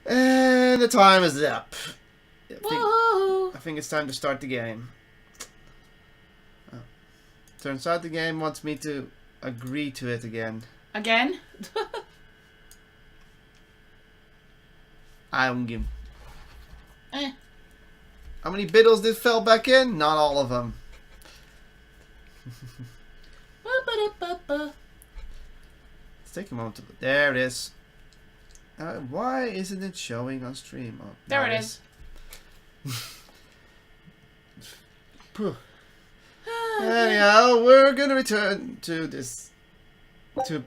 And the time is up. Whoa! I think it's time to start the game. Oh. Turns out the game wants me to agree to it again. Again? I don't give. Eh. How many biddles did fell back in? Not all of them. Ba-ba-da-ba-ba. Let's take a moment to. There it is. Why isn't it showing on stream? Oh, There it is. Anyhow, we're gonna return to this to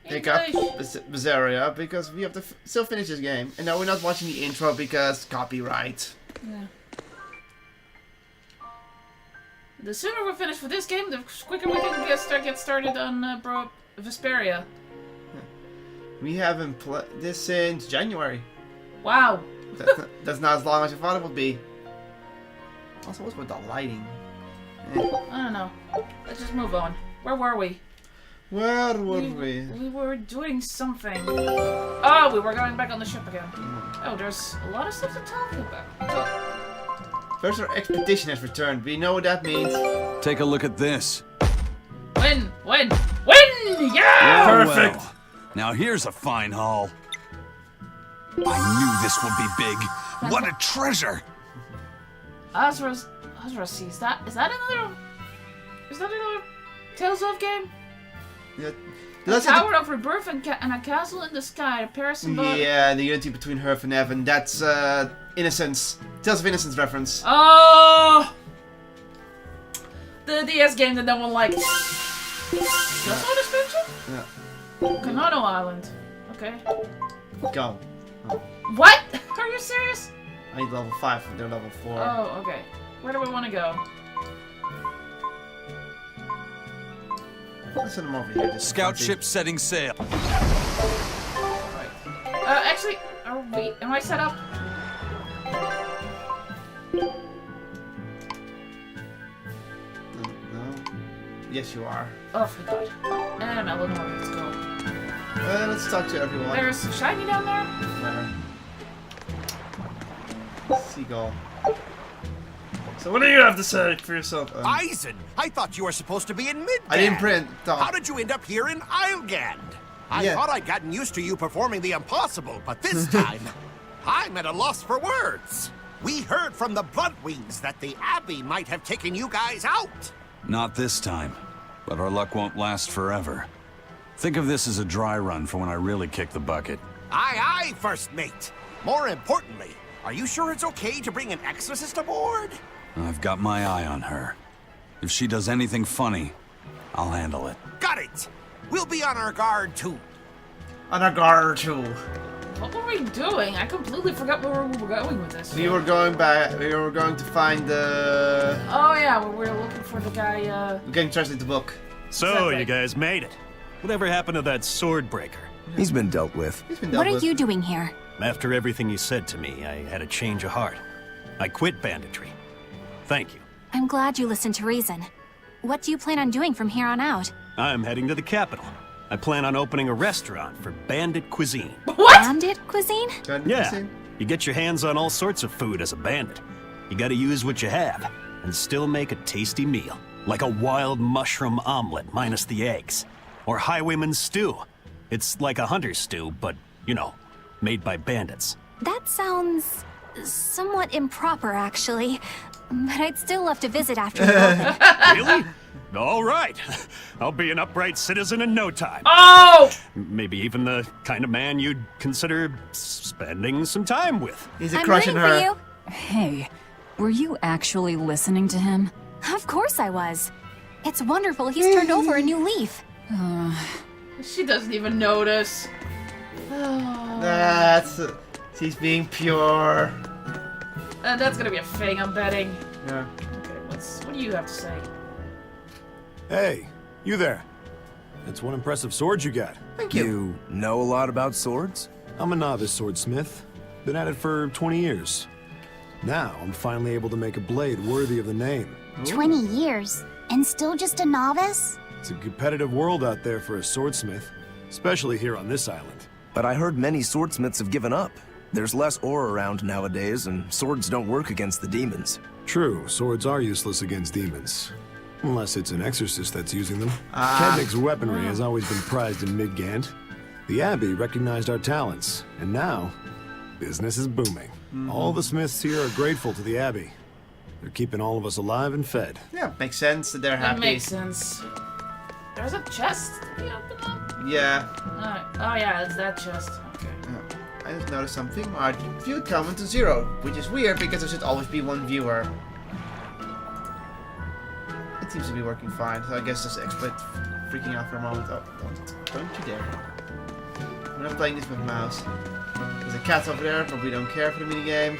pick up Berseria because we have to still finish this game, and now we're not watching the intro because copyright. Yeah. The sooner we're finished with this game, the quicker we can get started on Berseria. We haven't played this since January. Wow. That's not as long as I thought it would be. Also, what's with the lighting? I don't know. Let's just move on. Where were we? Where were we? We were doing something. Oh, we were going back on the ship again. Oh, there's a lot of stuff to talk about. First, our expedition has returned. We know what that means. Take a look at this. Win! Yeah! Perfect! Well. Now here's a fine haul. I knew this would be big. What a treasure! Azra's is that another Tales of game? Yeah. A tower of rebirth and a castle in the sky. A Paris symbol. Yeah, the unity between Herf and Evan. That's Innocence. Tales of Innocence reference. Oh! The DS game that no one liked. That's not expansion? Yeah. Konono Island. Okay. Go. Oh. What? Are you serious? I need level 5 and they're level 4. Oh, okay. Where do we want to go? Let's send them over here. Scout ship setting sail. Right. Actually, am I set up? No. Yes, you are. Oh, thank God. And Eleanor, let's go. Let's talk to everyone. There's some shiny down there? Where? Seagull. So what do you have to say for yourself? Eisen, I thought you were supposed to be in Midgard. I didn't print. How did you end up here in Islegand? I thought I'd gotten used to you performing the impossible, but this time, I'm at a loss for words. We heard from the Bloodwings that the Abbey might have taken you guys out. Not this time, but our luck won't last forever. Think of this as a dry run for when I really kick the bucket. Aye, aye, First Mate. More importantly, are you sure it's okay to bring an exorcist aboard? I've got my eye on her. If she does anything funny, I'll handle it. Got it! We'll be on our guard, too. On our guard, too. What were we doing? I completely forgot where we were going with this. We were going back. We were going to find the. Oh yeah, we were looking for the guy. We're getting trusted the book. So Exactly. you guys made it. Whatever happened to that sword breaker? He's been dealt with. He's been dealt What are with. you doing here? After everything you said to me, I had a change of heart. I quit banditry. Thank you. I'm glad you listened to reason. What do you plan on doing from here on out? I'm heading to the capital. I plan on opening a restaurant for bandit cuisine. What? Bandit cuisine? Yeah, you get your hands on all sorts of food as a bandit. You gotta use what you have, and still make a tasty meal. Like a wild mushroom omelet minus the eggs. Or highwayman's stew. It's like a hunter's stew, but, you know, made by bandits. That sounds somewhat improper, actually. But I'd still love to visit after you open. Really? All right. I'll be an upright citizen in no time. Oh! Maybe even the kind of man you'd consider spending some time with. He's a I'm crush on rooting her. for you. Hey, were you actually listening to him? Of course I was. It's wonderful he's turned over a new leaf. She doesn't even notice. Oh. That's. She's being pure. That's gonna be a thing, I'm betting. Yeah. Okay, what do you have to say? Hey, you there. That's one impressive sword you got. Thank you. You know a lot about swords? I'm a novice swordsmith. Been at it for 20 years. Now, I'm finally able to make a blade worthy of the name. 20 years? And still just a novice? It's a competitive world out there for a swordsmith, especially here on this island. But I heard many swordsmiths have given up. There's less ore around nowadays, and swords don't work against the demons. True, swords are useless against demons. Unless it's an exorcist that's using them. Kednik's weaponry has always been prized in Midgand. The Abbey recognized our talents, and now, business is booming. All the smiths here are grateful to the Abbey. They're keeping all of us alive and fed. Yeah, makes sense that they're happy. That makes sense. There's a chest to be opened up? Yeah. Oh yeah, it's that chest. Okay. I just noticed something. Our view count went to 0, which is weird because there should always be 1 viewer. It seems to be working fine, so I guess just exploit freaking out for a moment. Oh, don't you dare. I'm not playing this with mouse. There's a cat over there, but we don't care for the minigame.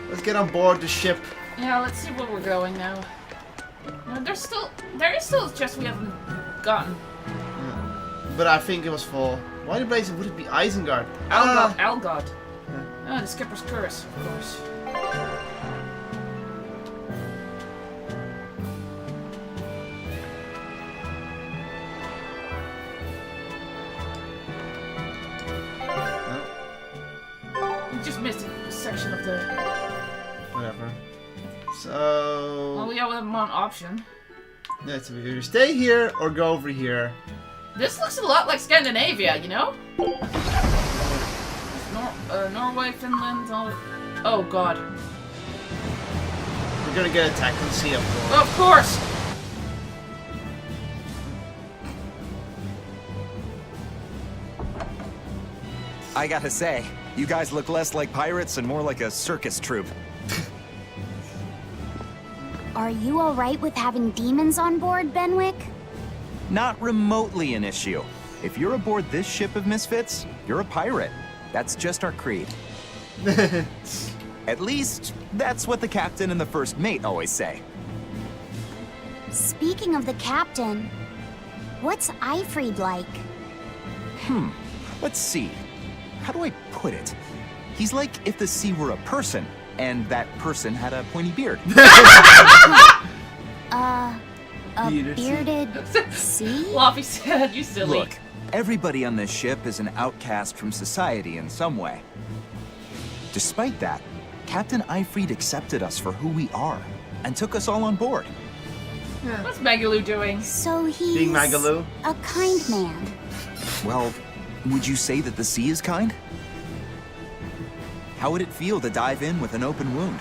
Let's get on board the ship. Yeah, let's see where we're going now. No, there is still a chest we haven't gotten. Yeah. But I think it was full. Why the blaze would it be Isengard? Algod. Oh, the skipper's curse, of course. We just missed a section of the... Whatever. So... Well, we have one option. Let's either stay here or go over here. This looks a lot like Scandinavia, you know? Norway, Finland, all... Oh, God. We're gonna get attacked on sea, of course. Of course! I gotta say, you guys look less like pirates and more like a circus troupe. Are you alright with having demons on board, Benwick? Not remotely an issue. If you're aboard this ship of misfits, you're a pirate. That's just our creed. At least, that's what the captain and the first mate always say. Speaking of the captain, what's Eifried like? Let's see. How do I put it? He's like if the sea were a person, and that person had a pointy beard. A bearded sea? Floppy said, you silly. Look, everybody on this ship is an outcast from society in some way. Despite that, Captain Eifried accepted us for who we are, and took us all on board. Yeah. What's Magaloo doing? So he's Being Magaloo? a kind man. Well, would you say that the sea is kind? How would it feel to dive in with an open wound?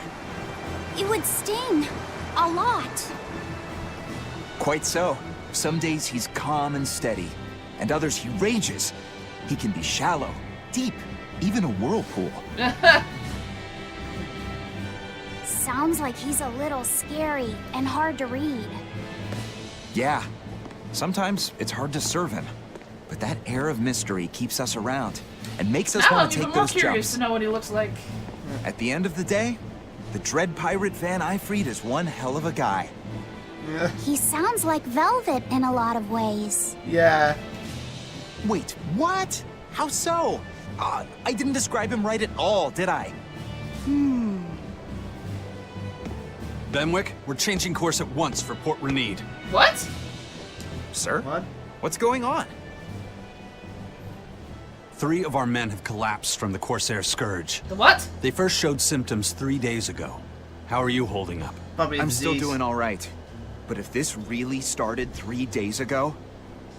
It would sting. A lot. Quite so. Some days he's calm and steady, and others he rages. He can be shallow, deep, even a whirlpool. Sounds like he's a little scary and hard to read. Yeah, sometimes it's hard to serve him, but that air of mystery keeps us around and makes us Now I'm want to even take more those curious jumps. to know what he looks like. At the end of the day, the dread pirate Van Eifried is one hell of a guy. Yeah. He sounds like Velvet in a lot of ways. Yeah. Wait, what? How so? I didn't describe him right at all, did I? Benwick, we're changing course at once for Port Renede. What? Sir? What? What's going on? 3 of our men have collapsed from the Corsair Scourge. The what? They first showed symptoms 3 days ago. How are you holding up? Probably a I'm still disease. doing all right. But if this really started 3 days ago,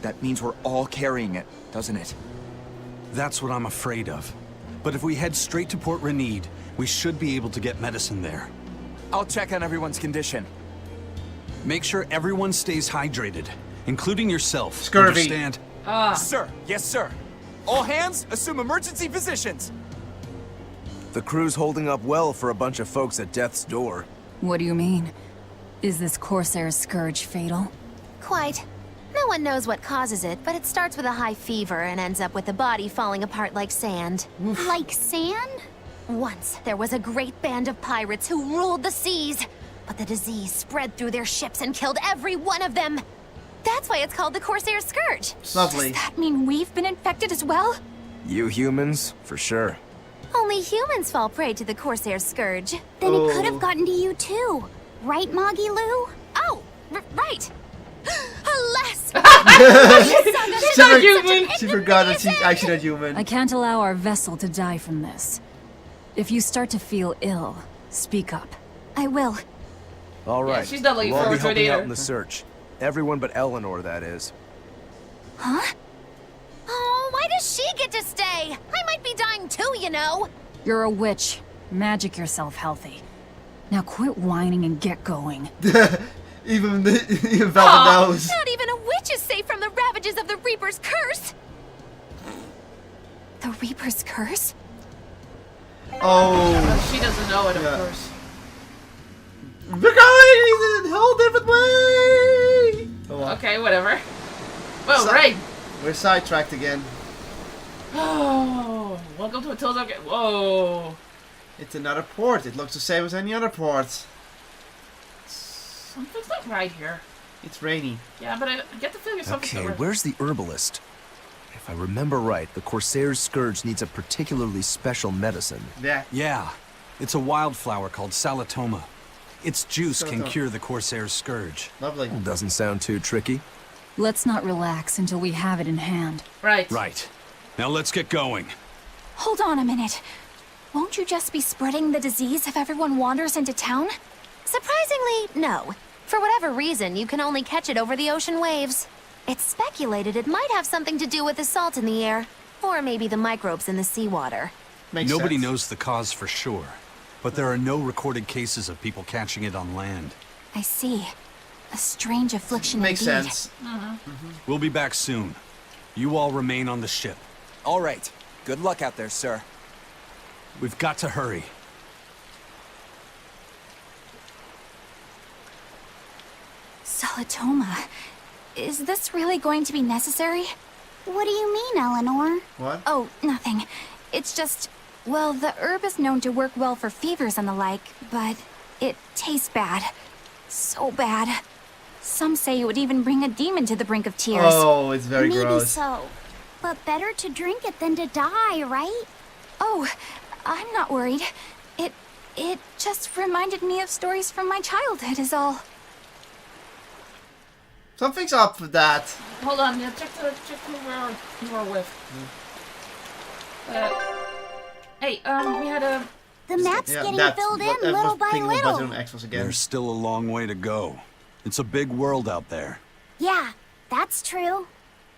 that means we're all carrying it, doesn't it? That's what I'm afraid of. But if we head straight to Port Renede, we should be able to get medicine there. I'll check on everyone's condition. Make sure everyone stays hydrated, including yourself. Scurvy. Understand? Sir, yes, sir. All hands, assume emergency positions. The crew's holding up well for a bunch of folks at death's door. What do you mean? Is this Corsair's Scourge fatal? Quite. No one knows what causes it, but it starts with a high fever and ends up with the body falling apart like sand. Like sand? Once, there was a great band of pirates who ruled the seas, but the disease spread through their ships and killed every one of them. That's why it's called the Corsair Scourge. Lovely. Does that mean we've been infected as well? You humans, for sure. Only humans fall prey to the Corsair Scourge. Then it could have gotten to you too. Right, Moggy Lou? Oh, right. less! She's not human! She forgot that she's actually not human. I can't allow our vessel to die from this. If you start to feel ill, speak up. I will. All right. Yeah, she's not looking we'll all be forward to it helping out either. in the search. Everyone but Eleanor, that is. Huh? Oh, why does she get to stay? I might be dying too, you know. You're a witch. Magic yourself healthy. Now quit whining and get going. even Velvet knows. Not even a witch is safe from the ravages of the Reaper's curse. The Reaper's curse? Oh. She doesn't know it, of course. We're going in a whole different way! Oh, well. Okay, whatever. Whoa, right! We're sidetracked again. Oh, welcome to a Tilda. Whoa. It's another port. It looks the same as any other port. Something's not right here. It's rainy. Yeah, but I get the feeling something's not Okay, right. where's the herbalist? If I remember right, the Corsair's Scourge needs a particularly special medicine. Yeah. It's a wildflower called Salatoma. Its juice can cure the Corsair's Scourge. Lovely. Doesn't sound too tricky. Let's not relax until we have it in hand. Right. Right. Now let's get going. Hold on a minute. Won't you just be spreading the disease if everyone wanders into town? Surprisingly, no. For whatever reason, you can only catch it over the ocean waves. It's speculated it might have something to do with the salt in the air, or maybe the microbes in the seawater. Nobody knows the cause for sure, but there are no recorded cases of people catching it on land. I see. A strange affliction Makes indeed. sense. We'll be back soon. You all remain on the ship. All right. Good luck out there, sir. We've got to hurry. Salatoma. Is this really going to be necessary? What do you mean, Eleanor? What? Oh, nothing. It's just, well, the herb is known to work well for fevers and the like, but it tastes bad. So bad. Some say it would even bring a demon to the brink of tears. Oh, it's very Maybe gross. so. But better to drink it than to die, right? Oh, I'm not worried. It just reminded me of stories from my childhood is all. Something's up with that. Hold on, yeah, check who you are with. Hey, we had a... The map's getting filled in little by little. There's still a long way to go. It's a big world out there. Yeah, that's true.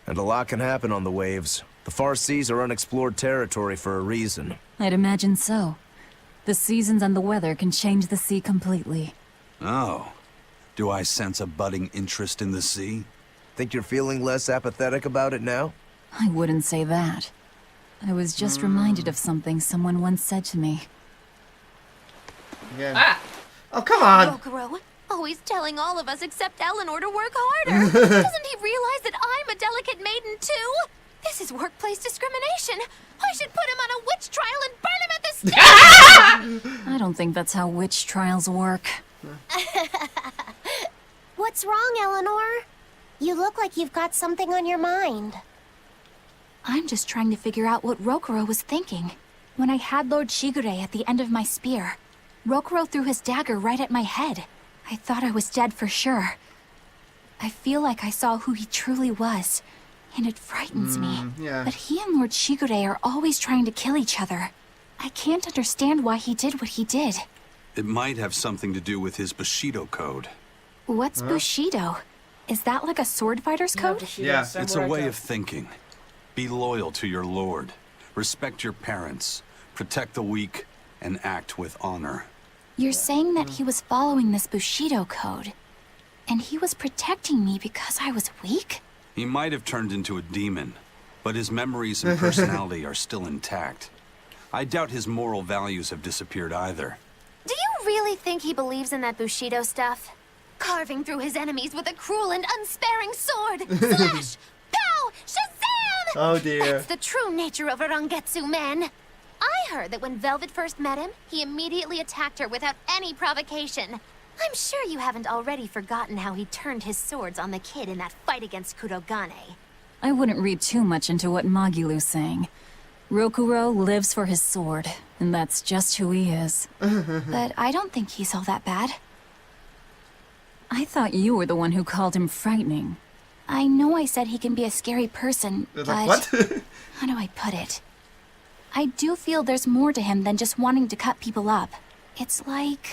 And a lot can happen on the waves. The far seas are unexplored territory for a reason. I'd imagine so. The seasons and the weather can change the sea completely. Oh. Do I sense a budding interest in the sea? Think you're feeling less apathetic about it now? I wouldn't say that. I was just reminded of something someone once said to me. Yeah. Ah! Oh, come on! Rokuro, always telling all of us except Eleanor to work harder. Doesn't he realize that I'm a delicate maiden too? This is workplace discrimination. I should put him on a witch trial and burn him at the stake! I don't think that's how witch trials work. What's wrong, Eleanor? You look like you've got something on your mind. I'm just trying to figure out what Rokuro was thinking. When I had Lord Shigure at the end of my spear, Rokuro threw his dagger right at my head. I thought I was dead for sure. I feel like I saw who he truly was, and it frightens me. Yeah. But he and Lord Shigure are always trying to kill each other. I can't understand why he did what he did. It might have something to do with his Bushido code. What's Bushido? Is that like a sword fighter's code? Yeah, It's a way of thinking. Be loyal to your lord. Respect your parents. Protect the weak. And act with honor. You're saying that he was following this Bushido code, and he was protecting me because I was weak? He might have turned into a demon, but his memories and personality are still intact. I doubt his moral values have disappeared either. Do you really think he believes in that Bushido stuff? Carving through his enemies with a cruel and unsparing sword! Slash! Pow! Shazam! Oh dear. That's the true nature of a Rangetsu man. I heard that when Velvet first met him, he immediately attacked her without any provocation. I'm sure you haven't already forgotten how he turned his swords on the kid in that fight against Kurogane. I wouldn't read too much into what Magilu's saying. Rokuro lives for his sword, and that's just who he is. But I don't think he's all that bad. I thought you were the one who called him frightening. I know I said he can be a scary person, It's but... like, what? how do I put it? I do feel there's more to him than just wanting to cut people up. It's like...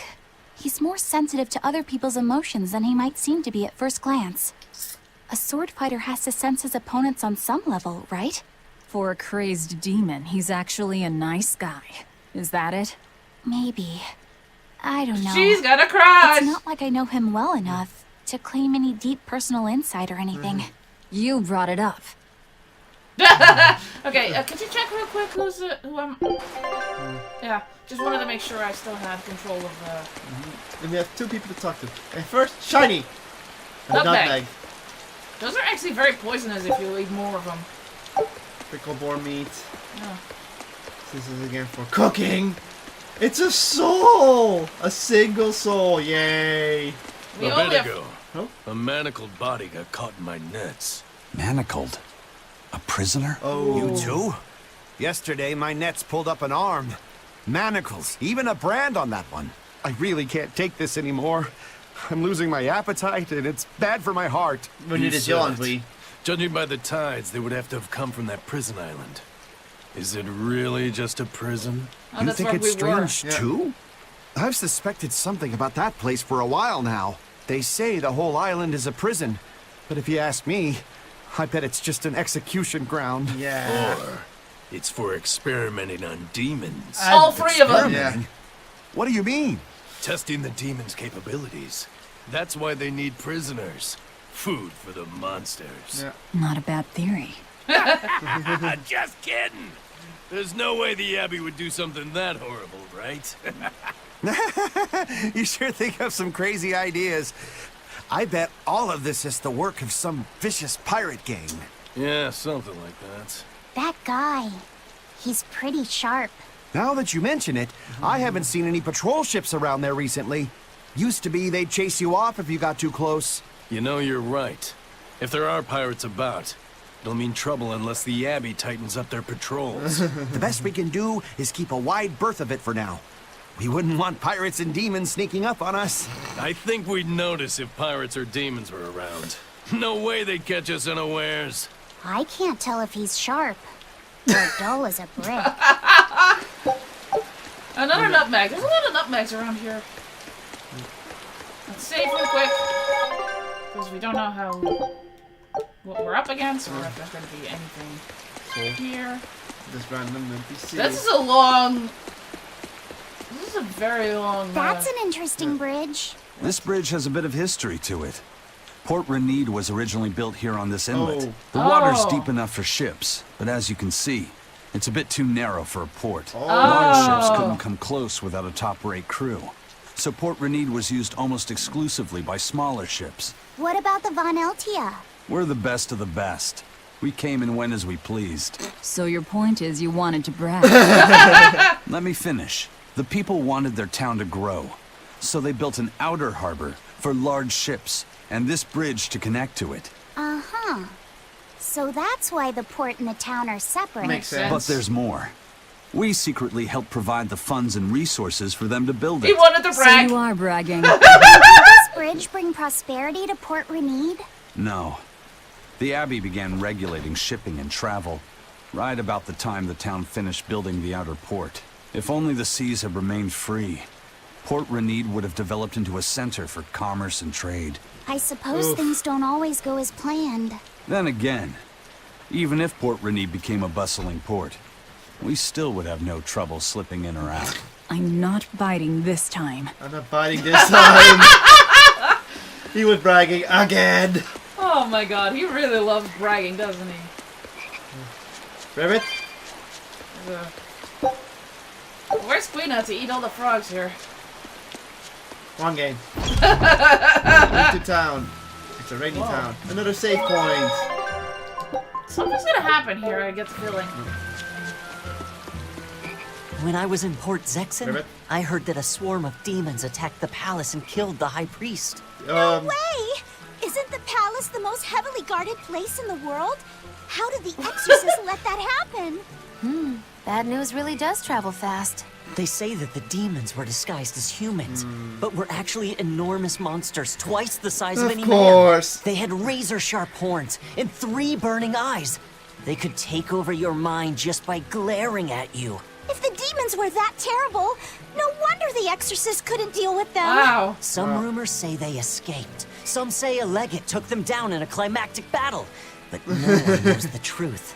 he's more sensitive to other people's emotions than he might seem to be at first glance. A sword fighter has to sense his opponents on some level, right? For a crazed demon, he's actually a nice guy. Is that it? Maybe. I don't know. She's gonna cry! It's not like I know him well enough to claim any deep personal insight or anything. You brought it up. Okay, could you check real quick who I'm... Yeah, just wanted to make sure I still had control of And we have 2 people to talk to. And first, shiny! And Nutmeg. Those are actually very poisonous if you eat more of them. Pickle boar meat. Yeah. This is again for cooking. It's a soul! A single soul, yay! We A only bit have... ago, a manacled body got caught in my nets. Manacled? A prisoner? Oh. You too? Yesterday, my nets pulled up an arm. Manacles, even a brand on that one. I really can't take this anymore. I'm losing my appetite, and it's bad for my heart. We need a John, Judging by the tides, they would have to have come from that prison island. Is it really just a prison? Oh, You that's think where it's we were. strange, too? I've suspected something about that place for a while now. They say the whole island is a prison, but if you ask me, I bet it's just an execution ground. Yeah. Or it's for experimenting on demons. All 3 of them! Yeah. What do you mean? Testing the demons' capabilities. That's why they need prisoners. Food for the monsters. Yeah. Not a bad theory. Just kidding! There's no way the Abbey would do something that horrible, right? You sure think of some crazy ideas. I bet all of this is the work of some vicious pirate gang. Yeah, something like that. That guy. He's pretty sharp. Now that you mention it, I haven't seen any patrol ships around there recently. Used to be they'd chase you off if you got too close. You know, you're right. If there are pirates about, it'll mean trouble unless the Abbey tightens up their patrols. The best we can do is keep a wide berth of it for now. We wouldn't want pirates and demons sneaking up on us. I think we'd notice if pirates or demons were around. No way they'd catch us unawares. I can't tell if he's sharp or dull as a brick. Another nutmeg. There's a lot of nutmegs around here. Let's save real quick. Because we don't know what we're up against, or if there's going to be anything here. This random NPC. This is a very long... That's an interesting bridge. This bridge has a bit of history to it. Port Renede was originally built here on this inlet. The water's deep enough for ships, but as you can see, it's a bit too narrow for a port. Large ships couldn't come close without a top-rate crew. So Port Renede was used almost exclusively by smaller ships. What about the Von Eltia? We're the best of the best. We came and went as we pleased. So your point is you wanted to brag. Let me finish. The people wanted their town to grow, so they built an outer harbor for large ships, and this bridge to connect to it. Uh-huh. So that's why the port and the town are separate. Makes sense. But there's more. We secretly helped provide the funds and resources for them to build it. He wanted to brag! So you are bragging. Does this bridge bring prosperity to Port Renede? No. The Abbey began regulating shipping and travel right about the time the town finished building the outer port. If only the seas had remained free, Port Renede would have developed into a center for commerce and trade. I suppose things don't always go as planned. Then again, even if Port Renede became a bustling port, we still would have no trouble slipping in or out. I'm not biting this time. I'm not biting this time. He was bragging again. Oh my god, he really loves bragging, doesn't he? Rabbit? Where's Quina to eat all the frogs here? Wrong game. Into town. It's a rainy town. Another save point. Something's gonna happen here, I get the feeling. When I was in Port Zexen, Rabbit? I heard that a swarm of demons attacked the palace and killed the High Priest. No way! Isn't the palace the most heavily guarded place in the world? How did the exorcist let that happen? Bad news really does travel fast. They say that the demons were disguised as humans, but were actually enormous monsters, twice the size of any man. They had razor-sharp horns and 3 burning eyes. They could take over your mind just by glaring at you. If the demons were that terrible, no wonder the exorcist couldn't deal with them. Wow. Some rumors say they escaped. Some say a legate took them down in a climactic battle. But no one knows the truth.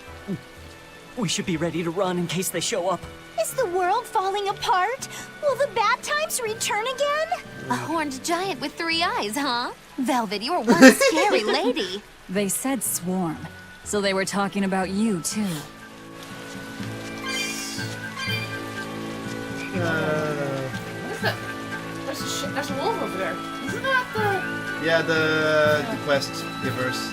We should be ready to run in case they show up. Is the world falling apart? Will the bad times return again? A horned giant with 3 eyes, huh? Velvet, you're one scary lady. They said swarm, so they were talking about you, too. What is that? There's a wolf over there. Isn't that the... Yeah, the quest givers.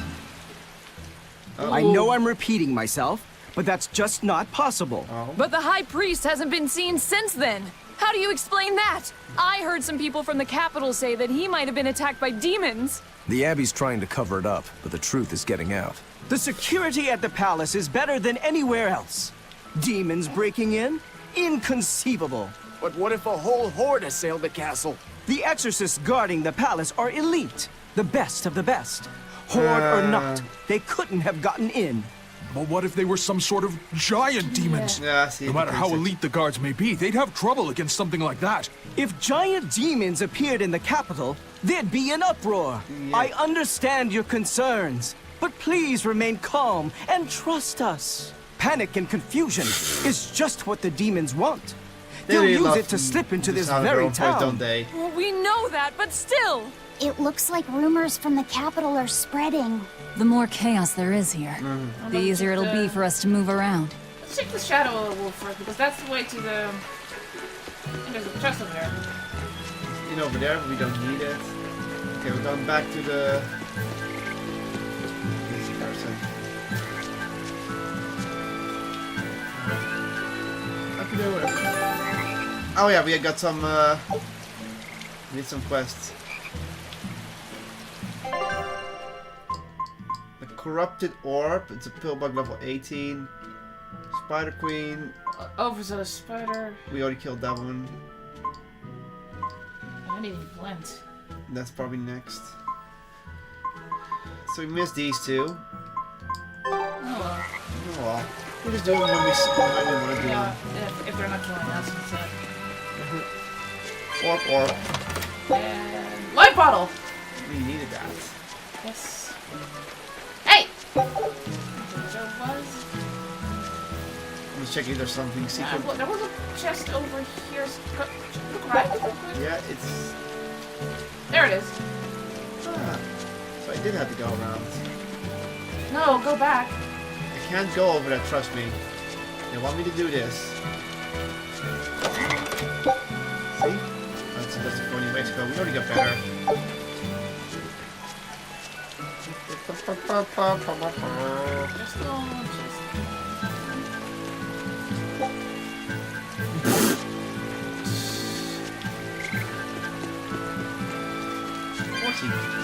Oh. I know I'm repeating myself, but that's just not possible. But the High Priest hasn't been seen since then. How do you explain that? I heard some people from the capital say that he might have been attacked by demons. The Abbey's trying to cover it up, but the truth is getting out. The security at the palace is better than anywhere else. Demons breaking in? Inconceivable. But what if a whole horde assailed the castle? The exorcists guarding the palace are elite. The best of the best. Horde or not, they couldn't have gotten in. But what if they were some sort of giant demons? Yeah, see, no matter how elite the guards may be, they'd have trouble against something like that. If giant demons appeared in the capital, there'd be an uproar. Yeah. I understand your concerns, but please remain calm and trust us. Panic and confusion is just what the demons want. They'll use it to slip into this very town. Don't they? Well, we know that, but still. It looks like rumors from the capital are spreading. The more chaos there is here, the easier it'll be for us to move around. Let's check the shadow of the wolf first, because that's the way to the... I think there's a chest over there. You know, over there, but we don't need it. Okay, we're going back to the... this person. Okay, whatever. Oh yeah, we got some, we need some quests. The Corrupted Orb, it's a pillbug level 18. Spider Queen. Overzealous Spider. We already killed that one. I need any blend. That's probably next. So we missed these two. Oh well. We'll just do them when we want to do them. If they're not killing us instead. Orb. And light bottle! We needed that. Yes. Hey! I'm just checking if there's something secret. There was a chest over here. Look right. Yeah, it's... There it is. Ah, so I did have to go around. No, go back. I can't go over that, trust me. They want me to do this. See? That's the 40 ways ago. We already got better. Just don't.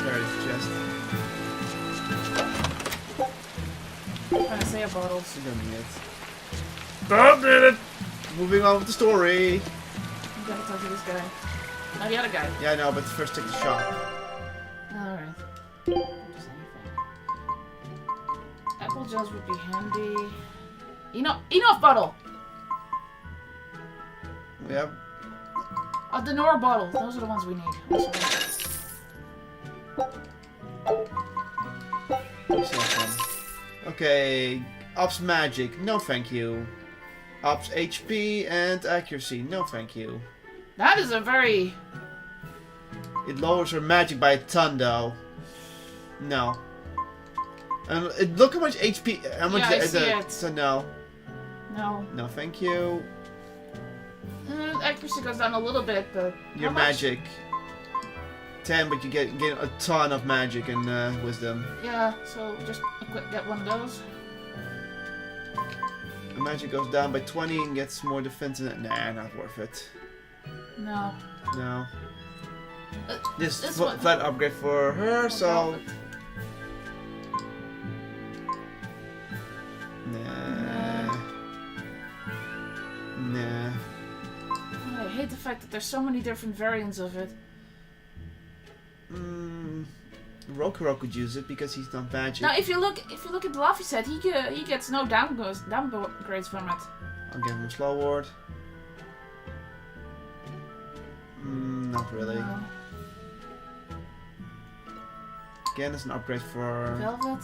There it is, chest. I'm trying to say a bottle. You don't need it. Stop it! Moving on with the story. You gotta talk to this guy. Oh, the other guy. Yeah, I know, but first take the shop. Alright. Just anything. Apple gels would be handy. Enough bottle! We have... Oh, the Nora bottles. Those are the ones we need. Okay, Ops Magic, no thank you. Ops HP and Accuracy, no thank you. That is a very... It lowers her magic by a ton though. No. Look how much HP, how much I see it. So no. No. No thank you. Accuracy goes down a little bit, but... Your magic. 10, but you get a ton of magic and wisdom. Yeah, so just get one of those. The magic goes down by 20 and gets more defense in it. Nah, not worth it. No. No. This flat upgrade for her, so... Nah. fact that there's so many different variants of it. Rokuro could use it because he's not magic. Now, if you look at the Luffy set, he gets no downgrades from it. I'll give him a slow ward. Not really. No. Again, it's an upgrade for Velvet.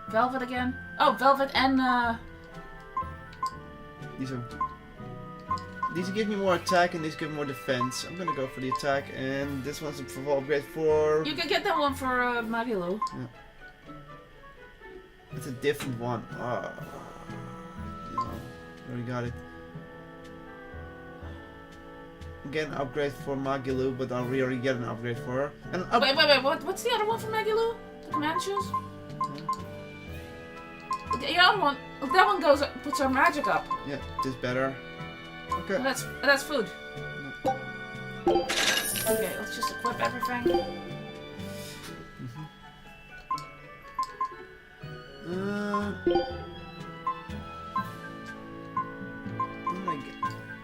Velvet again. Oh, Velvet and These give me more attack and these give me more defense. I'm gonna go for the attack, and this one's a upgrade for... You can get that one for Magilu. Yeah. It's a different one. Oh. No. Already got it. Again, upgrade for Magilu, but we already get an upgrade for her. And wait, what's the other one for Magilu? The command shoes? Yeah. The other one, that one puts our magic up. Yeah, this better. Okay. That's food. Okay, let's just equip everything.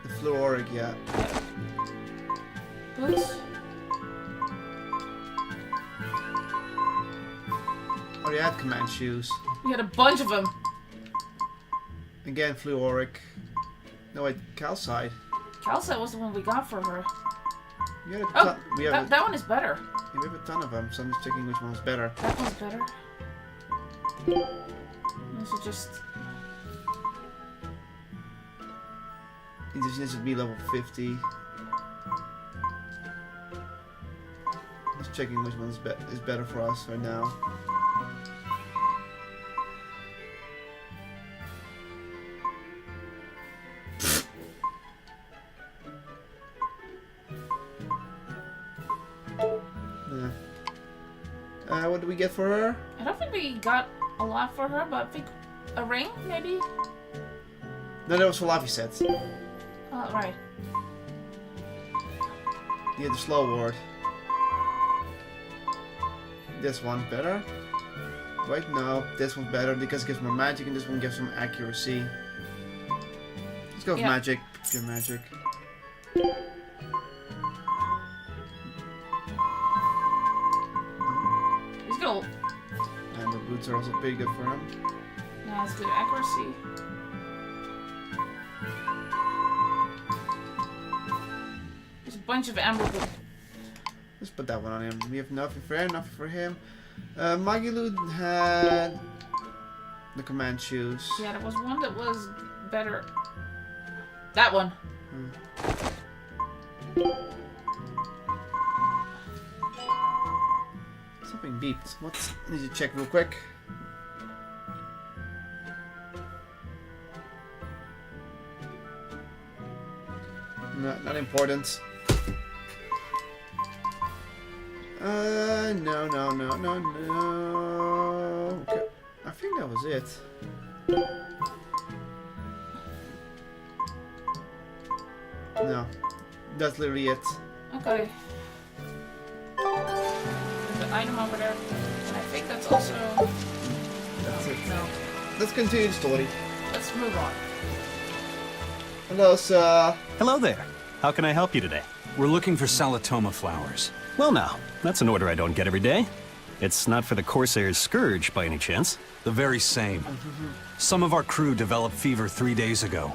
The fluoric, yeah. Boots. Oh, you had command shoes. We had a bunch of them. Again, fluoric. No, wait, calcite. Calcite was the one we got for her. We had a ton, that one is better. Yeah, we have a ton of them, so I'm just checking which one's better. That one's better. This is just... This needs to be level 50. Just checking which one is better for us right now. What did we get for her? I don't think we got a lot for her, but I think a ring, maybe? No, that was for Laffy sets. Oh, right. Yeah, the slow ward. This one better? Wait, no. This one's better because it gives more magic and this one gives some accuracy. Let's go with magic. Pure magic. He's gold. And the boots are also pretty good for him. Yeah, it's good accuracy. There's a bunch of amber boots. Let's put that one on him. We have nothing for her, nothing for him. Magilu had the command shoes. Yeah, there was one that was better. That one. Something beeped. What? Need to check real quick. No, not important. No. Okay. I think that was it. No. That's literally it. Okay. There's an item over there. And I think that's also... That's it. No. Let's continue the story. Let's move on. Hello, sir. Hello there. How can I help you today? We're looking for Salatoma flowers. Well now, that's an order I don't get every day. It's not for the Corsair's Scourge, by any chance? The very same. Some of our crew developed fever 3 days ago.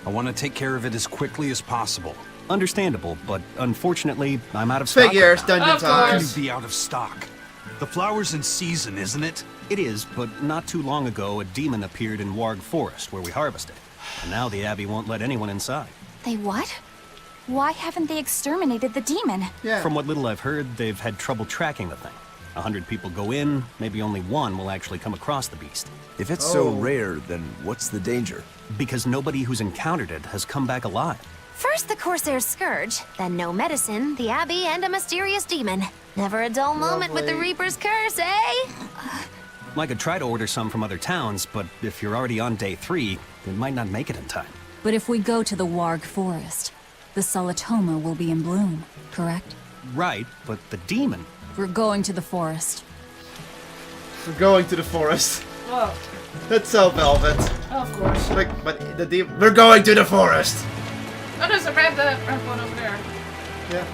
I want to take care of it as quickly as possible. Understandable, but unfortunately, I'm out of stock. Figures, right now. dungeon How can times. you be out of stock? The flower's in season, isn't it? It is, but not too long ago, a demon appeared in Warg Forest, where we harvested. And now the Abbey won't let anyone inside. They what? Why haven't they exterminated the demon? Yeah. From what little I've heard, they've had trouble tracking the thing. 100 people go in, maybe only one will actually come across the beast. If it's so rare, then what's the danger? Because nobody who's encountered it has come back alive. First the Corsair's Scourge, then no medicine, the Abbey, and a mysterious demon. Never a dull moment with the Reaper's Curse, eh? I could try to order some from other towns, but if you're already on day 3, it might not make it in time. But if we go to the Warg Forest, the Salatoma will be in bloom, correct? Right, but the demon... We're going to the forest. We're going to the forest. Oh. That's so Velvet. Of course. Like, but we're going to the forest. Oh, there's a red one over there. Yeah.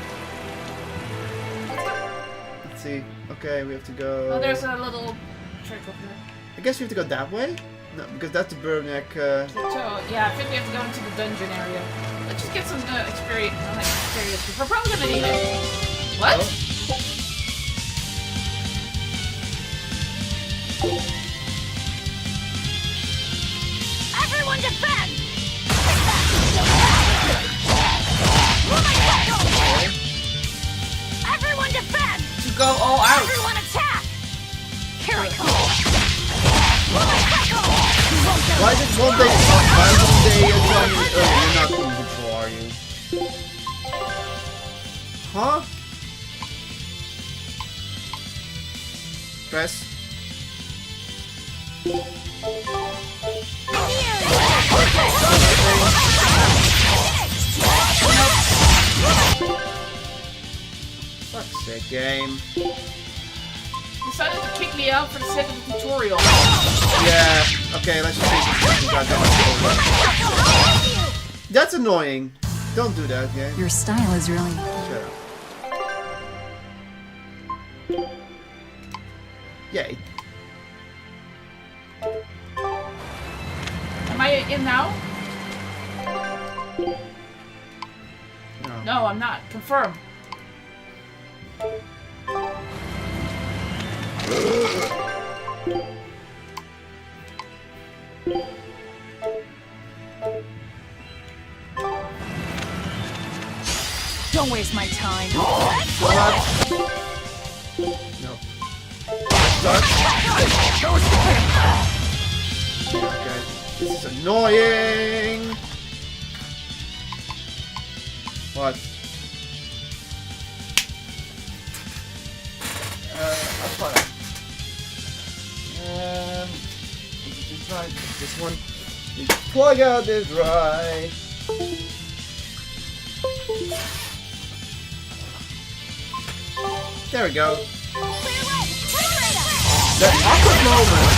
Let's see. Okay, we have to go... Oh, there's a little trick over there. I guess we have to go that way? No, because that's the Burneck... So, yeah, I think we have to go into the dungeon area. Let's just get some experience. Because we're probably gonna need it. What? Everyone defend! Everyone defend! To go all out! Everyone attack! Here I come! Why did one day tell you you're not in control, are you? Huh? Press. Fuck's sake, game. Decided to kick me out for the sake of the tutorial. Yeah, okay, let's just take this goddamn tutorial. That's annoying. Don't do that, game. Your style is really... Shut up. Yay. Am I in now? No. No, I'm not. Confirm. Don't waste my time. What? No. Start. Okay. This is annoying. What? I'll try it. This one. You plug out this right. There we go. That awkward moment.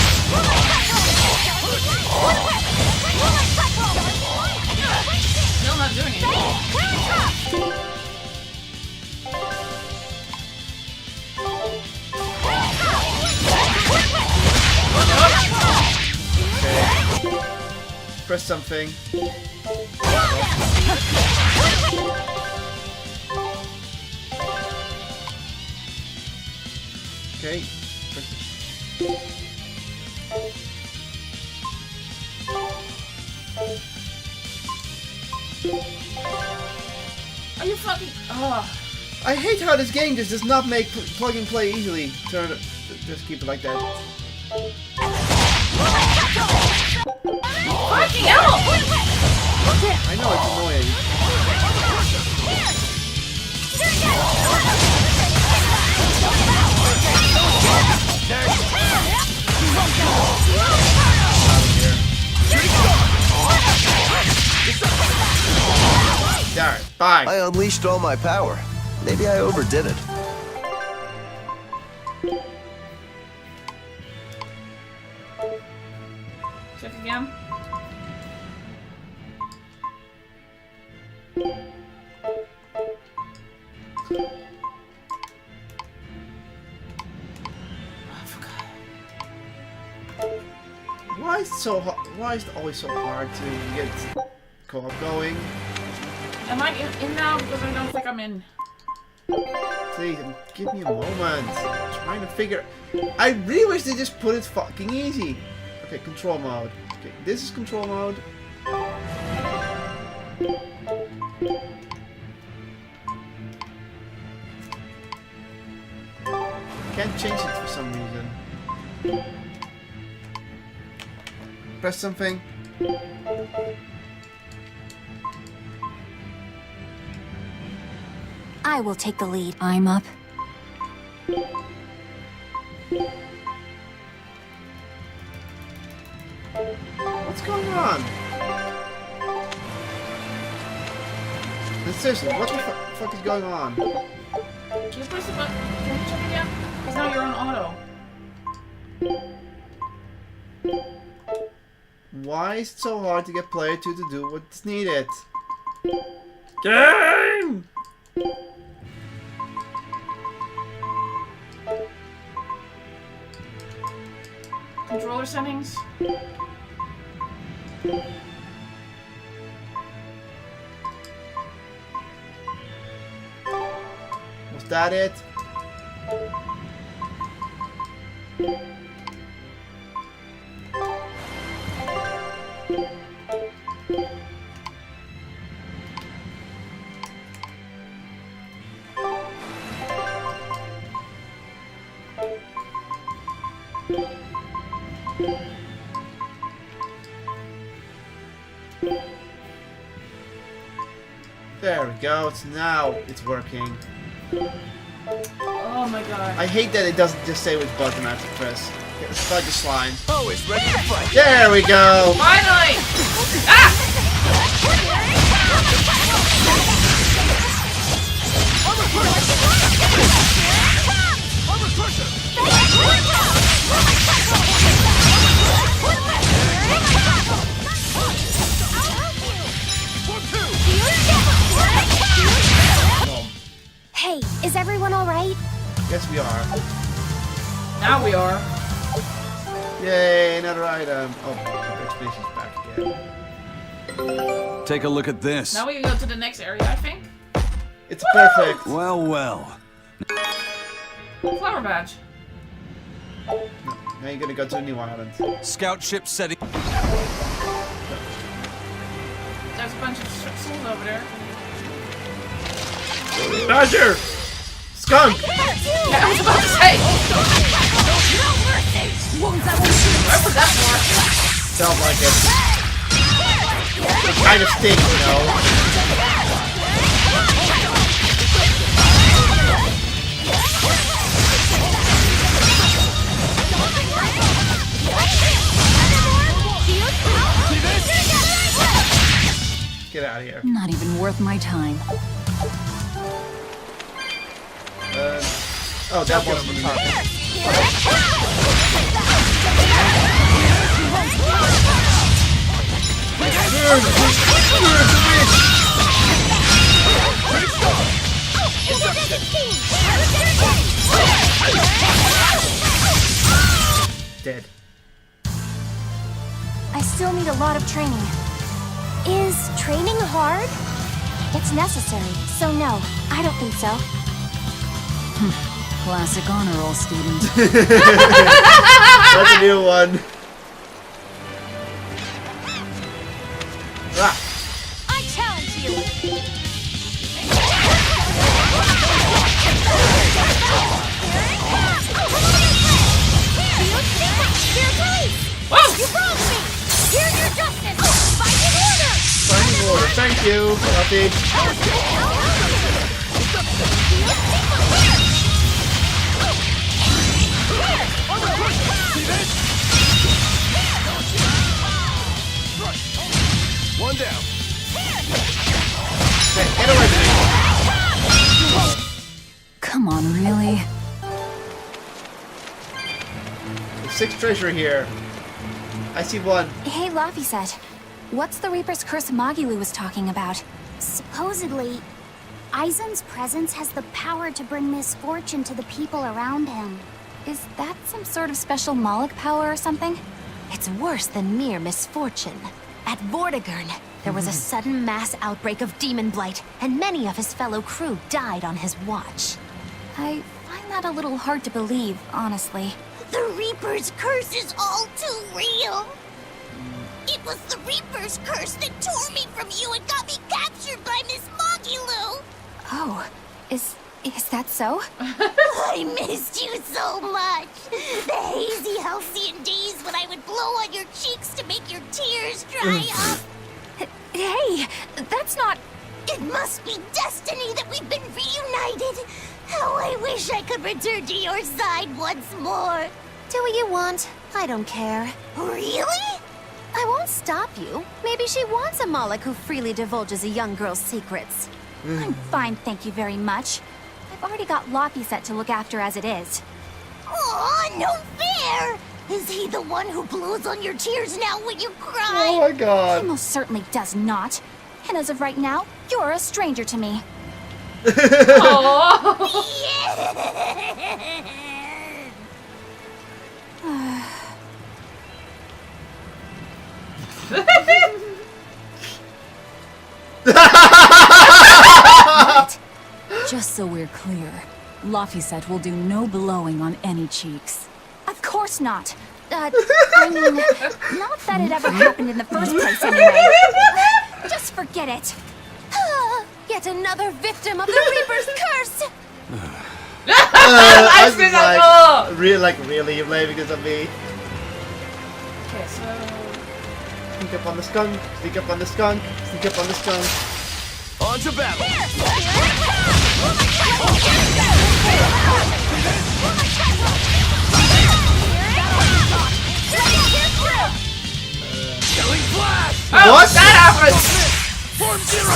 Still not doing it. Okay. Press something. Okay. Are you fucking... Oh. I hate how this game just does not make plug and play easily. Just keep it like that. Fucking hell! I know it's annoying. There, bye. I unleashed all my power. Maybe I overdid it. Check again. Why is it so hard? Why is it always so hard to get co-op going? Am I in now? Because I don't think I'm in. Please, give me a moment. I'm trying to figure... I really wish they just put it fucking easy. Okay, control mode. Okay, this is control mode. Can't change it for some reason. Press something. I will take the lead. I'm up. What's going on? Seriously, what the fuck is going on? Can you press the button? Can you check again? Because now you're on auto. Why is it so hard to get player 2 to do what's needed? Game! Controller settings. Was that it? There we go, it's working. Oh my god. I hate that it doesn't just say which button I have to press. Let's fight the slime. Always ready to fight. There we go! Finally! Ah! Hey, is everyone alright? Yes, we are. Now we are. Yay, another item. Oh, the expedition's back again. Take a look at this. Now we can go to the next area, I think. It's perfect. Well, well. Flower badge. No, now you're gonna go to a new island. Scout ship setting. There's a bunch of souls over there. Badger! Skunk! Yeah, I was about to say! Where was that for? Sounds like it. It kind of stinks, you know? Get out of here. Not even worth my time. Oh, that was the top. Dead. I still need a lot of training. Is training hard? It's necessary, so no, I don't think so. Classic honor roll student. That's a new one. Ah. I challenge you! You broke me! Here's your justice! Fight in order! Finding order. Thank you, Fluffy. One down. Hey, get away from me. Come on, really? There's 6 treasure here. I see one. Hey, Laphicet. What's the Reaper's Curse Magilu was talking about? Supposedly, Aizen's presence has the power to bring misfortune to the people around him. Is that some sort of special Moloch power or something? It's worse than mere misfortune. At Vortigern, there was a sudden mass outbreak of demon blight, and many of his fellow crew died on his watch. I find that a little hard to believe, honestly. The Reaper's curse is all too real. It was the Reaper's curse that tore me from you and got me captured by Miss Magilu. Oh, is that so? I missed you so much. The hazy halcyon days when I would blow on your cheeks to make your tears dry up. Hey, that's not... It must be destiny that we've been reunited. How I wish I could return to your side once more. Do what you want. I don't care. Really? I won't stop you. Maybe she wants a Moloch who freely divulges a young girl's secrets. I'm fine, thank you very much. I've already got Laphicet to look after as it is. Aw, no fair! Is he the one who blows on your tears now when you cry? Oh my god. He most certainly does not. And as of right now, you're a stranger to me. Just so we're clear, Laphicet will do no blowing on any cheeks. Of course not. I mean, not that it ever happened in the first place anyway. Just forget it. Yet another victim of the Reaper's curse! I was like, really, you're blaming this on me? Okay, so... Sneak up on the skunk, sneak up on the skunk, sneak up on the skunk. On to battle! What? That happened! Form 0!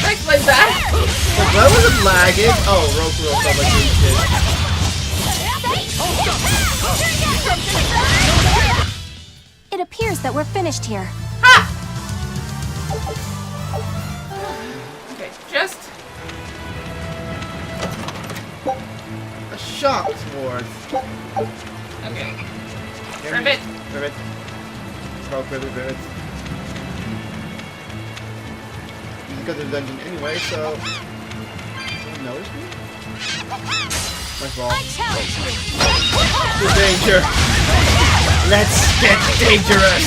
Things like that? Like, why was it lagging? Oh, Rokuro's not like doing shit. It appears that we're finished here. Okay, just... A shock sword. Okay. Ribbit. Ribbit. Smoke, ribbit, ribbit. He's got the dungeon anyway, so... Someone notice me? My fault. The danger. Let's get dangerous.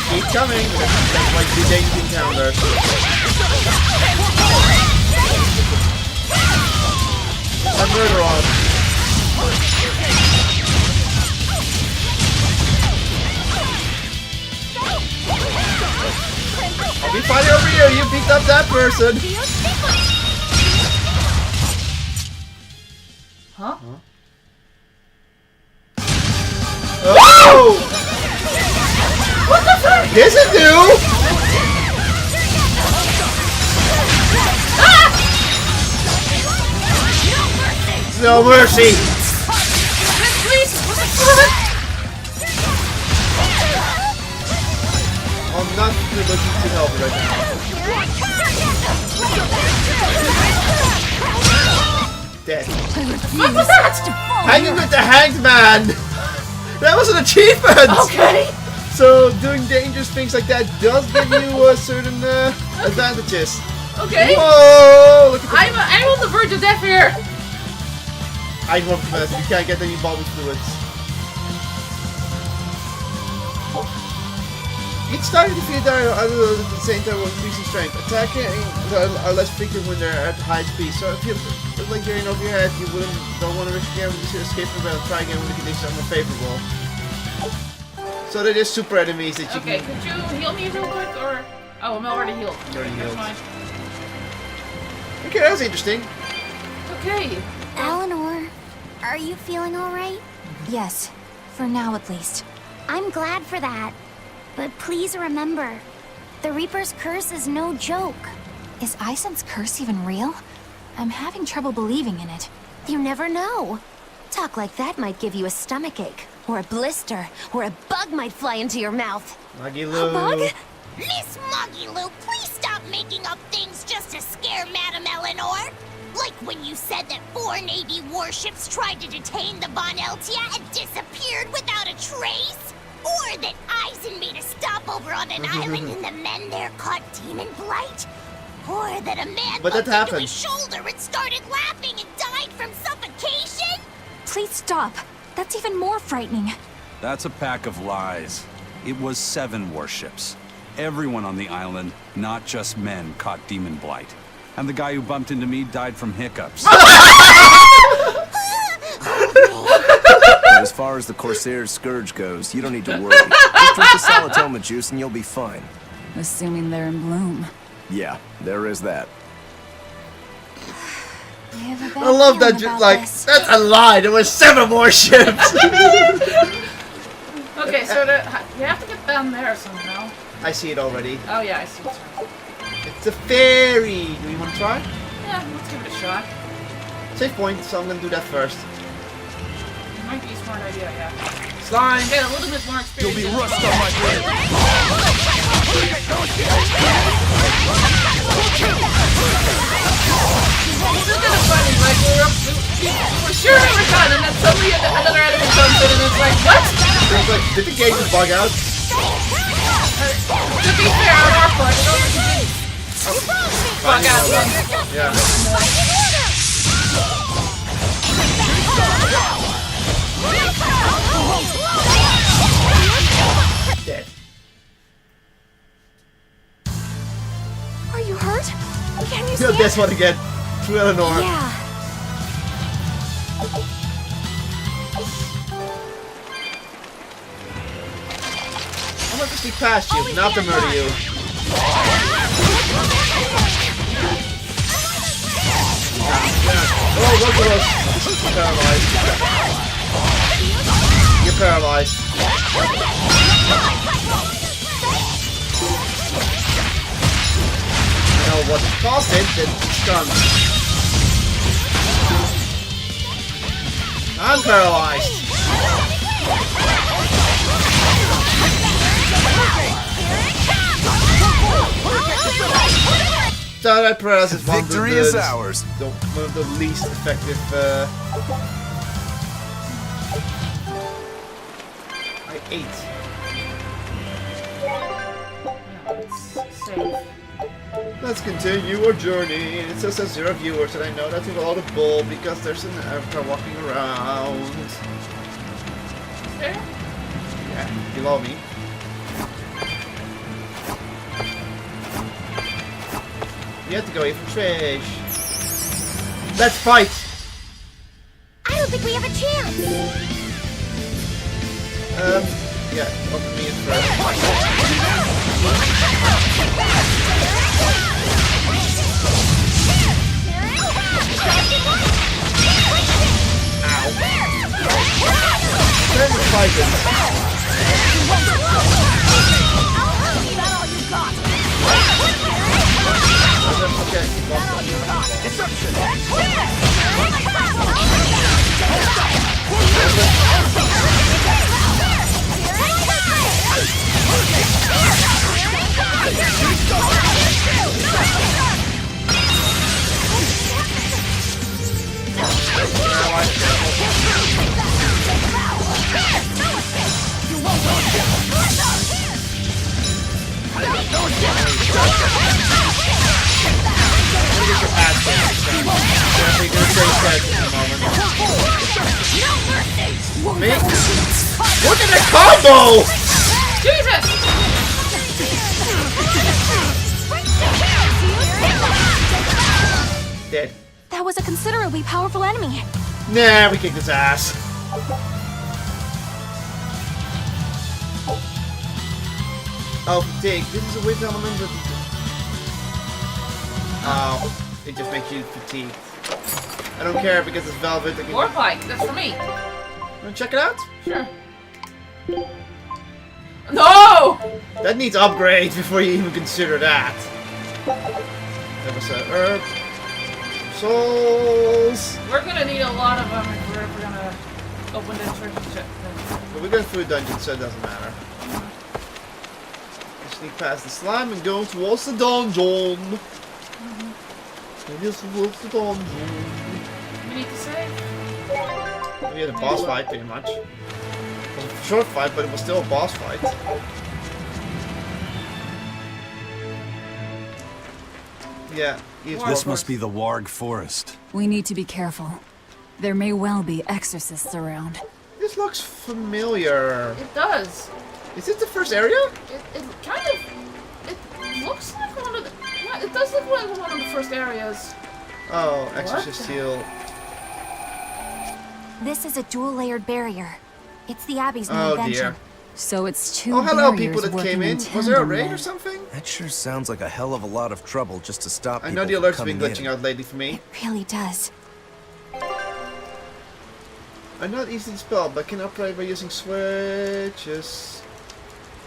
Keep coming. That's like the danger encounter. A murder on. I'll be fighting over you. You beat up that person. Huh? Oh! What the fuck? This is new! Ah! No mercy! Please! What the fuck? I'm not looking to help right now. Dead. What was that? Hanging with the hanged man! That was an achievement! Okay! So doing dangerous things like that does give you certain advantages. Okay. Whoa! Look at I'm on the verge of death here. I won't mess. You can't get any bodily fluids. Each target defeated are at the same time with increasing strength. Attacking are less frequent when they're at high speed. So if you feel like you're in over your head, you don't want to risk again. You should escape from the try again when the conditions are more favorable. So they're just super enemies that you Okay, can... could you heal me real quick, or... Oh, I'm already healed. You're already healed. Fine. Okay, that was interesting. Okay. Eleanor, are you feeling alright? Yes, for now at least. I'm glad for that. But please remember, the Reaper's curse is no joke. Is Isen's curse even real? I'm having trouble believing in it. You never know. Talk like that might give you a stomachache, or a blister, or a bug might fly into your mouth. Magilu. A bug? Miss Magilu, please stop making up things just to scare Madame Eleanor. Like when you said that 4 Navy warships tried to detain the Bon Eltia and disappeared without a trace. Or that Eisen made a stopover on an island and the men there caught demon blight. Or that a man But looked that into his happened. shoulder and started laughing and died from suffocation. Please stop. That's even more frightening. That's a pack of lies. It was 7 warships. Everyone on the island, not just men, caught demon blight. And the guy who bumped into me died from hiccups. But as far as the Corsair's scourge goes, you don't need to worry. Just drink the Solitoma juice and you'll be fine. Assuming they're in bloom. Yeah, there is that. I love that, like, that's a lie. There were 7 more ships. Okay, so you have to get down there somehow. I see it already. Oh yeah, I see it. It's a ferry. Do we want to try? Yeah, let's give it a shot. Save point, so I'm gonna do that first. It might be a smart idea, yeah. Slime! Get a little bit more experience. You'll be rust on my blade. It's kind of funny, like we're sure we were done, and then suddenly another enemy comes in, and it's like, what? It's like, did the gauge bug out? To be fair, on our part, it only did bug out once. Yeah. Dead. Are you hurt? Can you Do this one again. Through Eleanor. Yeah. I'm going to sneak past you, not to murder you. Oh, look at us. Paralyzed. You're paralyzed. I know what caused it, then it's done. I'm paralyzed. That paralysis is victory is ours. One of the least effective. I ate. Save. Let's continue our journey. It says 0 viewers, and I know that's a lot of bull because there's an avatar walking around. There? Yeah, below me. We have to go away from trash. Let's fight! I don't think we have a chance. Yeah, open me in first. Ow. Turn the fighting. Okay, Look at that combo! Jesus! Dead. That was a considerably powerful enemy. Nah, we kicked his ass. Oh, fatigue. This is a weird element that... Oh, it just makes you fatigued. I don't care because it's velvet. War Pike, that's for me. Wanna check it out? Sure. No! That needs upgrades before you even consider that. There was a herb. Souls! We're gonna need a lot of them if we're ever gonna open the treasure chest. But we're going through a dungeon, so it doesn't matter. Let's sneak past the slime and go towards the dungeon. Maybe it's towards the dungeon. We need to save. We had a boss fight, pretty much. It was a short fight, but it was still a boss fight. Yeah. This must be the Warg Forest. We need to be careful. There may well be exorcists around. This looks familiar. It does. Is this the first area? It kind of... It looks like one of the... Yeah, it does look like one of the first areas. Oh, Exorcist Seal. This is a dual-layered barrier. It's the Abbey's main Oh invention. dear. So it's two Oh, hello, barriers people that working came in. in Was there a tandem raid there. or something? That sure sounds like a hell of a lot of trouble just to stop I people know the from alerts have been coming glitching in. out lately for me. It really does. I'm not easily spelled, but can operate by using switches.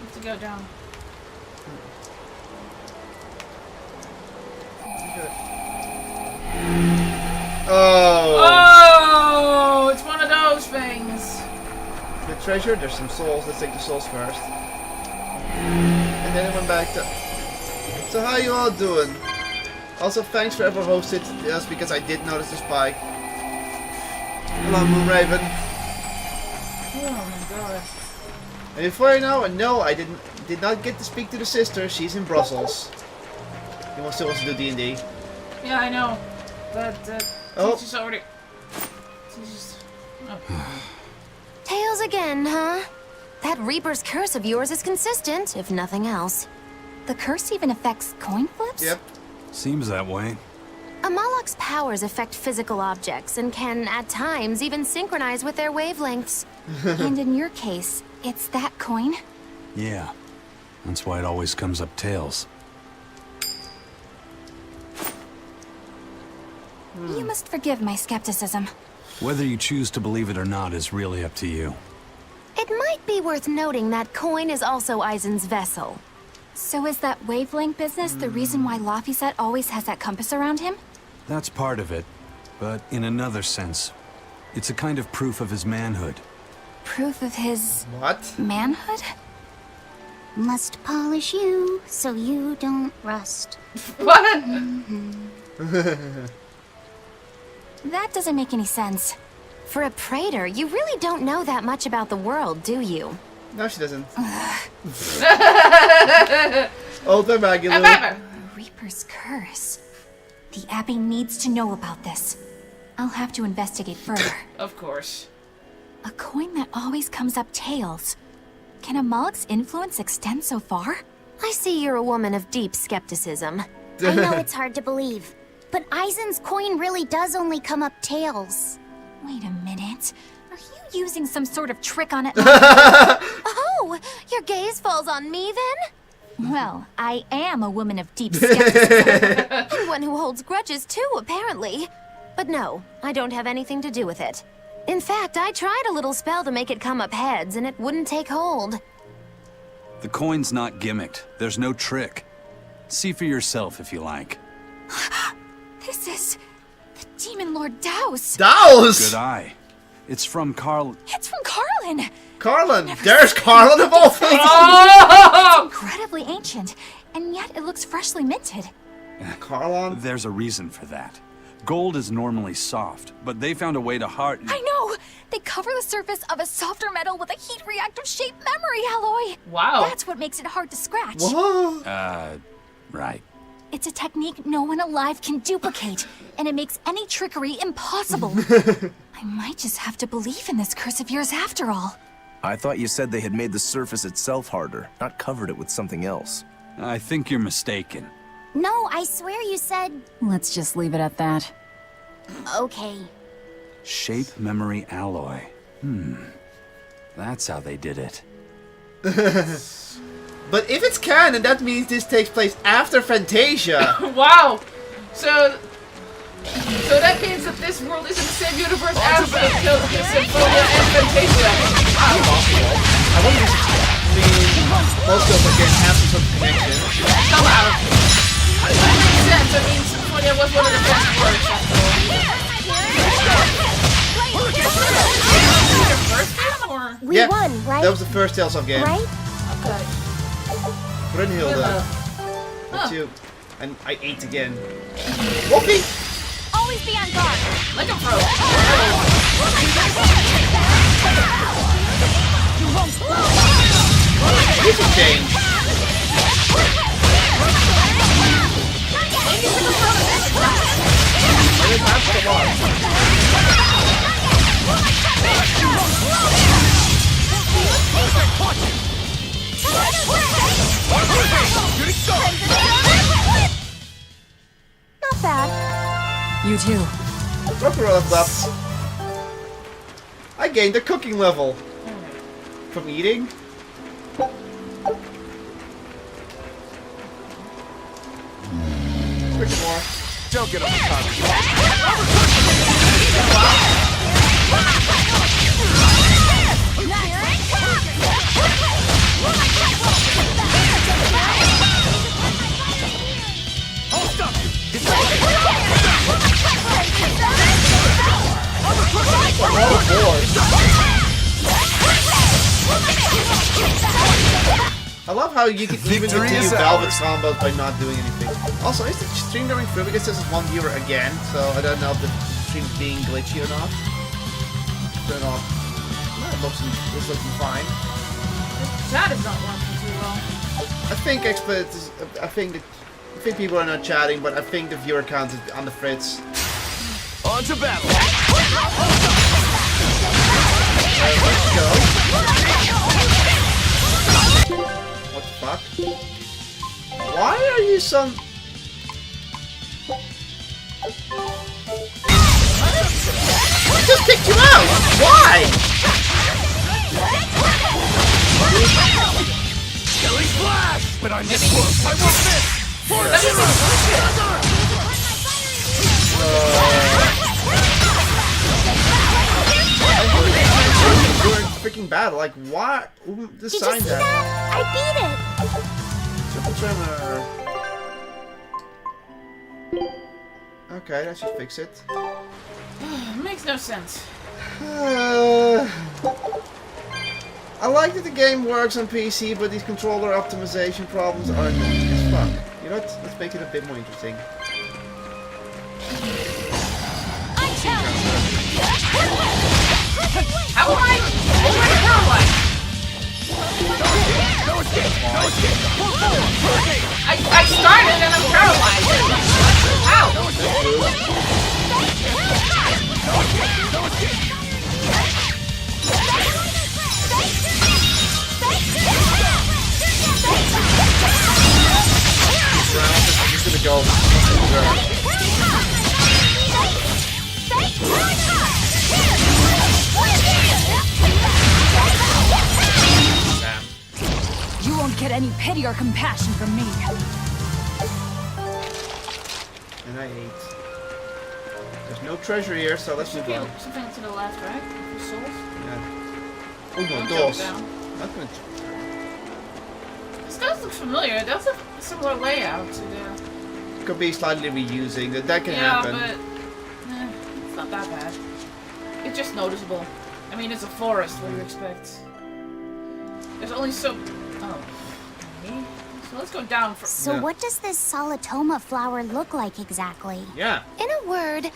Have to go down. Oh! Oh! It's one of those things. The treasure, there's some souls. Let's take the souls first. And then it went back to... So how you all doing? Also, thanks for ever hosted us because I did notice the spike. Hello, Moonraven. Oh my god. And before you know, no, I did not get to speak to the sister. She's in Brussels. He still wants to do D&D. Yeah, I know. But teacher's already. Teacher's. Oh. Tails again, huh? That Reaper's curse of yours is consistent, if nothing else. The curse even affects coin flips? Yep. Seems that way. Amalok's powers affect physical objects and can, at times, even synchronize with their wavelengths. And in your case, it's that coin? Yeah. That's why it always comes up tails. You must forgive my skepticism. Whether you choose to believe it or not is really up to you. It might be worth noting that coin is also Eisen's vessel. So is that wavelength business the reason why Laphicet always has that compass around him? That's part of it. But in another sense, it's a kind of proof of his manhood. Proof of his... What? Manhood? Must polish you so you don't rust. What? That doesn't make any sense. For a praetor, you really don't know that much about the world, do you? No, she doesn't. Old Maggie. Reaper's curse. The Abbey needs to know about this. I'll have to investigate further. Of course. A coin that always comes up tails. Can Amalek's influence extend so far? I see you're a woman of deep skepticism. I know it's hard to believe, but Eisen's coin really does only come up tails. Wait a minute. Are you using some sort of trick on it? Oh, your gaze falls on me then? Well, I am a woman of deep skepticism. And one who holds grudges too, apparently. But no, I don't have anything to do with it. In fact, I tried a little spell to make it come up heads, and it wouldn't take hold. The coin's not gimmicked. There's no trick. See for yourself if you like. This is... the Demon Lord Daus. Daus! Good eye. It's from Carl... It's from Carlin! Carlin! There's Carlin of all things! It's incredibly ancient, and yet it looks freshly minted. Carlin? There's a reason for that. Gold is normally soft, but they found a way to harden... I know! They cover the surface of a softer metal with a heat-reactive shaped memory alloy! Wow. That's what makes it hard to scratch. Whoa. Right. It's a technique no one alive can duplicate, and it makes any trickery impossible. I might just have to believe in this curse of yours after all. I thought you said they had made the surface itself harder, not covered it with something else. I think you're mistaken. No, I swear you said... Let's just leave it at that. Okay. Shape memory alloy. That's how they did it. But if it's canon, that means this takes place after Fantasia. Wow. So that means that this world is in the same universe as the Symphonia and Fantasia. I wonder if most of them again have some sort of connection. Somehow. That makes sense. I mean, Symphonia was one of the best works after all. We won, right? That was the first Tales of game. Right? Okay. Brunhilde. That's you. And I ate again. Whoopie! Always be on guard. Like a pro. This will change. Not bad. You too. Rock'n'roll leveled up. I gained a cooking level. From eating? Quick more. Don't get on the top. I'll stop you. I love how you can even continue Velvet's combos by not doing anything. Also, is the stream going through? Because this is one viewer again, so I don't know if the stream's being glitchy or not. Turn off. No, it looks looking fine. Chat is not working too well. I think people are not chatting, but I think the viewer count is on the fritz. On to battle. Let's go. What the fuck? Why are you some... I just picked you out! Why? Killing flash! But I'm this close. I won't miss! Doing freaking bad. Like, why? Who designed that? I beat it. Okay, that should fix it. Makes no sense. I like that the game works on PC, but these controller optimization problems are annoying as fuck. You know what? Let's make it a bit more interesting. How am I already paralyzed? I started and I'm paralyzed. How? I'm just gonna go. You won't get any pity or compassion from me. And I ate. There's no treasure here, so let's move on. Something to the left, right? For souls? Yeah. Oh no, Don't doors. jump down. Not gonna jump. This does look familiar. It does have a similar layout to the... Could be slightly reusing. That can happen. Yeah, but it's not that bad. It's just noticeable. I mean, it's a forest. What do you expect? There's only so... Oh. Okay. So let's go down for... So what does this Solitoma flower look like exactly? Yeah. In a word,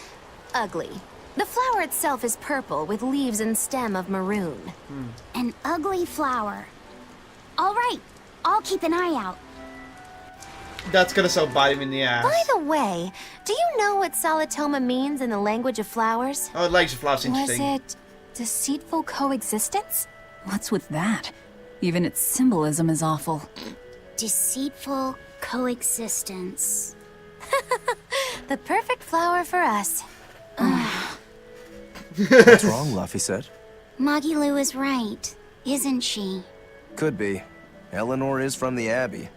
ugly. The flower itself is purple with leaves and stem of maroon. An ugly flower. All right, I'll keep an eye out. That's gonna so bite him in the ass. By the way, do you know what Solitoma means in the language of flowers? Oh, it likes flowers. Was Interesting. it deceitful coexistence? What's with that? Even its symbolism is awful. Deceitful coexistence. The perfect flower for us. What's wrong, Luffy said? Magilu is right, isn't she? Could be. Eleanor is from the Abbey.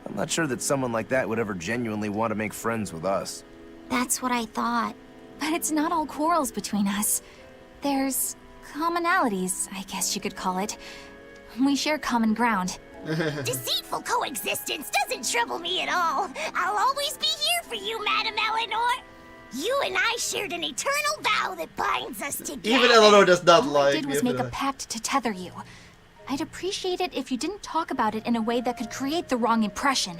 I'm not sure that someone like that would ever genuinely want to make friends with us. That's what I thought. But it's not all quarrels between us. There's commonalities, I guess you could call it. We share common ground. Deceitful coexistence doesn't trouble me at all. I'll always be here for you, Madam Eleanor. You and I shared an eternal vow that binds us together. Even Eleanor does not All like I did was make a pact to tether you. I'd appreciate it if you didn't talk about it in a way that could create the wrong impression.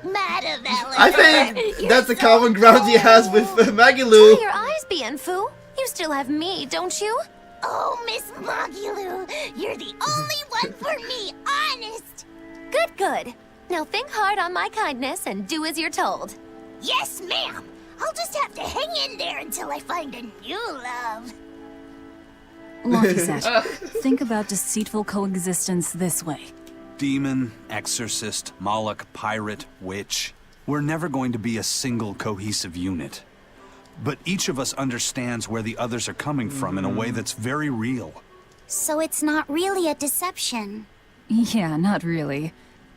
Madam Eleanor. I think that's the common ground he has with Magilu. Dry your eyes, Bienfu. You still have me, don't you? Oh, Miss Magilu, you're the only one for me, honest. Good, good. Now think hard on my kindness and do as you're told. Yes, ma'am. I'll just have to hang in there until I find a new love. Laphicet, think about deceitful coexistence this way. Demon, exorcist, Moloch, pirate, witch. We're never going to be a single cohesive unit. But each of us understands where the others are coming from in a way that's very real. So it's not really a deception. Yeah, not really.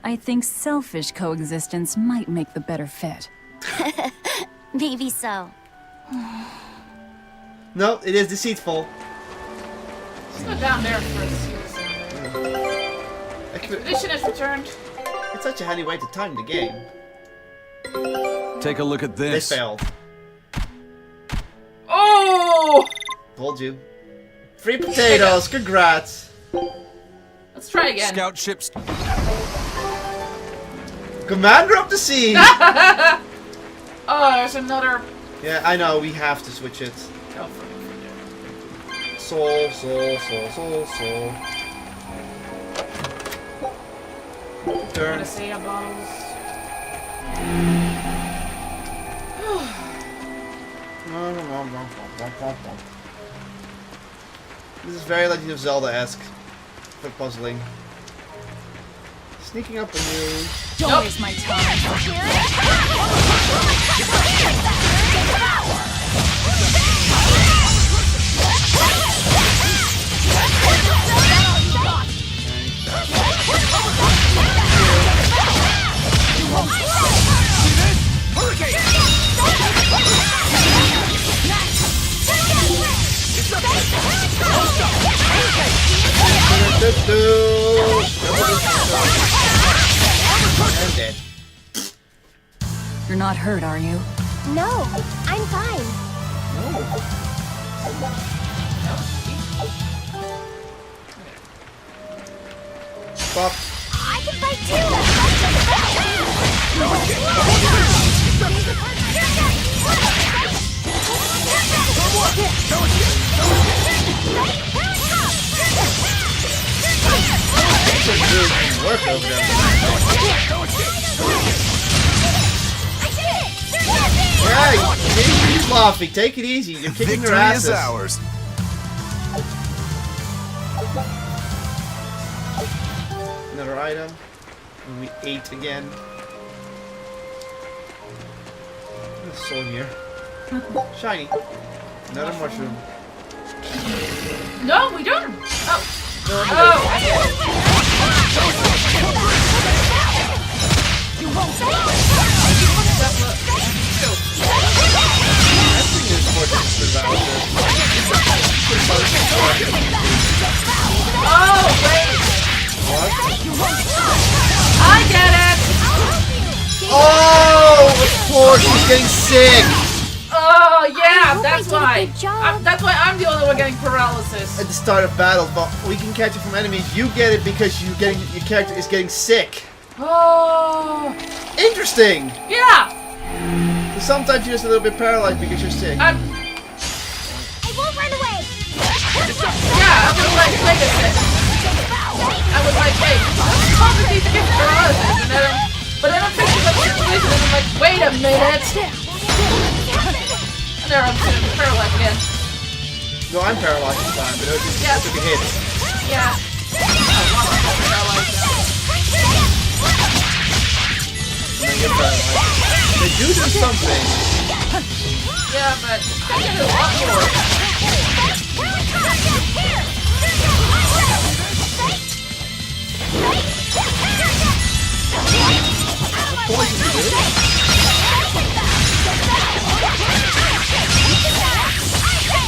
I think selfish coexistence might make the better fit. Maybe so. No, it is deceitful. Let's go down there first. Expedition has returned. It's such a handy way to time the game. Take a look at this. They failed. Oh! Told you. 3 potatoes, congrats. Let's try again. Scout ships. Commander of the Sea! Oh, there's another. Yeah, I know, we have to switch it. Oh, Soul. Turn. Berseria bottles. This is very Legend of Zelda-esque for puzzling. Sneaking up on you. Don't waste my time. I'm dead. You're not hurt, are you? No, I'm fine. Stop. I can fight Work over there. Yeah, keep Fluffy. Take it easy. You're kicking their asses. Victory is ours. Another item. And we ate again. What's this in here? Shiny. Another mushroom. No, we don't. Oh. No, Oh, wait. What? I get it. Oh, of course, she's getting sick. Oh, yeah, that's why. That's why I'm the only one getting paralysis. At the start of battles, but we can catch it from enemies. You get it because your character is getting sick. Oh. Interesting. Yeah. So sometimes you're just a little bit paralyzed because you're sick. I won't run away. Yeah, I was like, wait a second. I was like, wait, how did these get paralysis? And then, but then I'm thinking about the situation and I'm like, wait a minute. And there I'm paralyzed again. No, I'm paralyzed this time, but it took a hit. Yeah. They do something. Yeah, but I get a lot more.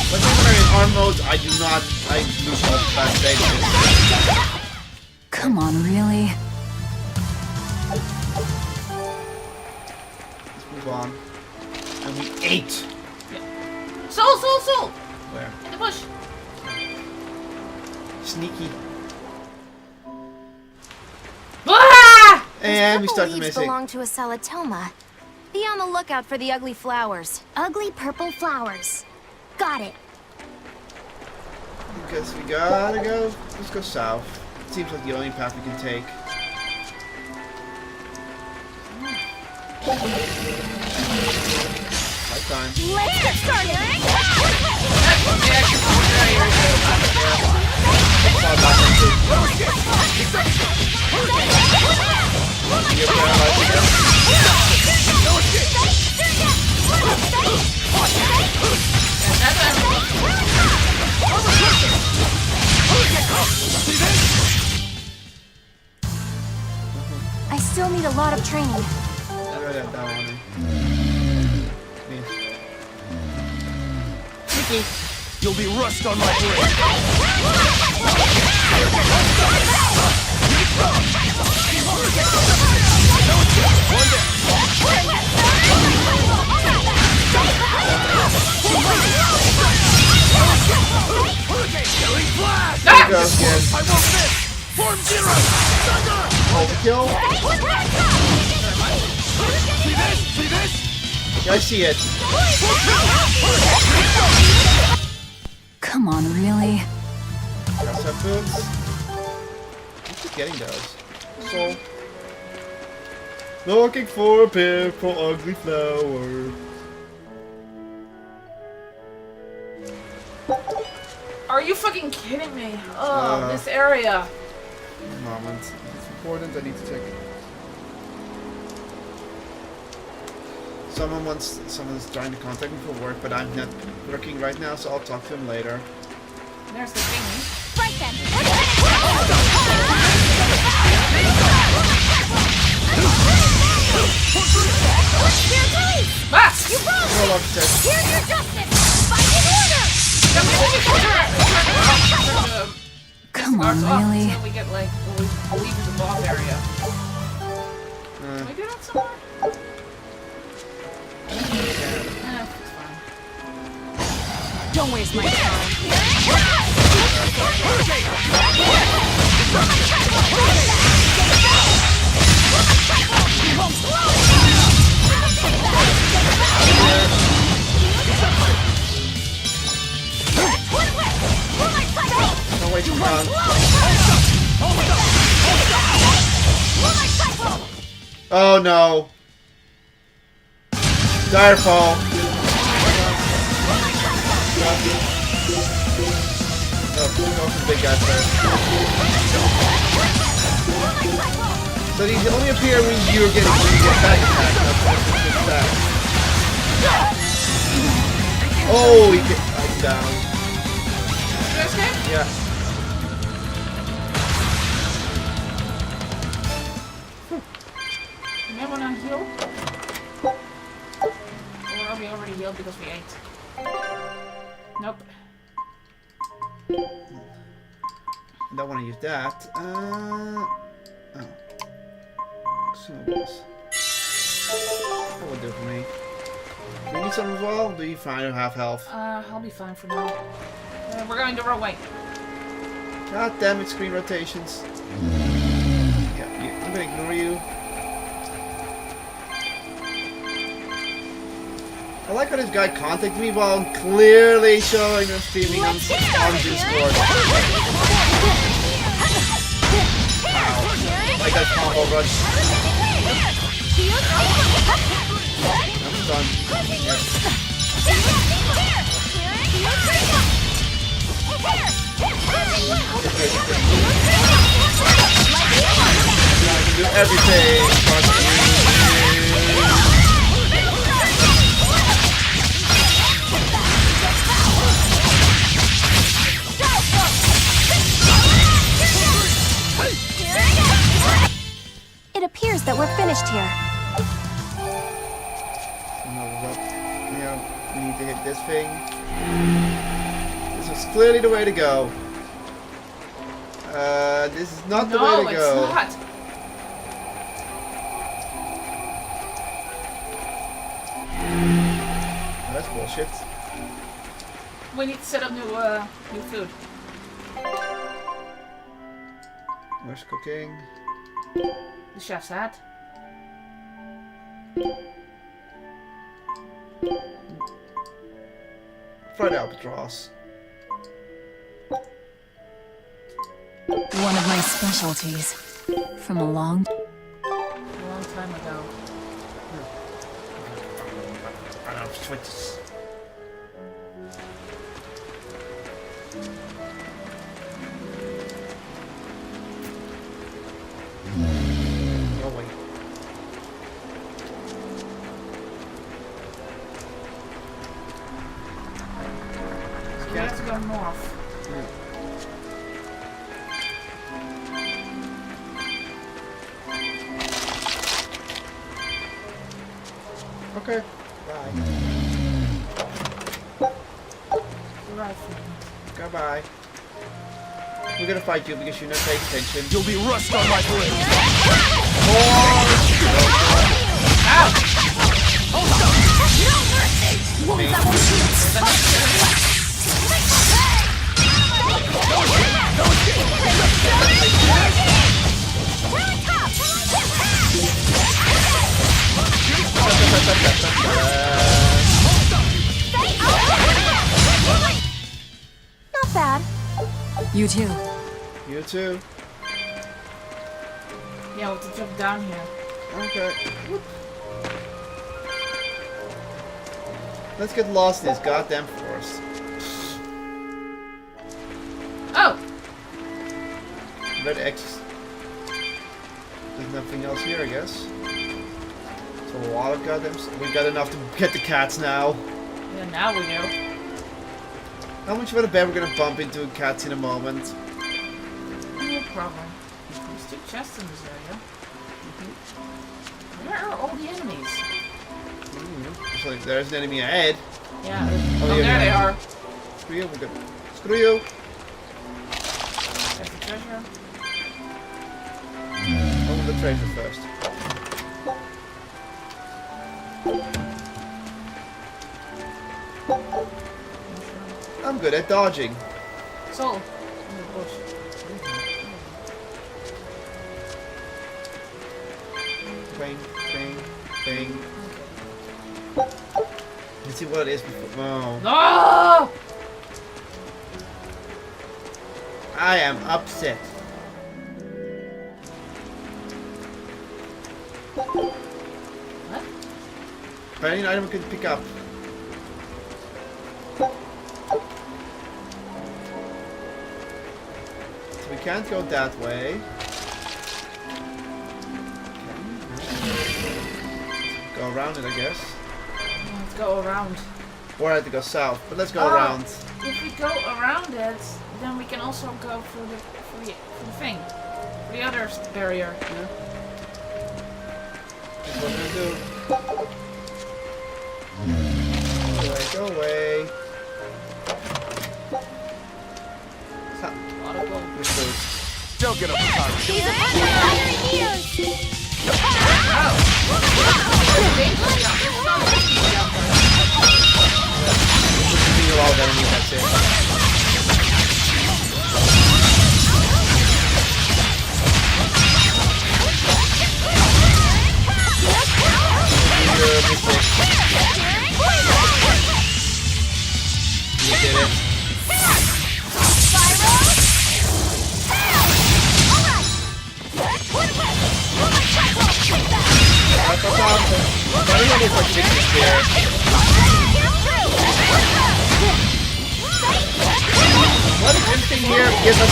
But when we're in arm modes, I lose all the fast stages. Come on, really? Let's move on. And we ate. Soul! Where? In the bush. Sneaky. Ah! And we started leaves missing. belong to a salatoma. Be on the lookout for the ugly flowers. Ugly purple flowers. Got it. Because we gotta go. Let's go south. It seems like the only path we can take. My time. Let's get started. I lot of training. That one. Mickey, you'll be rust on my blade. There you go, kid. I won't miss. Form zero. Overkill. See this? See this? Yeah, I see it. Come on, really? Got some boots. I keep getting those. So, looking for a purple ugly flower. Are you fucking kidding me? Oh, this area. Moment. It's important. I need to check it. Someone's trying to contact me for work, but I'm not working right now, so I'll talk to him later. There's the thingy. Right then. Max! You wrong! Roll up, check. Here's your justice! Fight in order! Come on, really? Until we get like, we leave the boss area. Can we do that somewhere? It's fine. Don't waste my time. Don't waste your time. Oh no. Direfall. Oh, big guy first. So these only appear when you get back attack. Oh, he's down. Did you escape? Yeah. Anyone on heal? Or are we already healed because we ate? Nope. Don't want to use that. Oh. Snowballs. That would do for me. Do you need some as well? Do you find you have health? I'll be fine for now. We're going to row away. God damn it, screen rotations. Yeah, I'm gonna ignore you. I like how this guy contacted me while I'm clearly showing and streaming on Discord. Wow. Like that combo rush. I'm done. I can do everything. It appears that we're finished here. We need to hit this thing. This is clearly the way to go. This is not the way to go. No, it's not. That's bullshit. We need to set up new food. Where's cooking? The chef's hat. Fried albatross. One of my specialties. From a long time ago. I don't know, switches. Oh wait. So we have to go north. Okay. Bye. Right. Goodbye. We're gonna fight you because you're not paying attention. You'll be rust on my blade. Ow! Not bad. You too. You too. Yeah, we'll have to jump down here. Okay. Whoop. Let's get lost in this goddamn forest. Oh! Red X. There's nothing else here, I guess. So a lot of goddamn. We got enough to get the cats now. Yeah, now we do. How much of a bet we're gonna bump into cats in a moment? No problem. There's 2 chests in this area. Where are all the enemies? So there's an enemy ahead. Yeah. Oh, there they are. Screw you, we're good. Screw you. There's the treasure. Over the treasure first. I'm good at dodging. Soul. In the bush. Bang, bang, bang. Let's see what it is before. Oh. No! I am upset. What? Apparently an item we can pick up. So we can't go that way. Go around it, I guess. Let's go around. Or I had to go south, but let's go Oh, around. If we go around it, then we can also go for the thing. For the other barrier. Yeah. That's what we're gonna do. Go away. Ha. Don't get up the That's it. You did it. What is everything here gives us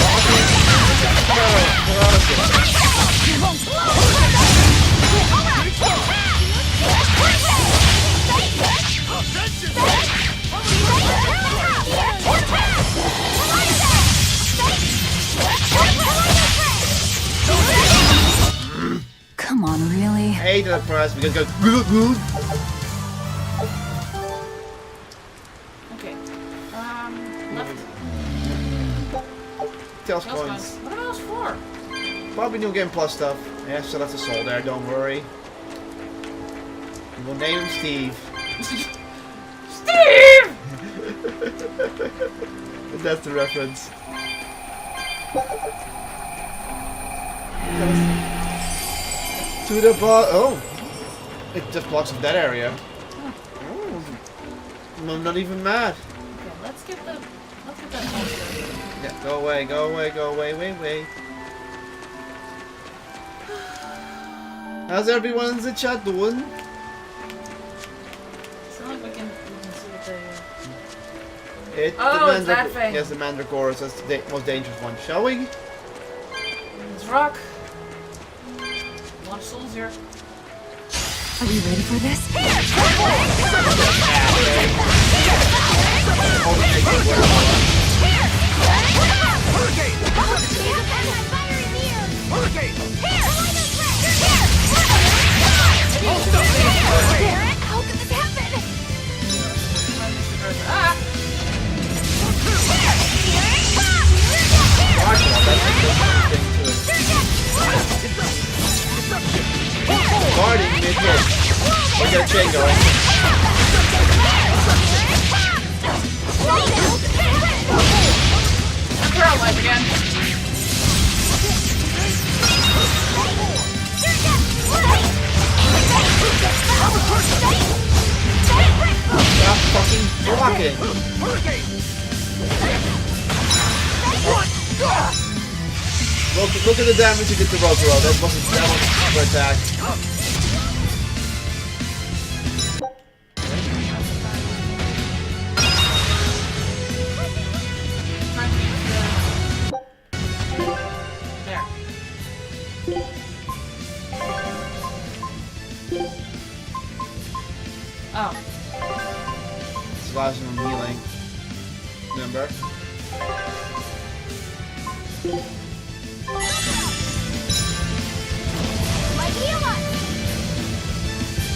Come on, really? I hate that price because it goes good, good. Okay. Left. Tails coins. What are those for? Probably new game plus stuff. Yeah, so that's a soul there, don't worry. We'll name him Steve. Steve! That's the reference. To the oh! It just blocks up that area. Oh. I'm not even mad. Okay, let's get that monster. Yeah, go away, go away, go away, wait. How's everyone in the chat doing? It's not like we can see what they... It's that thing. Yes, the Mandragora is the most dangerous one. Shall we? Let's rock. A lot of souls here. Are we ready for this? We got a chain going. We're all alive again. Stop fucking blocking. Look at the damage you did to Rotoro. That wasn't for attack. Oh. Slash and healing. Remember? My healer!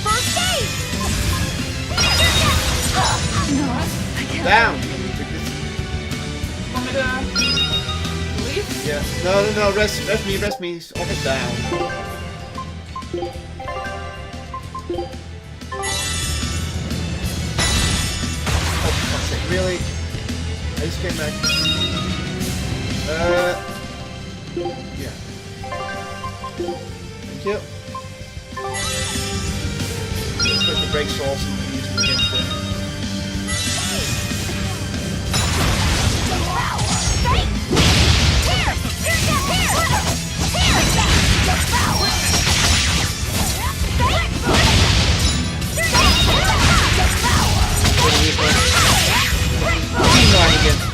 First aid! Down! Want me to leave? Yeah. No. Rest me. Almost down. Really? I just came back. Yeah. Thank you. Let's put the break souls and use them against it.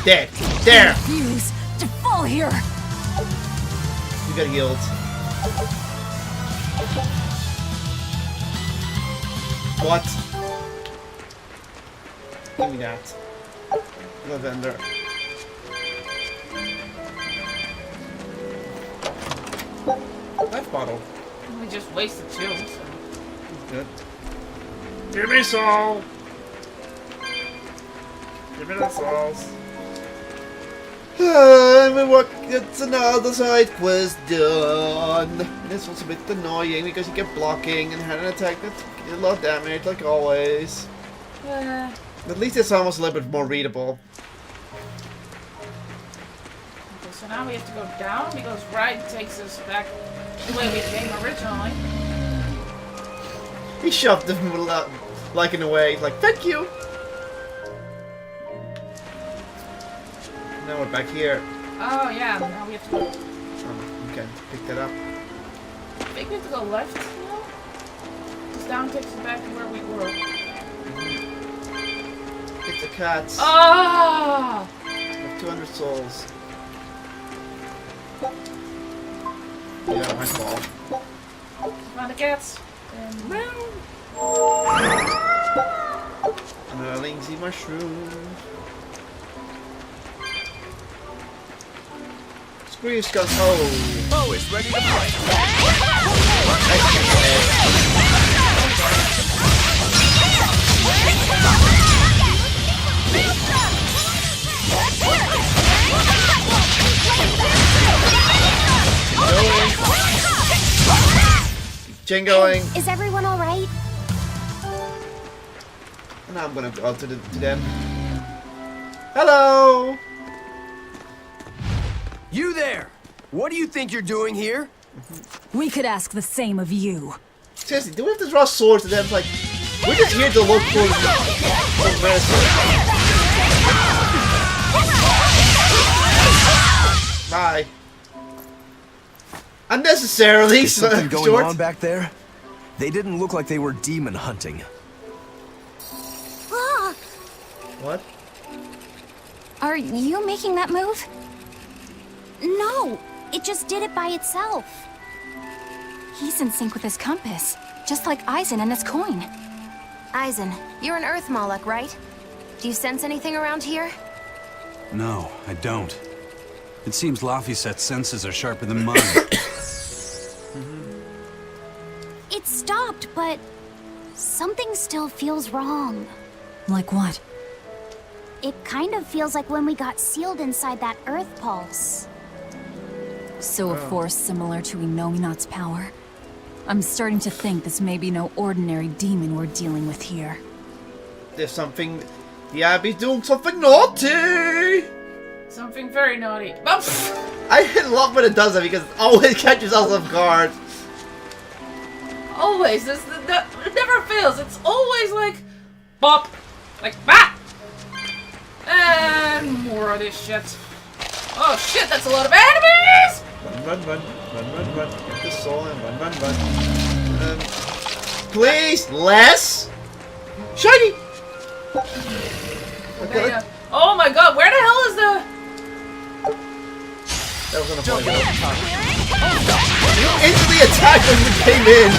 Dead. There. Refuse to fall here. You got healed. What? Give me that. Lavender. Life bottle. We just wasted 2, so. Good. Give me soul. Give me the souls. It's another side quest done. This was a bit annoying because you kept blocking and had an attack that did a lot of damage, like always. At least it's almost a little bit more readable. Okay, so now we have to go down because right takes us back the way we came originally. He shoved him like in a way, like, thank you! Now we're back here. Oh yeah, now we have to go. Oh, okay, pick that up. I think we have to go left now? Because down takes us back to where we were. Pick the cats. Ah! I have 200 souls. Yeah, my fault. Find the cats. And a lazy mushroom. Screw you, Scott. Oh, it's ready to fight. Chain going. Is everyone all right? And I'm gonna go to them. Hello. You there! What do you think you're doing here? We could ask the same of you. Seriously, do we have to draw swords to them? Like, we're just here to look for some medicine. Bye. Unnecessarily. Is something going short. on back there? They didn't look like they were demon hunting. What? Are you making that move? No, it just did it by itself. He's in sync with his compass, just like Eisen and his coin. Eisen, you're an Earth Moloch, right? Do you sense anything around here? No, I don't. It seems Laphicet's senses are sharper than mine. It stopped, but something still feels wrong. Like what? It kind of feels like when we got sealed inside that Earth Pulse. So a force similar to Inominat's power? I'm starting to think this may be no ordinary demon we're dealing with here. There's something... The Abbey's doing something naughty! Something very naughty. Oops. I love when it does that because it always catches us off guard. Always. It never fails. It's always like... Bop. Like that. And more of this shit. Oh shit, that's a lot of enemies! Run. Get the soul and run. Please, less! Shiny! Okay. Oh my god, where the hell is the... That was on a point. You instantly attacked when you came in!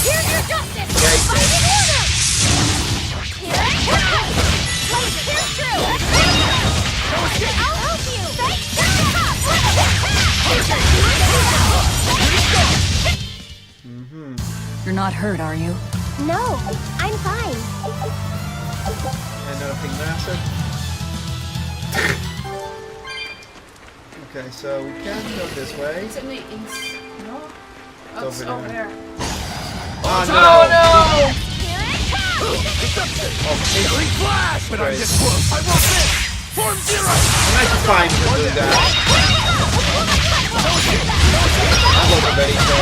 Here's your justice! Yeah, he's dead. I'll help you! You're not hurt, are you? No, I'm fine. And nothing massive. Okay, so we can go this way. It's in the east. No? Oh, It's it's over over there. there. Oh no! Oh no! Big flash, but I'm this close. I won't miss. Form zero. I'm actually fine with doing that. I'm over ready, so...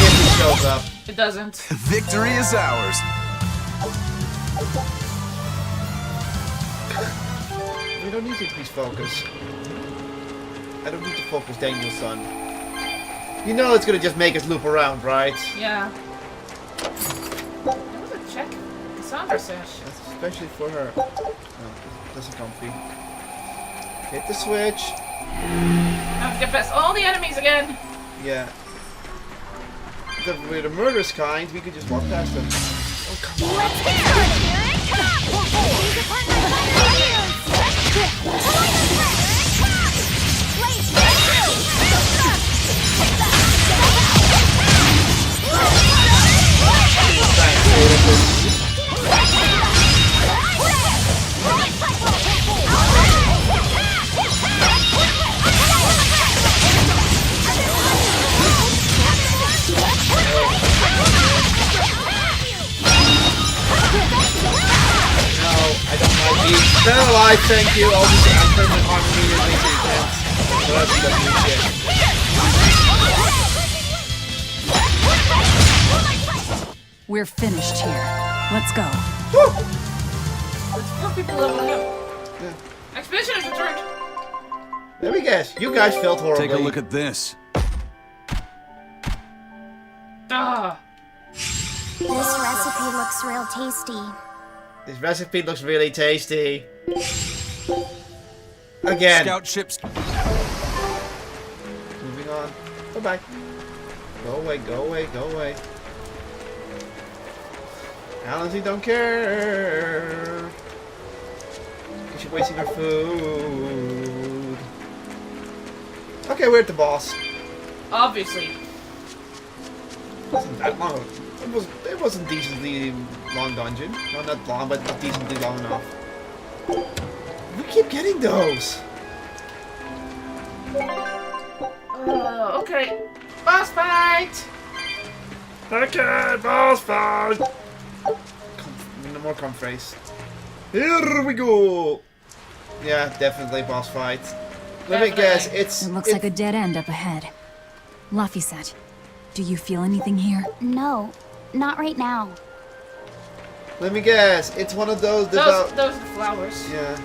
If he shows up. It doesn't. Victory is ours. We don't need to increase focus. I don't need to focus Daniel's son. You know it's gonna just make us loop around, right? Yeah. There was a check. Cassandra says. Especially for her. Oh, that's a comfy. Hit the switch. Now to get past all the enemies again. Yeah. If we're the murderous kind, we could just walk past them. Oh, come on. Let's get started! Paralyzed, thank you. Obviously, I'm permanent harm immediately to your chance. So that's shit. We're finished here. Let's go. Woo! There's 4 people leveling up. Yeah. Expedition has returned. Let me guess. You guys failed horribly. Take a look at this. Ah. This recipe looks real tasty. This recipe looks really tasty. Again. Scout ships. Moving on. Bye-bye. Go away. Alancy don't care. She's wasting her food. Okay, we're at the boss. Obviously. Wasn't that long. It wasn't decently long dungeon. Not that long, but decently long enough. We keep getting those. Okay. Boss fight! Okay, boss fight! No more phrase. Here we go! Yeah, definitely boss fight. Let me guess, It looks like a dead end up ahead. Laphicet, do you feel anything here? No, not right now. Let me guess, it's one of those... Those are the flowers. Yeah.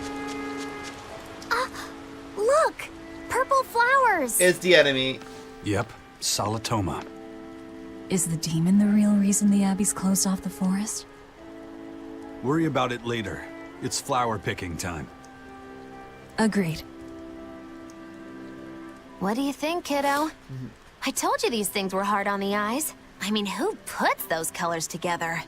Look! Purple flowers! It's the enemy. Yep, Salatoma. Is the demon the real reason the Abbey's closed off the forest? Worry about it later. It's flower picking time. Agreed. What do you think, kiddo? I told you these things were hard on the eyes. I mean, who puts those colors together?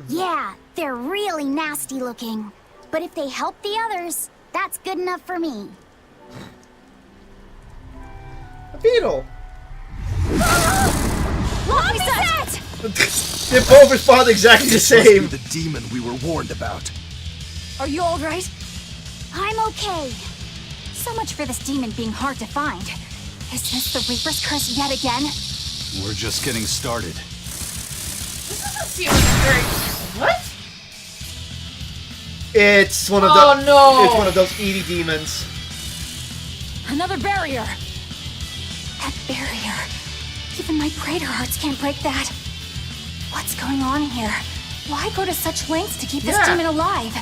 Yeah, they're really nasty looking. But if they help the others, that's good enough for me. A beetle! Laphicet! They both respond exactly the same. The demon we were warned about. Are you alright? I'm okay. So much for this demon being hard to find. Is this the Reaper's curse yet again? We're just getting started. This doesn't seem like a very... What? It's one of It's one of those Edie demons. Another barrier. That barrier. Even my praetor hearts can't break that. What's going on here? Why go to such lengths to keep this demon alive?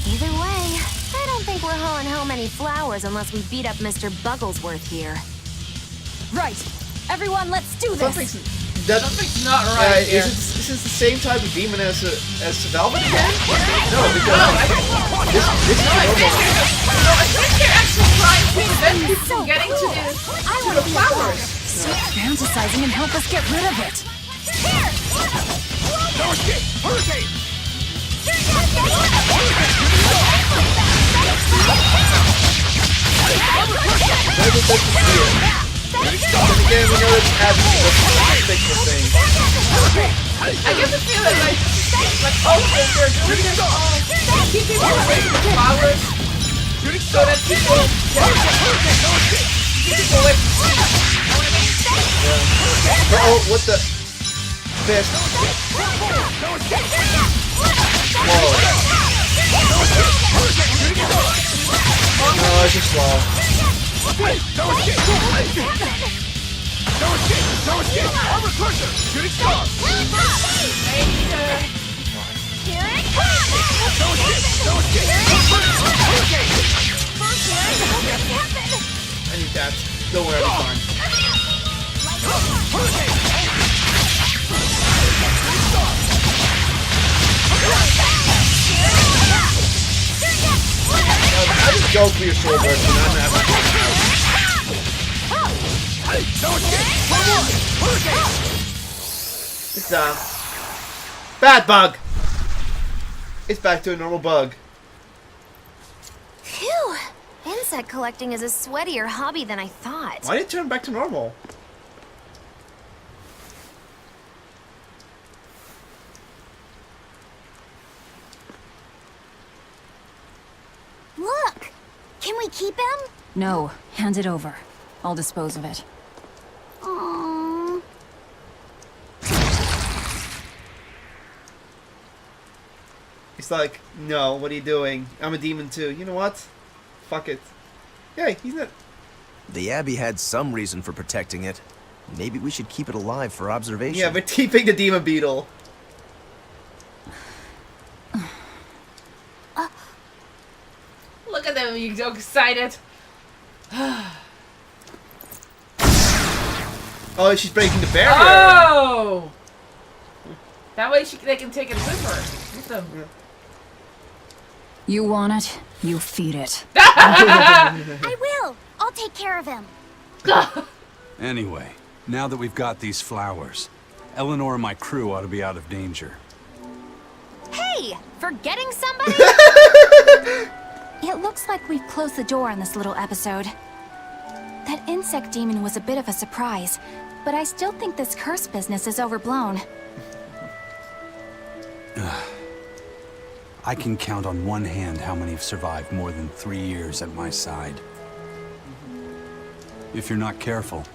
Either way, I don't think we're hauling home any flowers unless we beat up Mr. Bugglesworth here. Right. Everyone, let's do this. Something's not right here. Is this the same type of demon as Velvet again? No, because this is No, I think they're actually trying to prevent people from getting to the flowers. Stop fantasizing and help us get rid of it. No escape! Hurricane! Again, we know it's a fictional thing. I get the feeling like all of this, they're doing this all to keep people away from the flowers, so that people keep people away from the sea. Oh, what the? Fist. Whoa. No, it's just slow. No escape! No escape! Armor crusher! Shooting star! Here it comes! No escape! I need that. Don't worry, I'll be fine. I just go for your sword burst and I'm having It's bad bug. It's back to a normal bug. Phew! Insect collecting is a sweatier hobby than I thought. Why did it turn back to normal? Look! Can we keep him? No, hand it over. I'll dispose of it. Aww. He's like, no, what are you doing? I'm a demon too. You know what? Fuck it. Hey, he's not... The Abbey had some reason for protecting it. Maybe we should keep it alive for observation. Yeah, we're keeping the demon beetle. Look at them, you so excited. Oh, she's breaking the barrier. Oh! That way they can take it with her. With them. You want it, you feed it. I will! I'll take care of him. Anyway, now that we've got these flowers, Eleanor and my crew ought to be out of danger. Hey! Forgetting somebody? It looks like we've closed the door on this little episode. That insect demon was a bit of a surprise, but I still think this curse business is overblown. I can count on one hand how many have survived more than 3 years at my side. If you're not careful,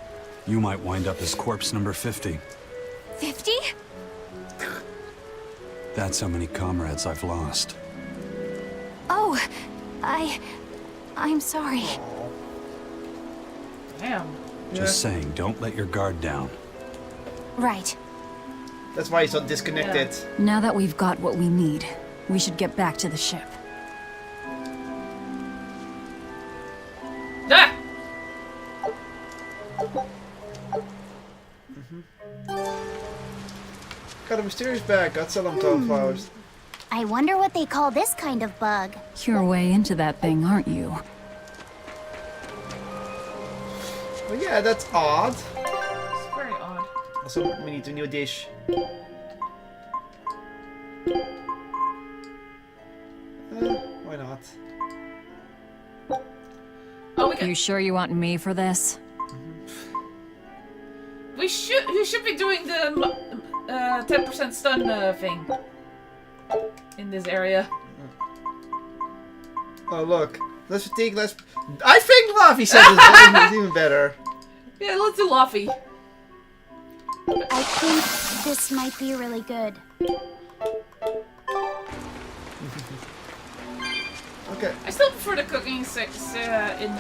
you might wind up as corpse number 50. 50? That's how many comrades I've lost. Oh, I'm sorry. Damn. Just saying, don't let your guard down. Right. That's why he's so disconnected. Now that we've got what we need, we should get back to the ship. Ah! Got a mysterious bag. Got some flowers. I wonder what they call this kind of bug. You're way into that thing, aren't you? Well, yeah, that's odd. It's very odd. Also, we need a new dish. Why not? Oh, we You sure you want me for this? We should be doing the 10% stun thing in this area. Oh look, less fatigue, less. I think Laffy said is even better. Yeah, let's do Laffy. I think this might be really good. Okay. I still prefer the cooking six in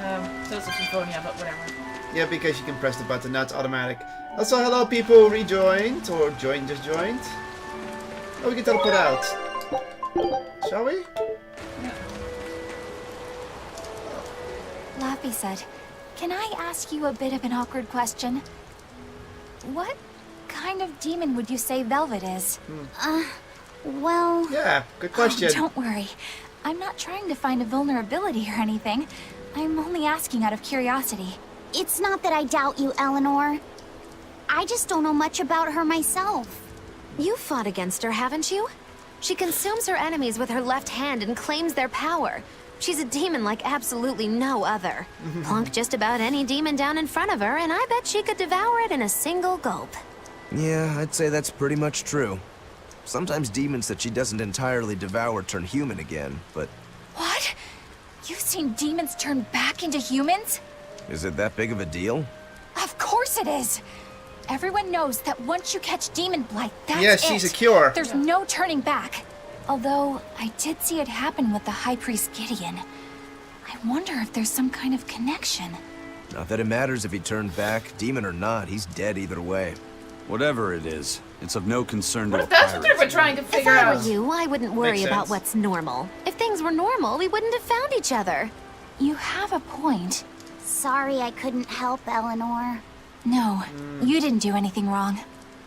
Tales of Symphonia, but whatever. Yeah, because you can press the button, that's automatic. Also, hello people who rejoined, or just joined. Oh, we can teleport out. Shall we? Yeah. Laffy said, "Can I ask you a bit of an awkward question? What kind of demon would you say Velvet is?" Well... Yeah, good question. Oh, don't worry. I'm not trying to find a vulnerability or anything. I'm only asking out of curiosity. It's not that I doubt you, Eleanor. I just don't know much about her myself. You fought against her, haven't you? She consumes her enemies with her left hand and claims their power. She's a demon like absolutely no other. Plunk just about any demon down in front of her, and I bet she could devour it in a single gulp. Yeah, I'd say that's pretty much true. Sometimes demons that she doesn't entirely devour turn human again, but... What? You've seen demons turn back into humans? Is it that big of a deal? Of course it is! Everyone knows that once you catch demon blight, that's yeah, it. she's a cure. There's no turning back. Although, I did see it happen with the High Priest Gideon. I wonder if there's some kind of connection. Not that it matters if he turned back, demon or not, he's dead either way. Whatever it is, it's of no concern to a That's what pirate. they were trying to If figure I out. were you, I wouldn't worry Makes about sense. what's normal. If things were normal, we wouldn't have found each other. You have a point. Sorry I couldn't help, Eleanor. No, you didn't do anything wrong.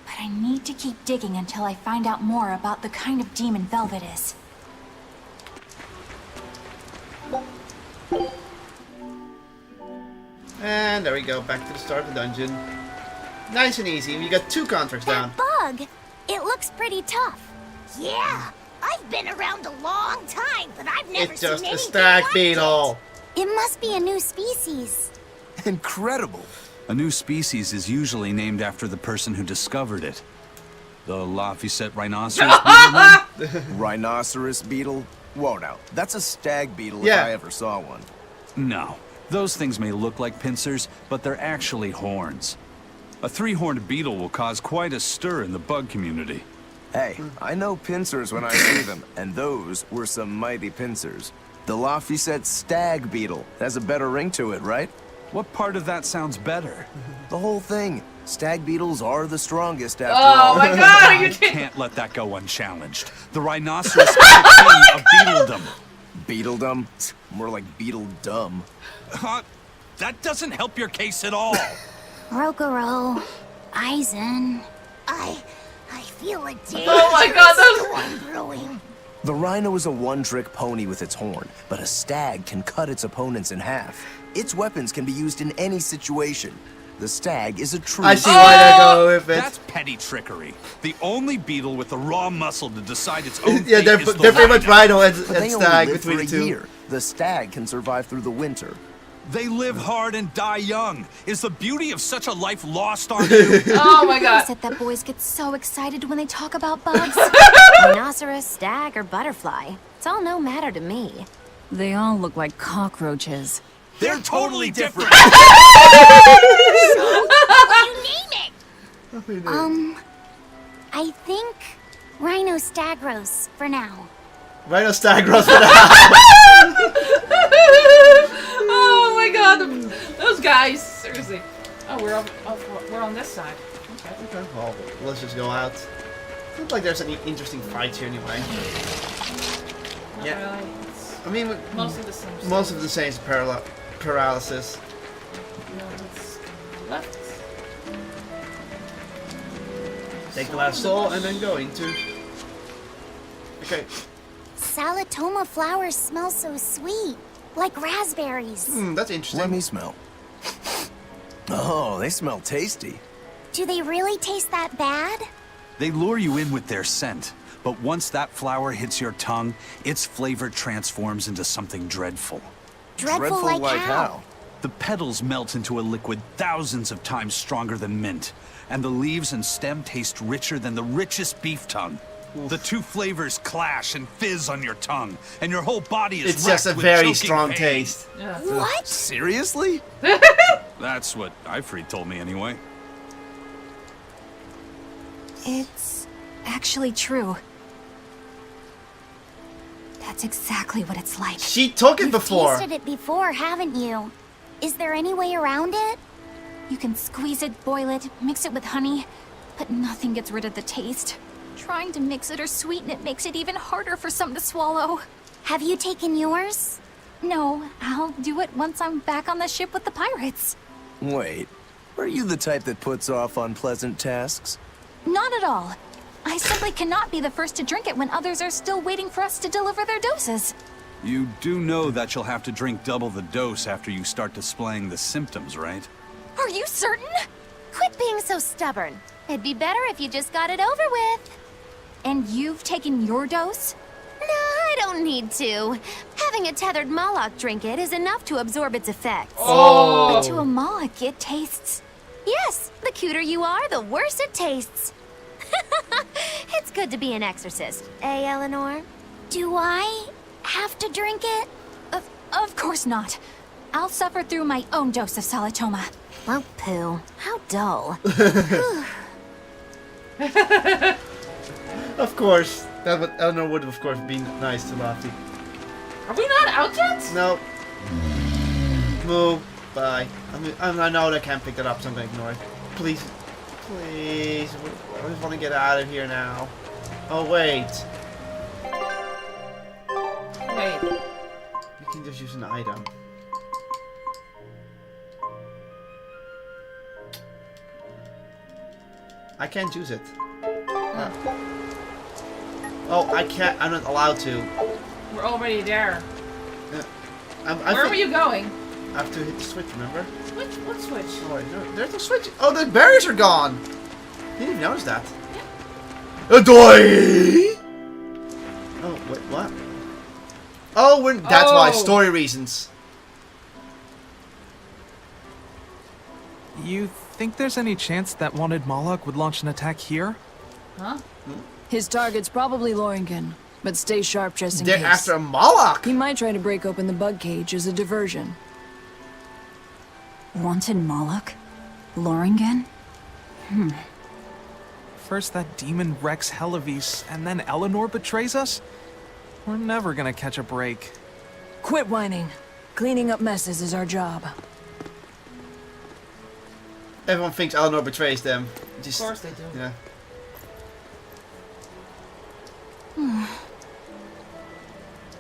But I need to keep digging until I find out more about the kind of demon Velvet is. And there we go, back to the start of the dungeon. Nice and easy, we got 2 contracts down. Bug! It looks pretty tough. Yeah, I've been around a long time, but I've never It's seen just a anything stag like beetle. It must be a new species. Incredible! A new species is usually named after the person who discovered it. The Laphicet rhinoceros beetle one? Rhinoceros beetle? Whoa now, that's a stag beetle Yeah. if I ever saw one. No. Those things may look like pincers, but they're actually horns. A 3-horned beetle will cause quite a stir in the bug community. Hey, I know pincers when I see them, and those were some mighty pincers. The Laphicet stag beetle has a better ring to it, right? What part of that sounds better? The whole thing. Stag beetles are the strongest after Oh all. my god, you I can't let that go unchallenged. The rhinoceros is the king of beetledom. Beetledom? More like beetle dumb. That doesn't help your case at all. Rokuro, Aizen. I feel a dangerous Oh my god, storm brewing. The rhino is a one-trick pony with its horn, but a stag can cut its opponents in half. Its weapons can be used in any situation. The stag is a true... I see why they go with it. That's petty trickery. The only beetle with the raw muscle to decide its own Yeah, fate they're, is the they're pretty much rhino and But they only stag live between for the a 2. year. The stag can survive through the winter. They live hard and die young. Is the beauty of such a life lost on you? Oh my god. Said that boys get so excited when they talk about bugs. Rhinoceros, stag, or butterfly. It's all no matter to me. They all look like cockroaches. They're totally different. So, what do you name it? I think Rhino-Stagros for now. Rhino Stagros for now. Oh my god, those guys, seriously. Oh, we're on this side. Okay. Okay, well, let's just go out. Looks like there's any interesting fights here anyway. Not Yeah. really. It's I mean, mostly the same. most of the same is paralysis. No, it's left. Take the last soul and then go into. Okay. Salatoma flowers smell so sweet, like raspberries. That's interesting. Let me smell. Oh, they smell tasty. Do they really taste that bad? They lure you in with their scent, but once that flower hits your tongue, its flavor transforms into something dreadful. Dreadful like how? The petals melt into a liquid thousands of times stronger than mint, and the leaves and stem taste richer than the richest beef tongue. The two flavors clash and fizz on your tongue, and your whole body is It's just a racked with very choking strong pain. taste. What? Seriously? That's what Ifrit told me anyway. It's actually true. That's exactly what it's like. She took it before. Tasted it before, haven't you? Is there any way around it? You can squeeze it, boil it, mix it with honey, but nothing gets rid of the taste. Trying to mix it or sweeten it makes it even harder for some to swallow. Have you taken yours? No, I'll do it once I'm back on the ship with the pirates. Wait, are you the type that puts off unpleasant tasks? Not at all. I simply cannot be the first to drink it when others are still waiting for us to deliver their doses. You do know that you'll have to drink double the dose after you start displaying the symptoms, right? Are you certain? Quit being so stubborn. It'd be better if you just got it over with. And you've taken your dose? No, I don't need to. Having a tethered Moloch drink it is enough to absorb its effects. Oh. But to a Moloch, it tastes... Yes, the cuter you are, the worse it tastes. It's good to be an exorcist, eh, Eleanor? Do I have to drink it? Of course not. I'll suffer through my own dose of Salatoma. Oh, poo. How dull. Of course. That would Eleanor would of course be nice to Lofty. Are we not out yet? No. Move. Bye. I know I can't pick that up, so I'm gonna ignore it. Please. Please. I just want to get out of here now. Oh, wait. Wait. We can just use an item. I can't use it. Oh, I can't. I'm not allowed to. We're already there. I Where were you going? I have to hit the switch, remember? Switch? What switch? Oh, wait, no, there's no switch. Oh, the barriers are gone. Didn't even notice that. Adoy! Oh, wait, what? Oh, that's why. Story reasons. You think there's any chance that wanted Moloch would launch an attack here? Huh? His target's probably Loringen, but stay sharp just in They're case. after a Moloch! He might try to break open the bug cage as a diversion. Wanted Moloch? Loringen? First that demon Rex Helavis, and then Eleanor betrays us? We're never gonna catch a break. Quit whining. Cleaning up messes is our job. Everyone thinks Eleanor betrays them. Just, Of course they do. Yeah.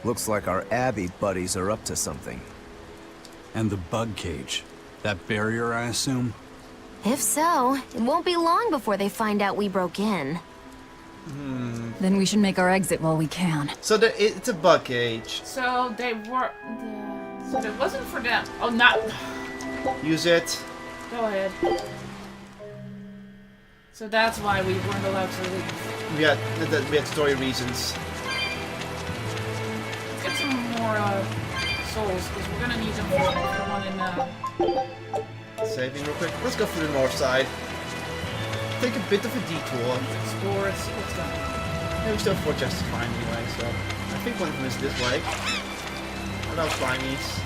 Looks like our Abbey buddies are up to something. And the bug cage. That barrier, I assume? If so, it won't be long before they find out we broke in. Then we should make our exit while we can. So it's a bug cage. So they were... So it wasn't for them. Oh, not... Use it. Go ahead. So that's why we weren't allowed to leave. We had story reasons. Let's get some more souls, because we're gonna need them for one in... Saving real quick. Let's go through the north side. Take a bit of a detour. Explore, see what's going on. Yeah, we still have 4 chests to find anyway, so... I think one of them is this way. Hello, Slimies.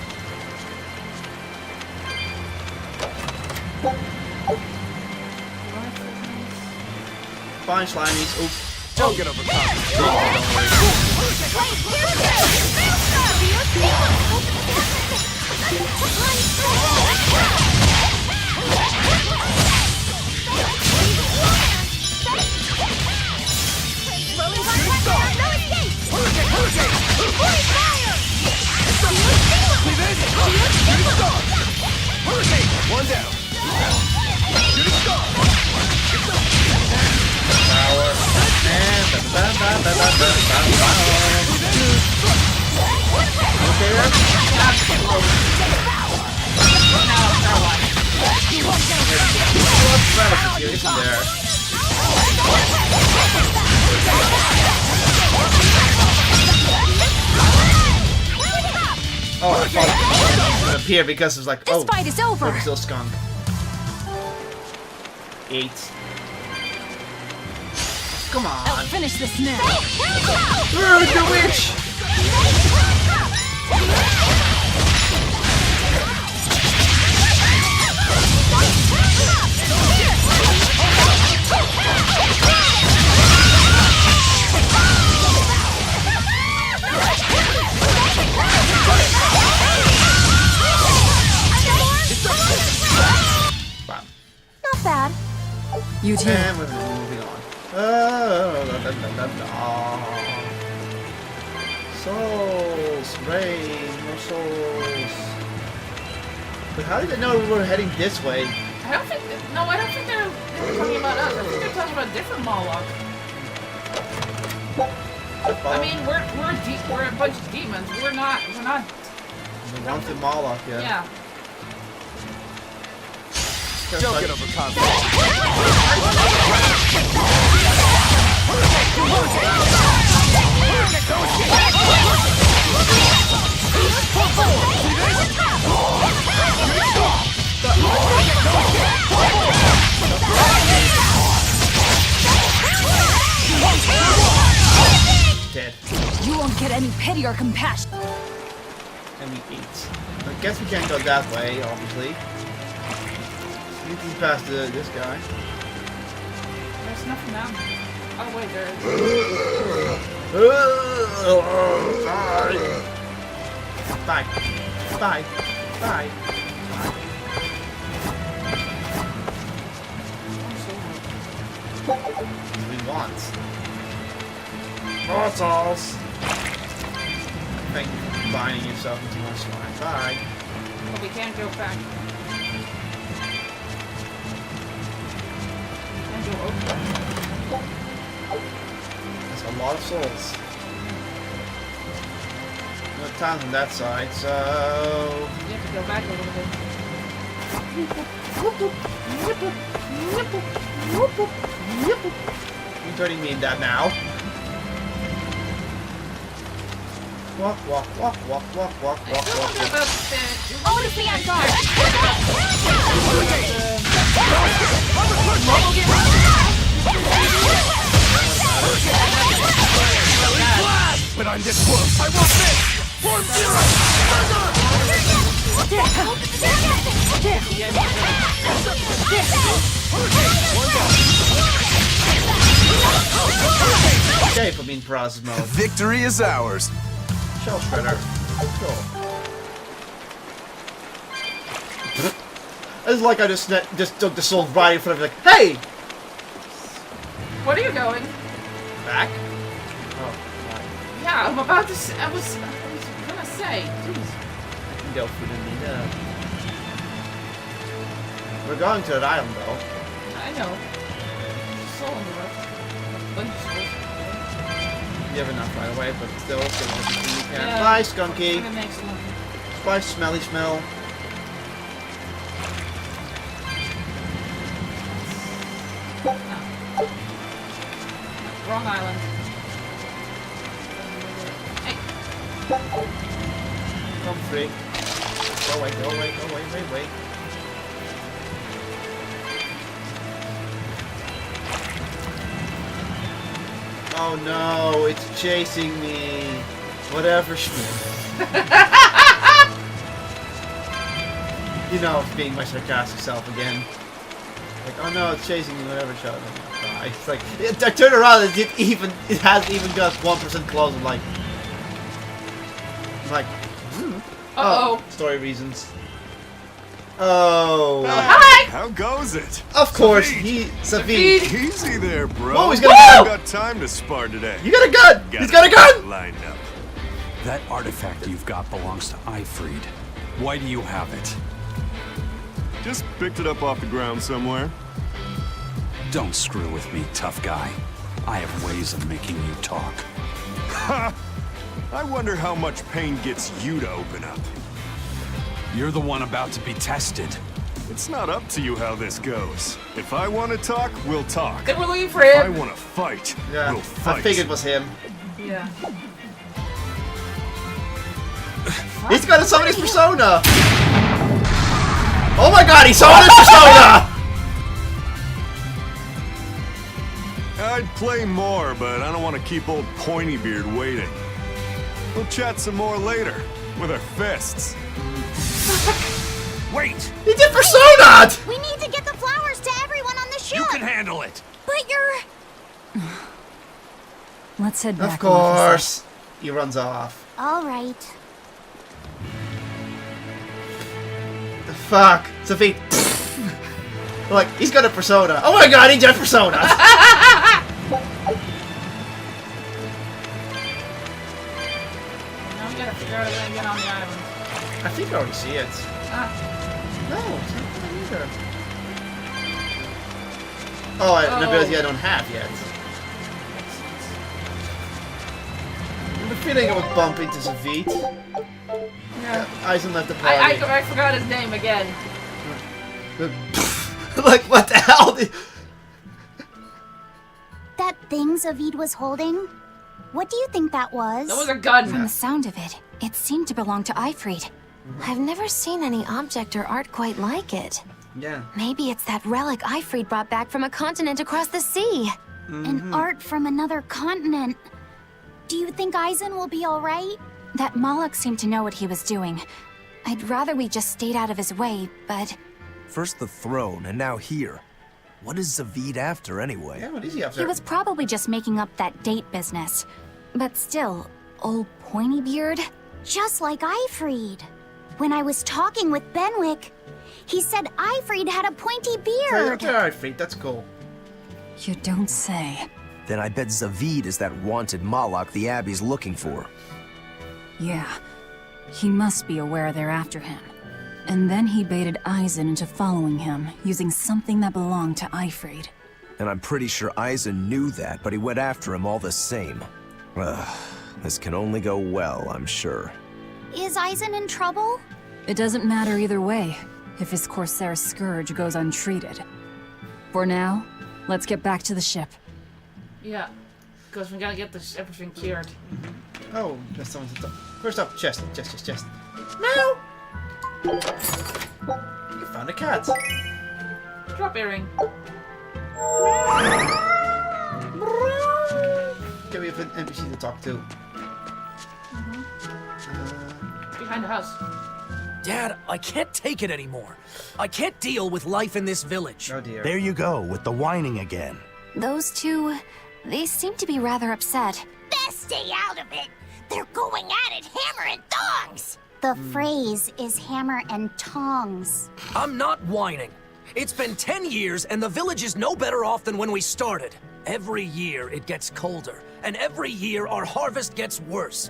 Fine, Slimies. Oops. Don't get overconfident. One down. Power. Okay there? Isn't there? Oh, I thought it would appear because it was like, This fight is over. Look, still skunk. 8. Come on. I'll finish this now. The witch! Not bad. You too. And we're moving on. Souls, rain, more souls. But how did they know we were heading this way? I don't think they're talking about us. I think they're talking about a different Moloch. I mean, we're a bunch of demons. We're not. We want the Moloch, yeah. Yeah. Don't get over confident. Dead. You won't get any pity or compassion. And we eat. I guess we can't go that way, obviously. Sneaking past this guy. There's nothing down there. Oh wait, there is. Bye. Bye. Bye. We want. Mortals! Thank you for combining yourself into one slime. Bye. But we can't go back. We can't go over. That's a lot of souls. No time on that side, so... You have to go back a little bit. You turning me in that now? Walk, walk, walk, walk, walk, walk, walk, walk. Always be on guard. But I'm this close. I won't miss. Form zero. Okay, for being process mode. Victory is ours. Shell shredder. Cool. It's like I just took the soul right in front of me, like, hey! What are you going? Back? Oh, right. Yeah, I'm about to say, I was gonna say, jeez. I can go through the meter. We're going to an island, though. I know. Soul on the left. A bunch of souls. You have enough right away, but still, get everything you can. Yeah. Bye, Skunky. Gonna make some. Bye, Smelly Smell. Wrong island. Hey. Come free. Go away, go away, go away, wait, wait. Oh no, it's chasing me. Whatever. You know, it's being my sarcastic self again. Like, oh no, it's chasing me. Whatever. Shut up. It's like I turn around and it hasn't even got 1% close. I'm like, oh, story reasons. Oh. Hi. How goes it? Of course, Savid. Easy there, bro. Whoa, he's got a gun. Got time to spar today. You got a gun. He's got a gun. Lined up. That artifact you've got belongs to Ifried. Why do you have it? Just picked it up off the ground somewhere. Don't screw with me, tough guy. I have ways of making you talk. Ha! I wonder how much pain gets you to open up. You're the one about to be tested. It's not up to you how this goes. If I want to talk, we'll talk. Then we're looking for him. If I want to fight, Yeah, we'll fight. I figured it was him. Yeah. He's got a summoner's persona! Oh my god, he summoned his persona! I'd play more, but I don't want to keep old Pointybeard waiting. We'll chat some more later, with our fists. Wait! He did Persona! We need to get the flowers to everyone on the ship! You can handle it! But you're... Let's head back. Of course. He runs off. All right. The fuck? Sophie. Like, he's got a persona. Oh my god, he got persona! Now we gotta figure out a way to get on the island. I think I already see it. Ah. No, it's not that either. Oh, an ability I don't have yet. I have a feeling I would bump into Zavit. Yeah. Eisen left the party. I forgot his name again. Like, what the hell? That thing Zavid was holding? What do you think that was? That was a gun. From the sound of it, it seemed to belong to Ifrid. I've never seen any object or art quite like it. Yeah. Maybe it's that relic Ifrid brought back from a continent across the sea. An art from another continent. Do you think Eisen will be alright? That Moloch seemed to know what he was doing. I'd rather we just stayed out of his way, but... First the throne, and now here. What is Zavid after, anyway? Yeah, what is he after? He was probably just making up that date business. But still, old Pointybeard? Just like Ifrid. When I was talking with Benwick, he said Ifrid had a pointy beard. Alright, Ifrid, that's cool. You don't say. Then I bet Zavid is that wanted Moloch the Abbey's looking for. Yeah. He must be aware they're after him. And then he baited Eisen into following him, using something that belonged to Ifrid. And I'm pretty sure Eisen knew that, but he went after him all the same. This can only go well, I'm sure. Is Eisen in trouble? It doesn't matter either way, if his Corsair scourge goes untreated. For now, let's get back to the ship. Yeah, because we gotta get this everything cleared. Oh, there's someone to talk. First up, chest. Meow! You found a cat. Drop earring. Okay, we have an NPC to talk to. Behind the house. Dad, I can't take it anymore. I can't deal with life in this village. Oh dear. There you go, with the whining again. Those two, they seem to be rather upset. Best stay out of it. They're going at it hammer and tongs. The phrase is hammer and tongs. I'm not whining. It's been 10 years and the village is no better off than when we started. Every year it gets colder, and every year our harvest gets worse.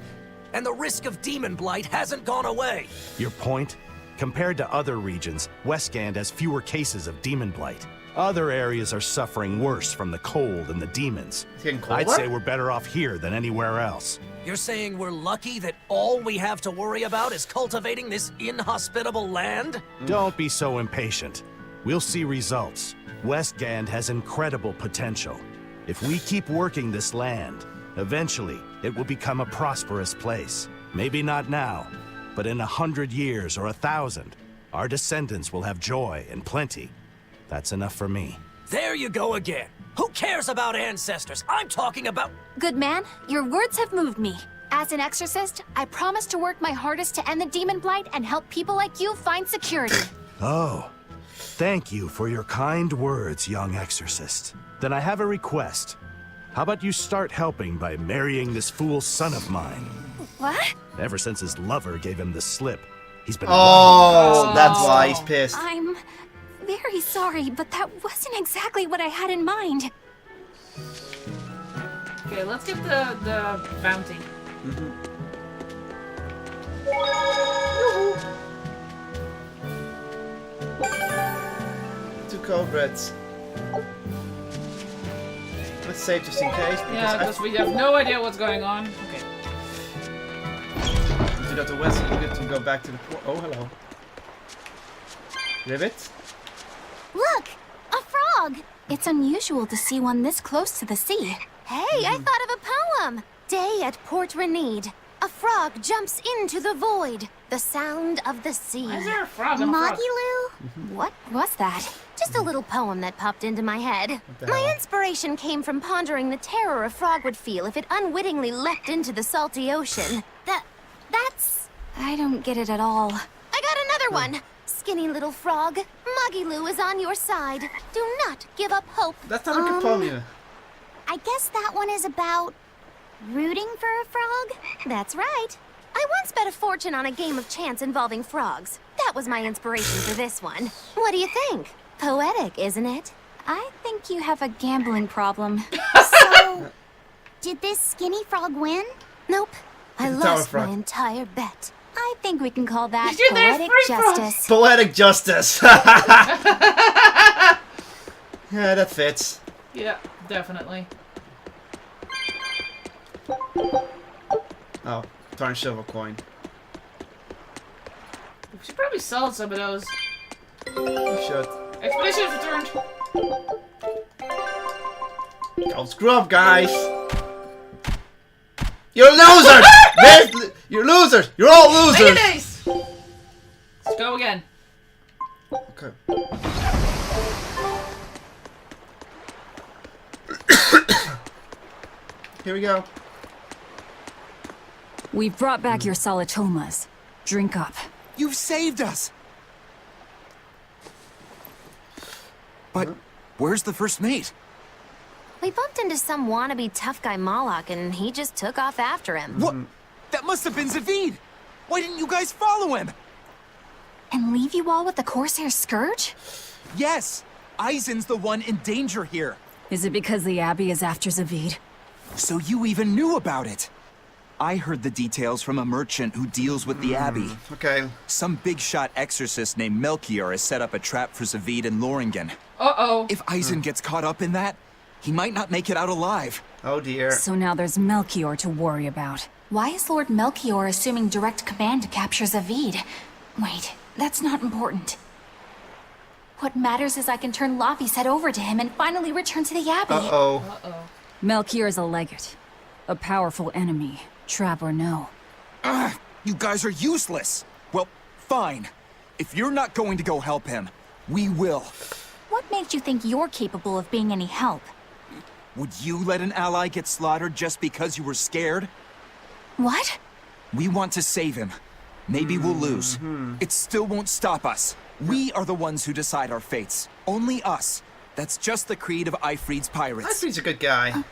And the risk of demon blight hasn't gone away. Your point? Compared to other regions, Westgand has fewer cases of demon blight. Other areas are suffering worse from the cold and the demons. I'd say we're better off here than anywhere else. You're saying we're lucky that all we have to worry about is cultivating this inhospitable land? Don't be so impatient. We'll see results. Westgand has incredible potential. If we keep working this land, eventually it will become a prosperous place. Maybe not now, but in 100 years or 1,000, our descendants will have joy and plenty. That's enough for me. There you go again. Who cares about ancestors? I'm talking about... Good man, your words have moved me. As an exorcist, I promise to work my hardest to end the demon blight and help people like you find security. Oh, thank you for your kind words, young exorcist. Then I have a request. How about you start helping by marrying this fool son of mine? What? Ever since his lover gave him the slip, he's been... Oh, that's why he's pissed. I'm very sorry, but that wasn't exactly what I had in mind. Okay, let's get the bounty. Two cobrets. Let's save just in case. Yeah, because we have no idea what's going on. Okay. To go to west, we get to go back to the port. Oh, hello. Ribbit? Look! A frog! It's unusual to see one this close to the sea. Hey, I thought of a poem! Day at Port Renede. A frog jumps into the void. The sound of the sea. Why is there a frog on a frog? Magilou? What was that? Just a little poem that popped into my head. My inspiration came from pondering the terror a frog would feel if it unwittingly leapt into the salty ocean. That's... I don't get it at all. I got another one! Skinny little frog, Muggy Lou is on your side. Do not give up hope. That's not a good poem, yeah. I guess that one is about rooting for a frog? That's right. I once bet a fortune on a game of chance involving frogs. That was my inspiration for this one. What do you think? Poetic, isn't it? I think you have a gambling problem. So, did this skinny frog win? Nope. I lost my entire bet. I think we can call that You're poetic justice. Poetic justice. Yeah, that fits. Yeah, definitely. Oh, darn silver coin. We should probably sell some of those. We should. Expedition returned. Don't screw up, guys. You're losers! You're losers! You're all losers! Mayonnaise! Let's go again. Okay. Here we go. We've brought back your solitomas. Drink up. You've saved us! But where's the first mate? We bumped into some wannabe tough guy Moloch and he just took off after him. What? That must have been Zavid! Why didn't you guys follow him? And leave you all with the Corsair Scourge? Yes! Eisen's the one in danger here. Is it because the Abbey is after Zavid? So you even knew about it? I heard the details from a merchant who deals with the Abbey. Okay. Some big-shot exorcist named Melchior has set up a trap for Zavid and Loringen. Uh-oh. If Eisen gets caught up in that, he might not make it out alive. Oh dear. So now there's Melchior to worry about. Why is Lord Melchior assuming direct command to capture Zavid? Wait, that's not important. What matters is I can turn Laffy's head over to him and finally return to the Abbey. Uh-oh. Uh-oh. Melchior is a legate. A powerful enemy, trap or no. Ugh, you guys are useless! Well, fine. If you're not going to go help him, we will. What makes you think you're capable of being any help? Would you let an ally get slaughtered just because you were scared? What? We want to save him. Maybe we'll lose. It still won't stop us. We are the ones who decide our fates. Only us. That's just the creed of Eifried's pirates. Eifried's a good guy.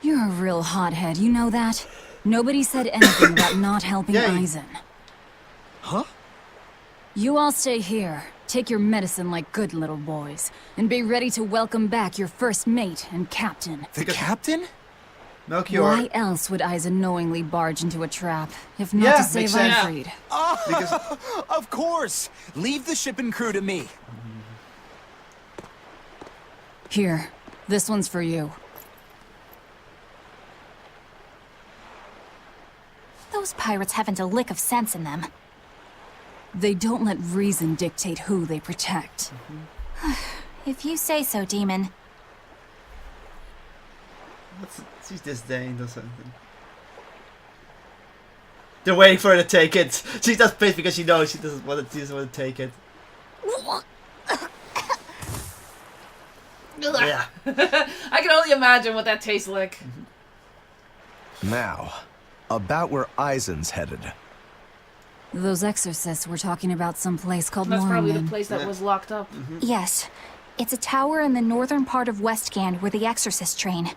You're a real hothead, you know that? Nobody said anything about not helping Eisen. Huh? You all stay here. Take your medicine like good little boys. And be ready to welcome back your first mate and captain. The captain? Melchior. Why else would Eisen knowingly barge into a trap, if not to save Eifried? Of course! Leave the ship and crew to me. Here, this one's for you. Those pirates haven't a lick of sense in them. They don't let reason dictate who they protect. If you say so, Demon. She's disdained or something. They're waiting for her to take it. She's just pissed because she knows she doesn't want to take it. Yeah. I can only imagine what that tastes like. Now, about where Eisen's headed. Those exorcists were talking about some place called That's probably the Loringen. place that was locked up. Yes. It's a tower in the northern part of Westgand where the exorcists train.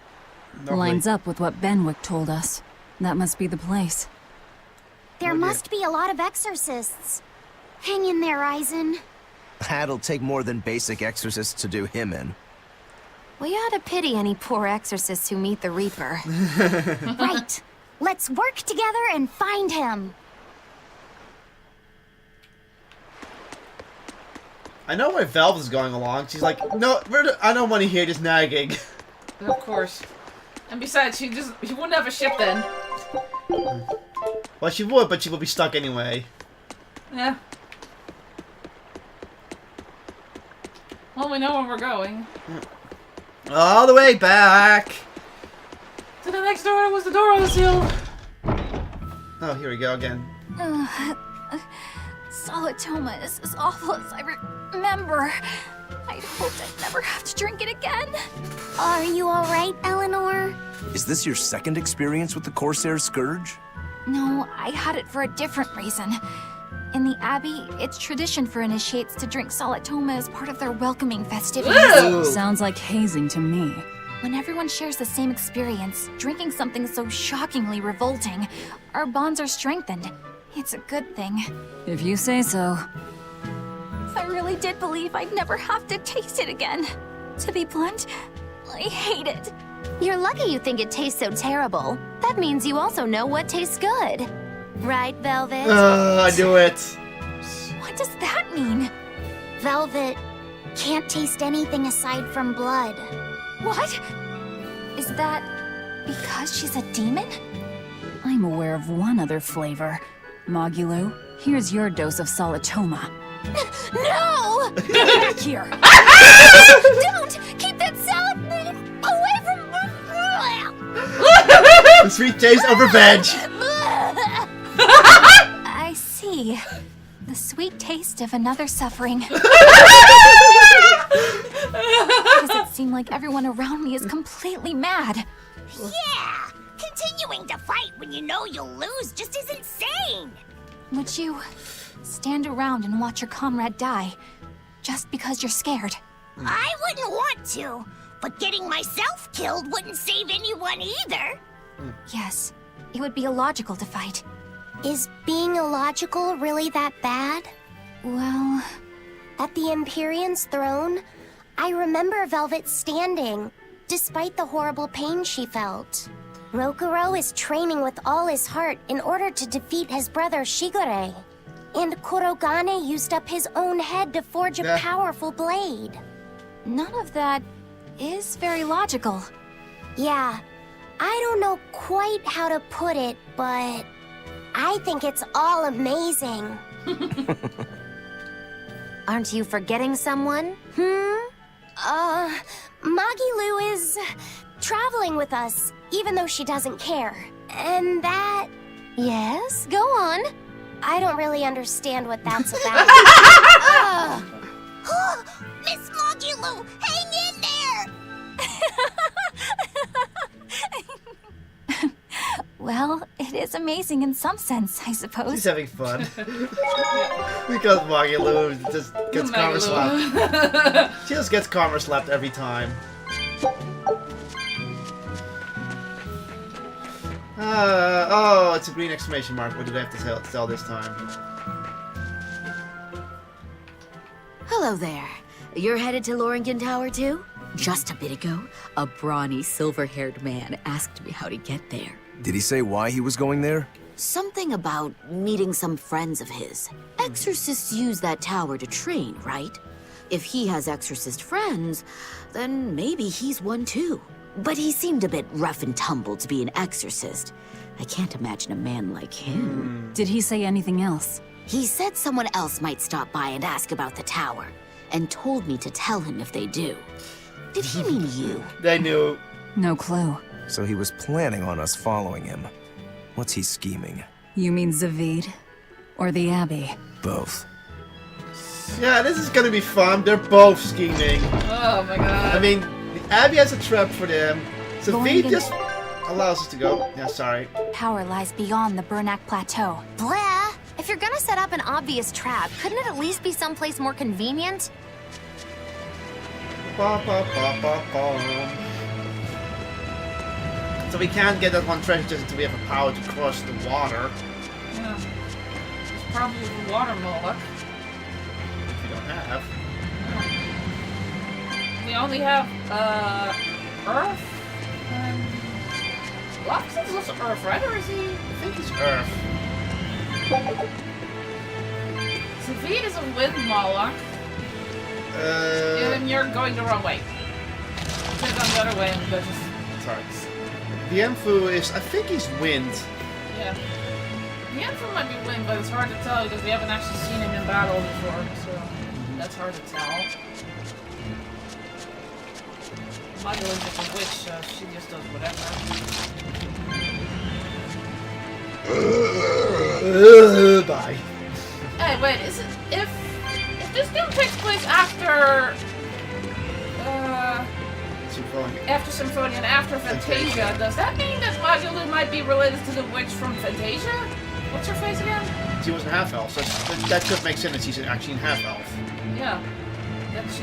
Lines up with what Benwick told us. That must be the place. There must be a lot of exorcists. Hang in there, Eisen. That'll take more than basic exorcists to do him in. We ought to pity any poor exorcists who meet the Reaper. Right. Let's work together and find him. I know where Valve is going along. She's like, no, I don't want to hear just nagging. Of course. And besides, she wouldn't have a ship then. Well, she would, but she would be stuck anyway. Yeah. Well, we know where we're going. All the way back. To the next door was the door on the seal. Oh, here we go again. Salatoma is as awful as I remember. I'd hoped I'd never have to drink it again. Are you alright, Eleanor? Is this your second experience with the Corsair Scourge? No, I had it for a different reason. In the Abbey, it's tradition for initiates to drink Salatoma as part of their welcoming festivities. Sounds like hazing to me. When everyone shares the same experience, drinking something so shockingly revolting, our bonds are strengthened. It's a good thing. If you say so. I really did believe I'd never have to taste it again. To be blunt, I hate it. You're lucky you think it tastes so terrible. That means you also know what tastes good. Right, Velvet? I knew it. What does that mean? Velvet can't taste anything aside from blood. What? Is that because she's a demon? I'm aware of one other flavor. Mogulu, here's your dose of Salatoma. No! Get back here! Don't! Keep that salad away from The sweet taste of revenge. I see. The sweet taste of another suffering. Does it seem like everyone around me is completely mad? Yeah! Continuing to fight when you know you'll lose just is insane! Would you stand around and watch your comrade die just because you're scared? I wouldn't want to, but getting myself killed wouldn't save anyone either. Yes, it would be illogical to fight. Is being illogical really that bad? Well... At the Empyrean's throne, I remember Velvet standing, despite the horrible pain she felt. Rokurou is training with all his heart in order to defeat his brother Shigure. And Kurogane used up his own head to forge a powerful blade. None of that is very logical. Yeah, I don't know quite how to put it, but I think it's all amazing. Aren't you forgetting someone? Magilu is traveling with us, even though she doesn't care. And that... Yes, go on. I don't really understand what that's about. Miss Magilu, hang in there! Well, it is amazing in some sense, I suppose. She's having fun. Because Magilu just gets karma slapped. She just gets karma slapped every time. Oh, it's a green exclamation mark. What did I have to tell this time? Hello there. You're headed to Loringen Tower too? Just a bit ago, a brawny, silver-haired man asked me how to get there. Did he say why he was going there? Something about meeting some friends of his. Exorcists use that tower to train, right? If he has exorcist friends, then maybe he's one too. But he seemed a bit rough and tumble to be an exorcist. I can't imagine a man like him. Did he say anything else? He said someone else might stop by and ask about the tower, and told me to tell him if they do. Did he mean you? They knew. No clue. So he was planning on us following him. What's he scheming? You mean Zavid? Or the Abbey? Both. Yeah, this is gonna be fun. They're both scheming. Oh my god. I mean, the Abbey has a trap for them. So V just allows us to go. Yeah, sorry. Power lies beyond the Burnak Plateau. Blah! If you're gonna set up an obvious trap, couldn't it at least be someplace more convenient? So we can't get that one treasure just until we have the power to cross the water. Yeah. It's probably the water Moloch. Which we don't have. We only have, Earth? And... Loxus is also Earth, right? Or is he... I think he's Earth. Zavid is a wind Moloch. And you're going the wrong way. Take on the other way and go just... Sorry. The Emfu is... I think he's wind. Yeah. The Emperor might be wind, but it's hard to tell because we haven't actually seen him in battle before, so that's hard to tell. Magdalene's just a witch, so she just does whatever. Bye. wait. Is it if this game takes place after Symphonia and after Fantasia, does that mean that Magalu might be related to the witch from Fantasia? What's her face again? She was in half-elf, so that could make sense that she's actually in half-elf. Yeah. It's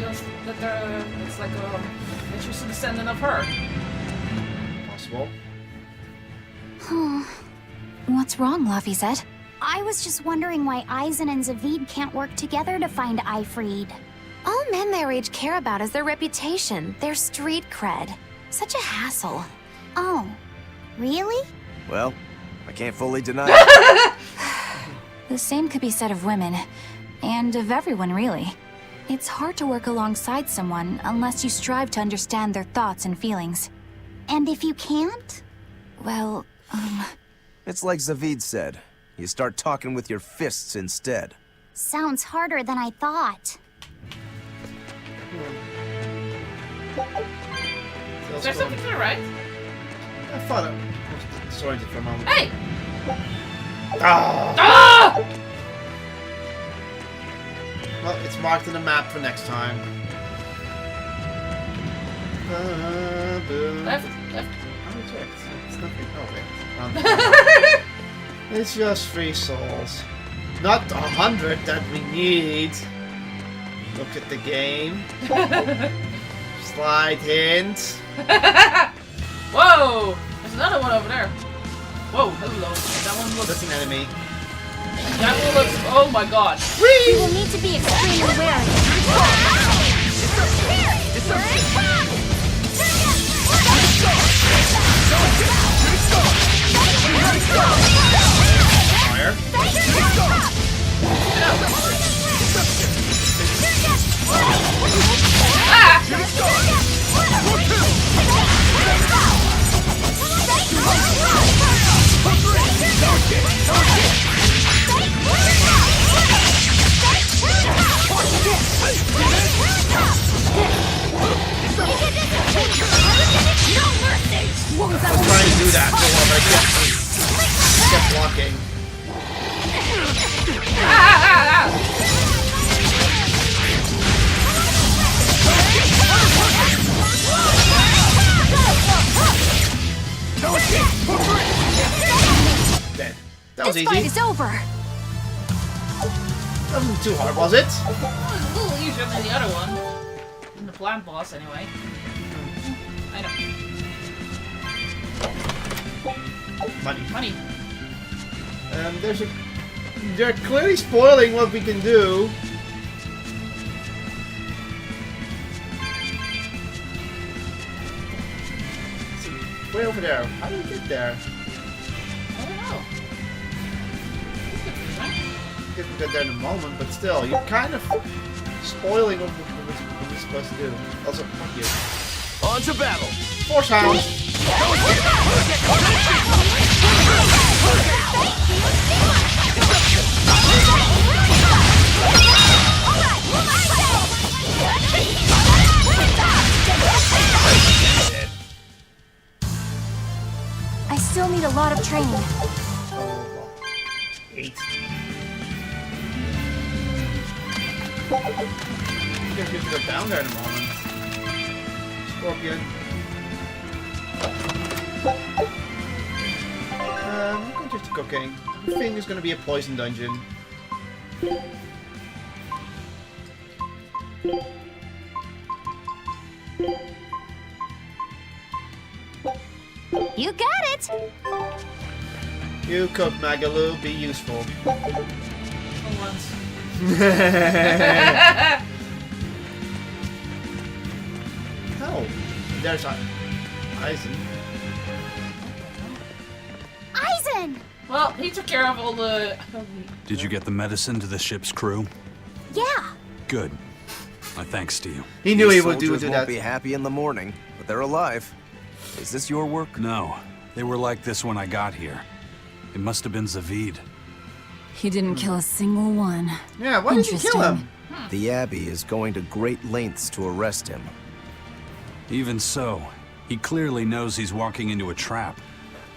like that she's a descendant of her. Possible. What's wrong, Laphicet? I was just wondering why Eisen and Zavid can't work together to find Aifread. All men their age care about is their reputation, their street cred. Such a hassle. Oh, really? Well, I can't fully deny it. The same could be said of women, and of everyone, really. It's hard to work alongside someone unless you strive to understand their thoughts and feelings. And if you can't? Well, It's like Zavid said. You start talking with your fists instead. Sounds harder than I thought. Is there something to the right? I thought I was disoriented for a moment. Hey! Ah! Well, it's marked on the map for next time. Left. It's nothing. Oh, wait. It's just 3 souls. Not 100 that we need. Look at the game. Slight hint. Whoa! There's another one over there. Whoa, hello. That one looks... That's an enemy. That one looks... Oh my god. We will need to be extremely wary. Fire. I was trying to do that for a while, but I kept blocking. Dead. That was easy. This fight is over. That wasn't too hard, was it? It was a little easier than the other one. Than the plant boss, anyway. I know. Money. They're clearly spoiling what we can do. It's way over there. How do we get there? I don't know. Get there in a moment, but still, you're kind of spoiling what we're supposed to do. Also, fuck you. On to battle. Force Hound. I still need a lot of training. 8. I guess we have to go down there in a moment. Scorpion. I'm going to just cocaine. I think there's going to be a poison dungeon. You got it! You cook, Magalu. Be useful. For once. Oh, there's Eisen. Eisen! Well, he took care of all the... Did you get the medicine to the ship's crew? Yeah. Good. My thanks to you. He knew he These would do soldiers that. won't be happy in the morning, but they're alive. Is this your work? No. They were like this when I got here. It must have been Zavid. He didn't kill a single one. Yeah, why did you kill him? The Abbey is going to great lengths to arrest him. Even so, he clearly knows he's walking into a trap.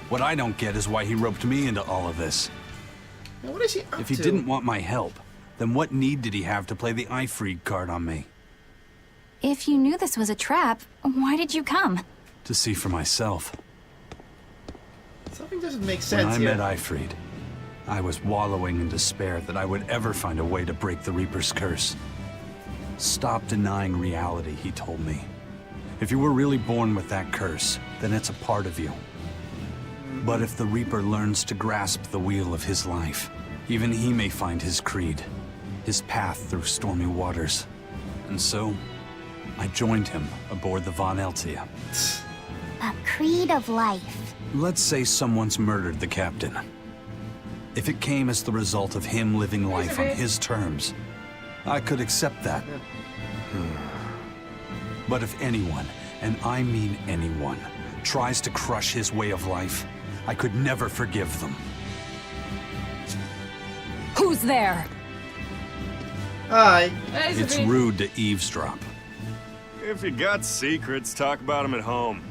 What I don't get is why he roped me into all of this. Now, what is he up If he to? didn't want my help, then what need did he have to play the Ifrid card on me? If you knew this was a trap, why did you come? To see for myself. Something doesn't make sense When here. I met Ifrid, I was wallowing in despair that I would ever find a way to break the Reaper's curse. Stop denying reality, he told me. If you were really born with that curse, then it's a part of you. But if the Reaper learns to grasp the wheel of his life, even he may find his creed, his path through stormy waters. And so, I joined him aboard the Von Eltia. A creed of life. Let's say someone's murdered the captain. If it came as the result of him living life on his terms, I could accept that. But if anyone, and I mean anyone, tries to crush his way of life, I could never forgive them. Who's there? Hi. It's rude to eavesdrop. If you got secrets, talk about them at home.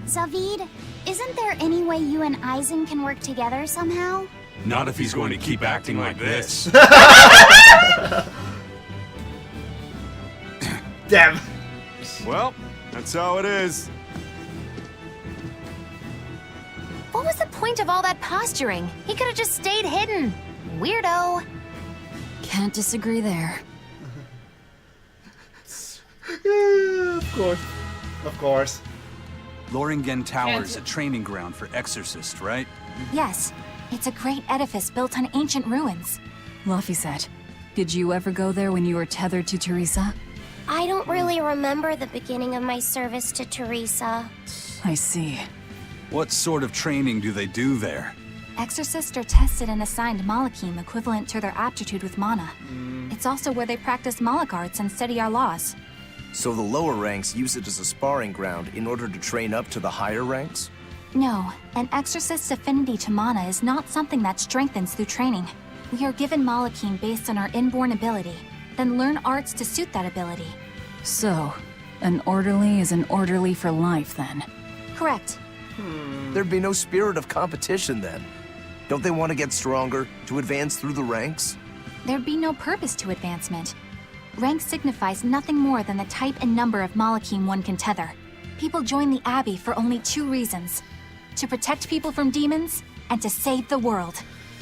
Zavid, isn't there any way you and Eisen can work together somehow? Not if he's going to keep acting like this. Damn. Well, that's how it is. What was the point of all that posturing? He could have just stayed hidden. Weirdo. Can't disagree there. Of course. Of course. Loringen Tower is a training ground for exorcists, right? Yes. It's a great edifice built on ancient ruins. Laphicet, did you ever go there when you were tethered to Teresa? I don't really remember the beginning of my service to Teresa. I see. What sort of training do they do there? Exorcists are tested and assigned Malachim equivalent to their aptitude with mana. It's also where they practice Malach arts and study our laws. So the lower ranks use it as a sparring ground in order to train up to the higher ranks? No, an exorcist's affinity to mana is not something that strengthens through training. We are given Malachim based on our inborn ability, then learn arts to suit that ability. So, an orderly is an orderly for life, then? Correct. There'd be no spirit of competition then. Don't they want to get stronger, to advance through the ranks? There'd be no purpose to advancement. Rank signifies nothing more than the type and number of Malachim one can tether. People join the Abbey for only two reasons: to protect people from demons, and to save the world.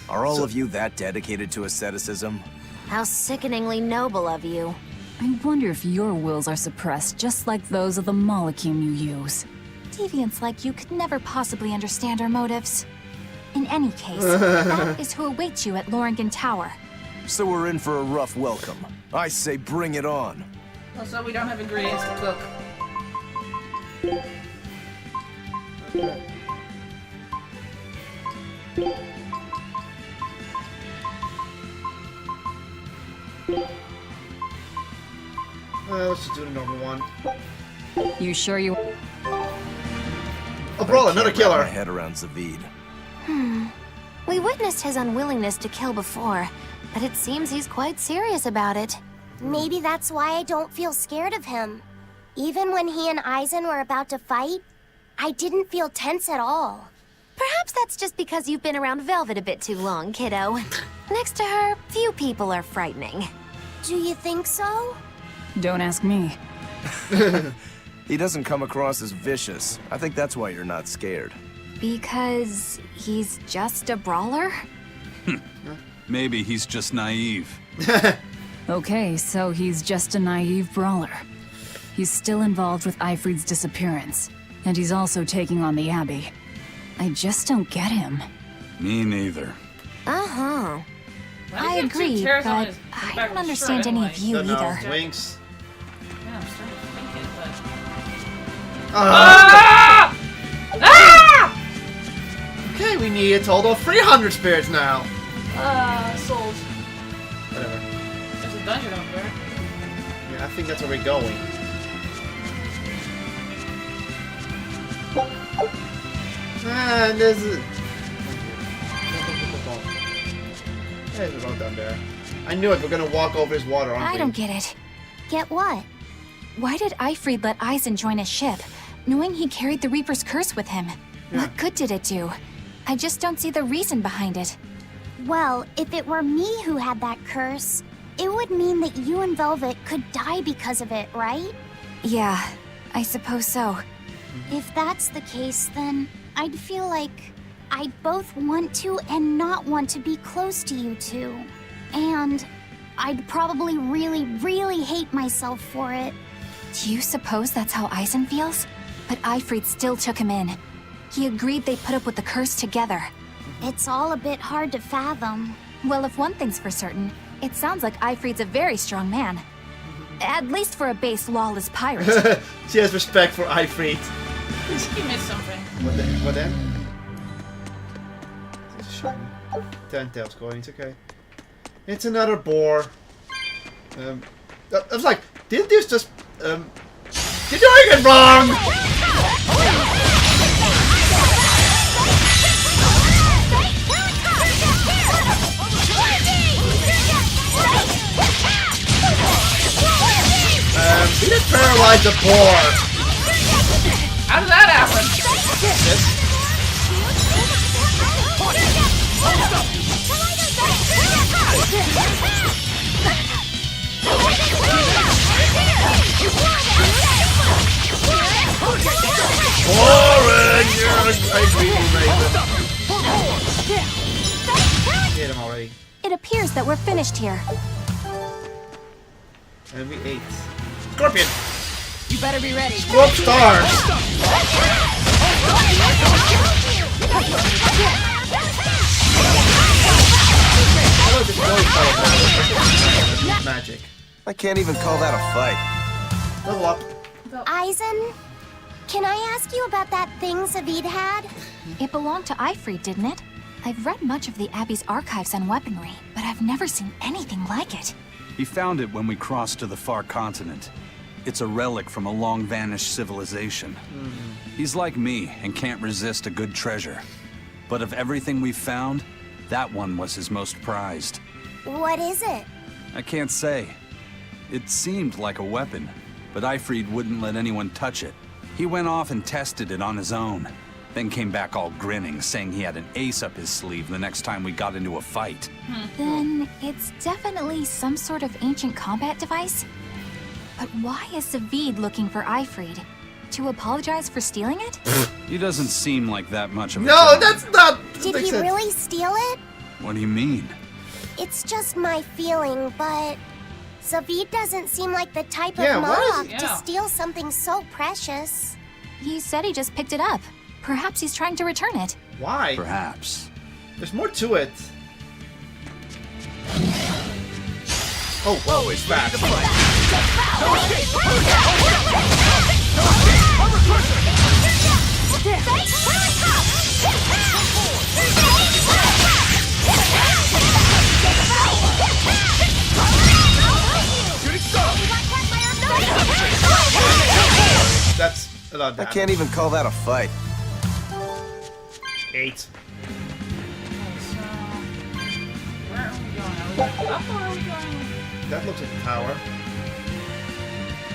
Are all of you that dedicated to asceticism? How sickeningly noble of you. I wonder if your wills are suppressed just like those of the Malachim you use. Deviants like you could never possibly understand our motives. In any case, that is who awaits you at Loringen Tower. So we're in for a rough welcome. I say bring it on. Also, we don't have ingredients to cook. Let's just do the normal one. You sure you... Oh, bro, another killer. My head around Zavid. We witnessed his unwillingness to kill before, but it seems he's quite serious about it. Maybe that's why I don't feel scared of him. Even when he and Eisen were about to fight, I didn't feel tense at all. Perhaps that's just because you've been around Velvet a bit too long, kiddo. Next to her, few people are frightening. Do you think so? Don't ask me. He doesn't come across as vicious. I think that's why you're not scared. Because he's just a brawler? Maybe he's just naive. Okay, so he's just a naive brawler. He's still involved with Ifrid's disappearance, and he's also taking on the Abbey. I just don't get him. Me neither. Uh-huh. I agree, but I don't understand any of you either. Winks. Yeah, I'm starting to think it, but... Ah! Ah! Okay, we need a total of 300 spirits now. Souls. Whatever. There's a dungeon over there. Yeah, I think that's where we're going. And there's a... There's a road down there. I knew it, we're gonna walk over his water, aren't we? I don't get it. Get what? Why did Ifrid let Eisen join his ship, knowing he carried the Reaper's curse with him? Yeah. What good did it do? I just don't see the reason behind it. Well, if it were me who had that curse, it would mean that you and Velvet could die because of it, right? Yeah, I suppose so. If that's the case, then I'd feel like I'd both want to and not want to be close to you two. And I'd probably really, really hate myself for it. Do you suppose that's how Eisen feels? But Eifried still took him in. He agreed they'd put up with the curse together. It's all a bit hard to fathom. Well, if one thing's for certain, it sounds like Eifried's a very strong man. At least for a base lawless pirate. She has respect for Eifried. He missed something. What then? It's a shiny. 10 tails coins, okay. It's another boar. I was like, did this just you're doing it wrong! We didn't paralyze the boar! How did that happen? Warren, you're a greedy raven. Hit him already. It appears that we're finished here. And we ate. Scorpion! You better be ready. Scorp stars! Hello, this boy magic. I can't even call that a fight. Level up. Eisen, can I ask you about that thing Zavid had? It belonged to Eifried, didn't it? I've read much of the Abbey's archives on weaponry, but I've never seen anything like it. He found it when we crossed to the far continent. It's a relic from a long-vanished civilization. He's like me and can't resist a good treasure. But of everything we've found, that one was his most prized. What is it? I can't say. It seemed like a weapon, but Eifried wouldn't let anyone touch it. He went off and tested it on his own, then came back all grinning, saying he had an ace up his sleeve the next time we got into a fight. Then it's definitely some sort of ancient combat device? But why is Zavid looking for Eifried? To apologize for stealing it? He doesn't seem like that much of a No, gentleman. that's not... Did he really steal it? What do you mean? It's just my feeling, but Zavid doesn't seem like the type Yeah, of what is- Moloch to steal something so precious. He said he just picked it up. Perhaps he's trying to return it. Why? Perhaps. There's more to it. Oh, whoa, it's back. That's a lot of I damage. can't even call that a fight. 8. Where are we going? Are we going up or are we going? That looks like a tower.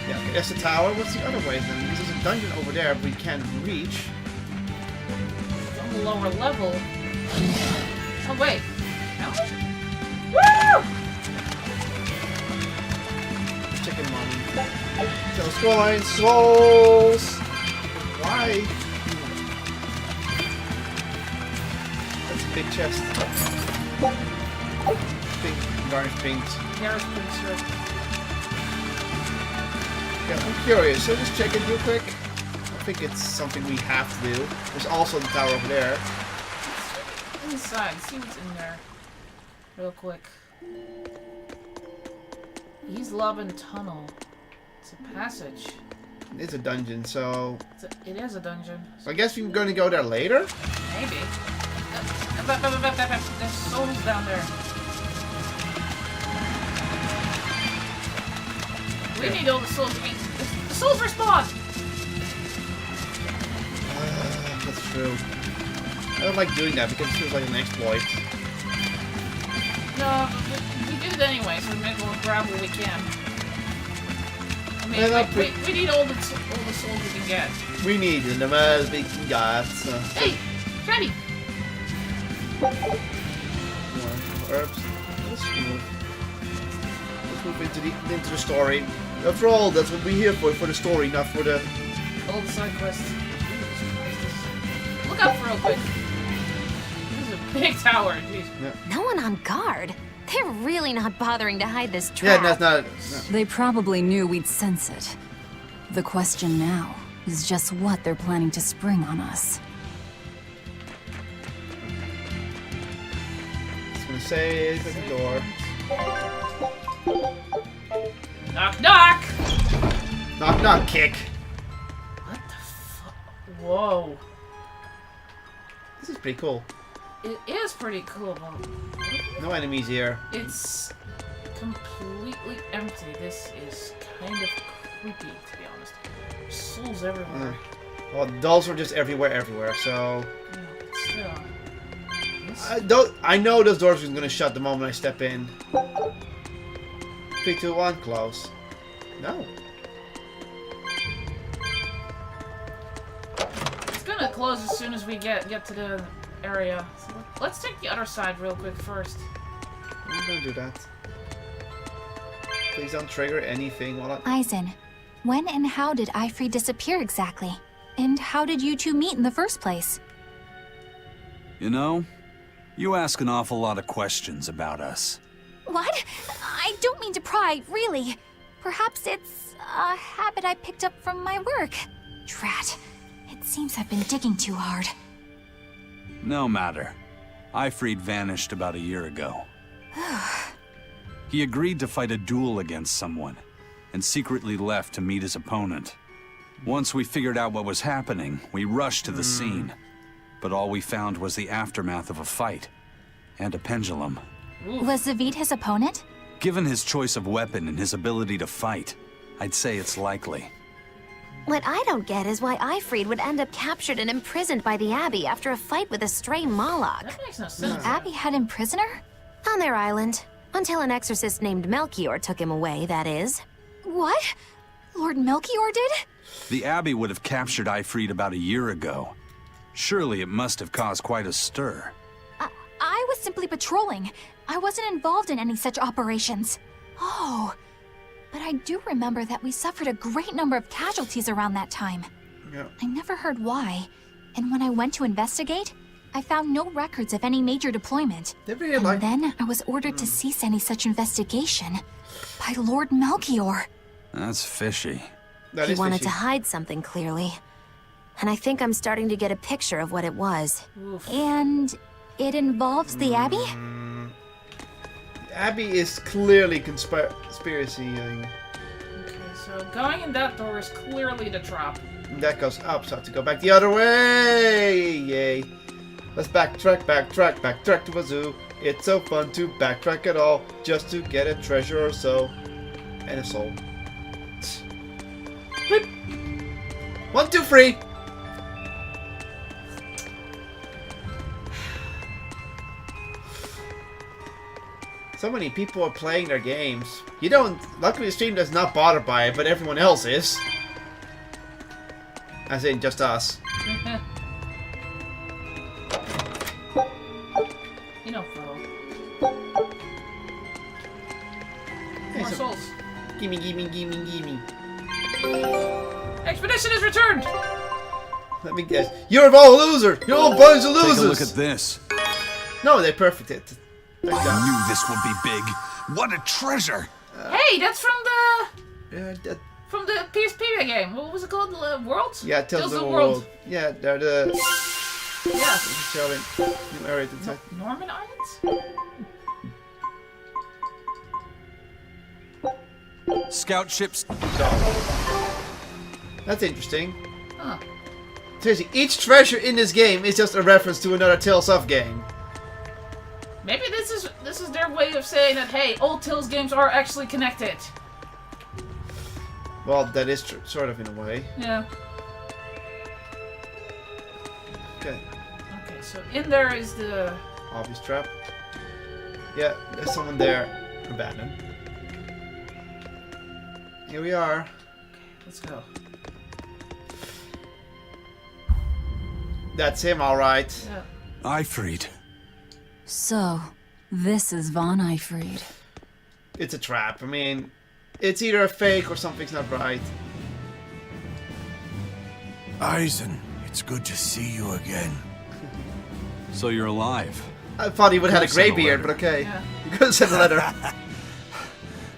Yeah, okay, that's the tower. What's the other way then? Because there's a dungeon over there we can't reach. It's on the lower level. Oh wait. No? Woo! Chicken mommy. So scoreline souls. Why? That's a big chest. Pink, garnish paint. There's pretty sure. Yeah, I'm curious. So just check it real quick. I think it's something we have to do. There's also the tower over there. Inside, see what's in there. Real quick. East Lobbin Tunnel. It's a passage. It's a dungeon, so It is a dungeon. I guess we're going to go there later. Maybe. There's souls down there. We need all the souls. The souls respawn! That's true. I don't like doing that because it feels like an exploit. No, we did it anyway, so we may as well grab what we can. I mean, we need all the souls we can get. We need the most we can get. Hey, Shiny! More herbs. Let's move. Let's move into the story. After all, that's what we're here for the story, not for the... All the side quests. Look out real quick. This is a big tower, jeez. Yeah. No one on guard. They're really not bothering to hide this trap. Yeah, that's not... No. They probably knew we'd sense it. The question now is just what they're planning to spring on us. Just gonna say it's at the door. Knock, knock! Knock, knock, kick. What the fuck? Whoa. This is pretty cool. It is pretty cool, but... No enemies here. It's completely empty. This is kind of creepy, to be honest. There's souls everywhere. Well, dolls are just everywhere, so... Yeah, but still. I know those doors are gonna shut the moment I step in. 3, 2, 1, close. No. It's gonna close as soon as we get to the area. So let's take the other side real quick first. I'm gonna do that. Please don't trigger anything while Eisen, when and how did Ifri disappear exactly? And how did you two meet in the first place? You know, you ask an awful lot of questions about us. What? I don't mean to pry, really. Perhaps it's a habit I picked up from my work. Drat. It seems I've been digging too hard. No matter. Ifrid vanished about a year ago. He agreed to fight a duel against someone, and secretly left to meet his opponent. Once we figured out what was happening, we rushed to the scene. But all we found was the aftermath of a fight, and a pendulum. Was Zavid his opponent? Given his choice of weapon and his ability to fight, I'd say it's likely. What I don't get is why Ifrid would end up captured and imprisoned by the Abbey after a fight with a stray Moloch. That makes no sense. The Abbey had him prisoner? On their island. Until an exorcist named Melchior took him away, that is. What? Lord Melchior did? The Abbey would have captured Ifrid about a year ago. Surely it must have caused quite a stir. I was simply patrolling. I wasn't involved in any such operations. Oh, but I do remember that we suffered a great number of casualties around that time. Yeah. I never heard why, and when I went to investigate, I found no records of any major deployment. And then I was ordered to cease any such investigation by Lord Melchior. That's fishy. He wanted to hide something, clearly. And I think I'm starting to get a picture of what it was. And it involves the Abbey? The Abbey is clearly conspiracy-ing. Okay, so going in that door is clearly the trap. That goes up, so I have to go back the other way! Yay. Let's backtrack to a zoo. It's so fun to backtrack at all, just to get a treasure or so. And a soul. Flip! 1, 2, 3! So many people are playing their games. You don't... Luckily the stream does not bother by it, but everyone else is. As in, just us. You know, Fro. Hey, More souls. Gimme. Expedition is returned! Let me guess. You're all losers! You're all bunch of losers! Take a look at this. No, they perfected it. I knew this would be big. What a treasure! Hey, that's from the... From the PSP game. What was it called? Worlds? Yeah, Tales of the World. Yeah, they're the... Yeah. Showing new area to attack. Norman Islands? Scout ships. That's interesting. Huh. Seriously, each treasure in this game is just a reference to another Tales of game. Maybe this is their way of saying that, hey, old Tales games are actually connected. Well, that is sort of in a way. Yeah. Okay. Okay, so in there is the... Obvious trap. Yeah, there's someone there. Abandoned. Here we are. Okay, let's go. That's him, alright. Yeah. Ifrid. So, This is Von Eifried. It's a trap. I mean, it's either a fake or something's not right. Eisen, it's good to see you again. So you're alive. I thought he would have had a grey beard, but okay. Yeah. You could have sent a letter.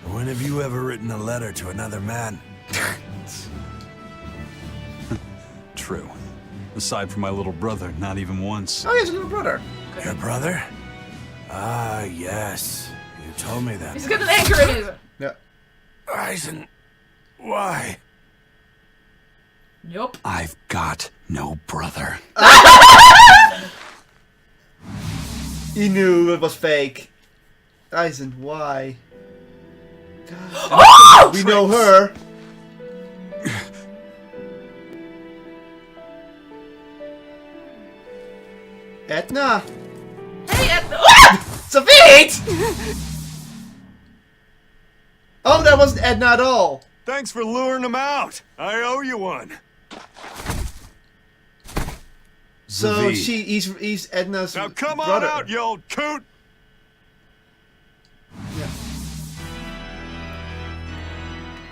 When have you ever written a letter to another man? True. Aside from my little brother, not even once. Oh, he has a little brother. Your brother? Ah, yes. You told me that. He's got an anchor in his. Yeah. Eisen, why? Yup. I've got no brother. He knew it was fake. Eisen, why? Oh! We know her. Edna. Hey, Edna. Ah! Savit! Oh, that wasn't Edna at all. Thanks for luring him out. I owe you one. So Zavid. he's Edna's Now come brother. on out, you old coot. Yeah.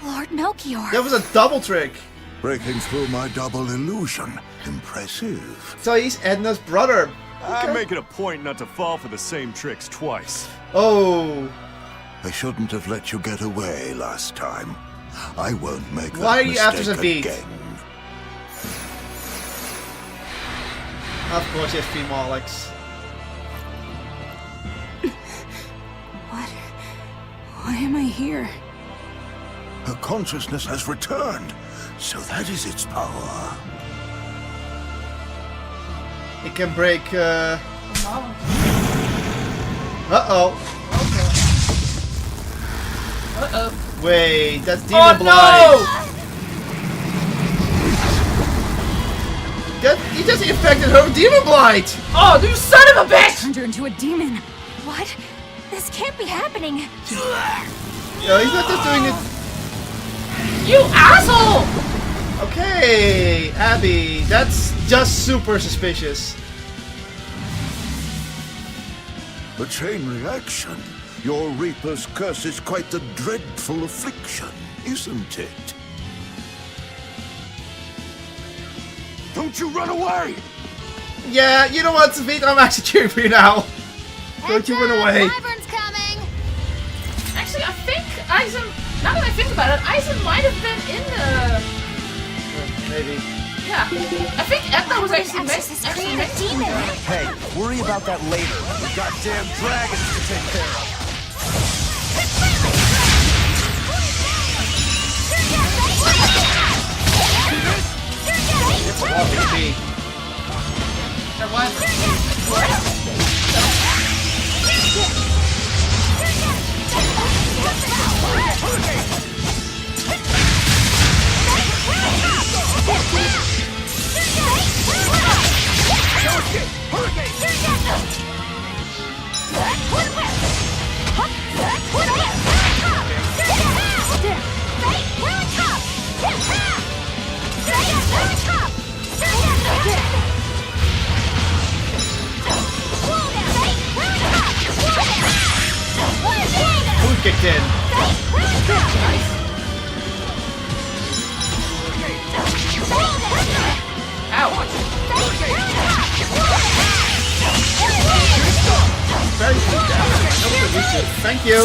Lord Melchior. That was a double trick. Breaking through my double illusion. Impressive. So he's Edna's brother. I make it a point not to fall for the same tricks twice. Oh. I shouldn't have let you get away last time. I won't make Why are that you after mistake Zavid? again. Of course, yes, female Alex. Why am I here? Her consciousness has returned, so that is its power. It can break. Uh-oh. Uh-oh. Wait, that's Demon Blight. No! He just infected her with Demon Blight. Oh, you son of a bitch! Turned her into a demon. What? This can't be happening. No, he's not just doing it. You asshole! Okay, Abby, that's just super suspicious. A chain reaction. Your Reaper's curse is quite a dreadful affliction, isn't it? Don't you run away! Yeah, you know what, Savit, I'm actually cheering for you now. Don't you run away. Wyvern's coming! Actually, I think Eisen, now that I think about it, Eisen might have been in the... Maybe. Yeah. I think Edna was actually next to demon. Hey, worry about that later. We got damn dragons to take care of. It's a lot of HP. There was. Who kicked in? Very good damage. I know the reach it. Thank you.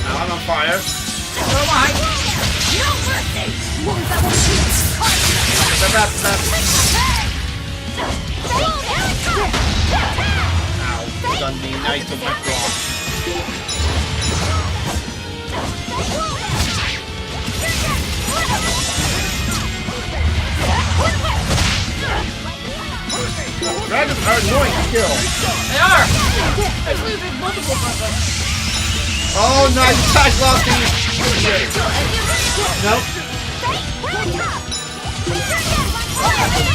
Now I'm on fire. So am I. No mercy! Ow, you done me. Now you took my claw. Dragons are annoying to kill. They are! Actually, there's multiple of them. Oh, nice attack, Lofty! Nope.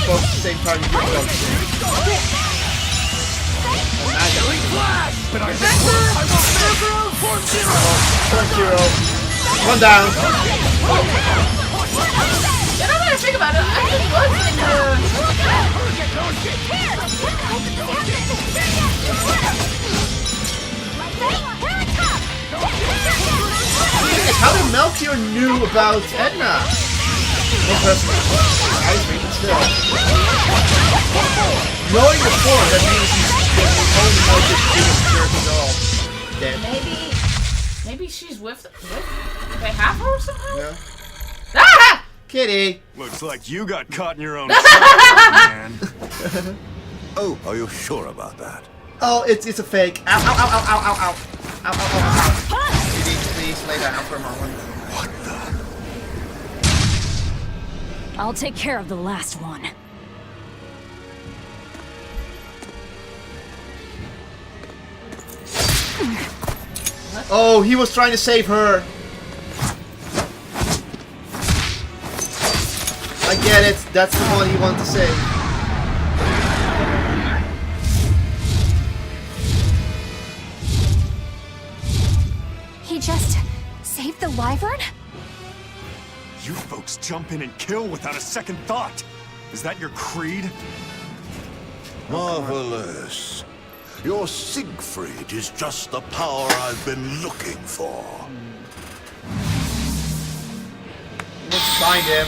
Both the same time you get both. Form zero. One down. You know what I think about it, I just was in How did Melchior knew about Edna? Well, I think it's still. Knowing the form, that means he's only knows this biggest jerk is all dead. Maybe she's with they have her somehow? Yeah. Ah! Kitty! Looks like you got caught in your own trap, man. Oh, are you sure about that? Oh, it's a fake. Ow, ow, ow, ow, ow, ow, ow. Ow, ow, ow, ow. Kitty, please lay down for a moment. What the? I'll take care of the last one. Oh, he was trying to save her. I get it. That's the one he wanted to save. He just saved the wyvern? You folks jump in and kill without a second thought. Is that your creed? Marvelous. Your Siegfried is just the power I've been looking for. Let's find him.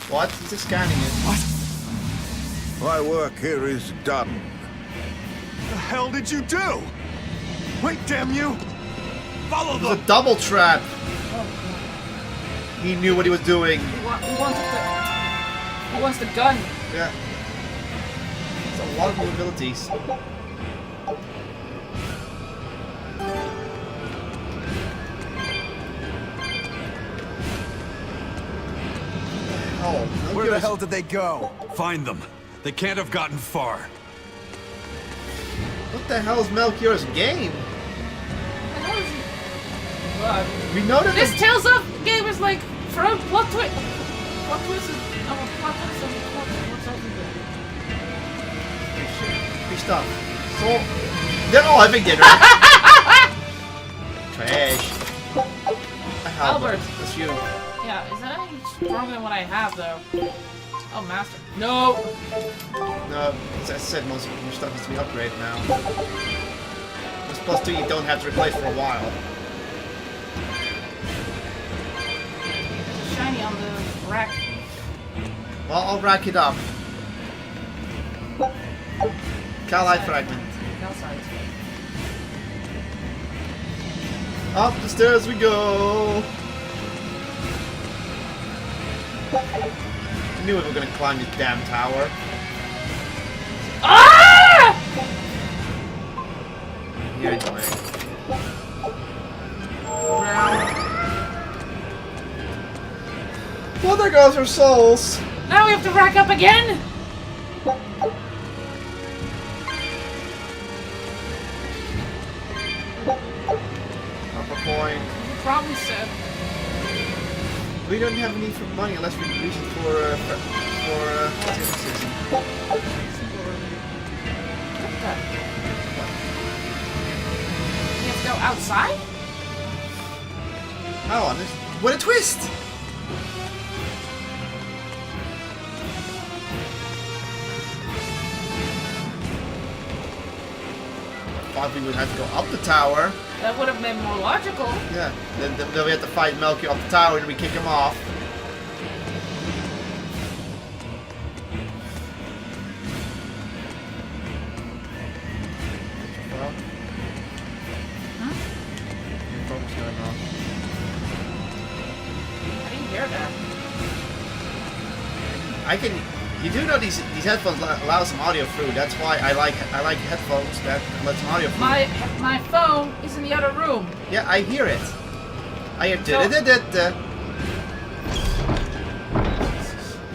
What? He's just scanning it. What? My work here is done. The hell did you do? Wait, damn you! Follow It was a double trap. He knew what he was doing. He wants the gun. Yeah. It's a lot of abilities. Oh, where the hell did they go? Find them. They can't have gotten far. What the hell is Melchior's game? What? We know that this Tales of game is like throw plot twist. Plot twist is plot twist and what's over free stuff. So they're all having dinner. Trash. Albert. That's you. Yeah, is that any stronger than what I have though? Oh, master. No. No, as I said, most of your stuff has to be upgraded now. This +2 you don't have to replace for a while. It's shiny on the rack. Well, I'll rack it up. Calite fragment. Calcite. Up the stairs we go. I knew we were gonna climb this damn tower. Ah! Here anyway. Well, there goes our souls. Now we have to rack up again. Upper point. You probably said. We don't have any for money unless we use it for criticism. You have to go outside? How on this? What a twist! I thought we would have to go up the tower. That would have been more logical. Yeah, then we have to fight Melchior up the tower and we kick him off. Huh? Your phone's going off. I didn't hear that. I can. You do know these headphones allow some audio through. That's why I like headphones that let some audio through. My phone is in the other room. Yeah, I hear it. I hear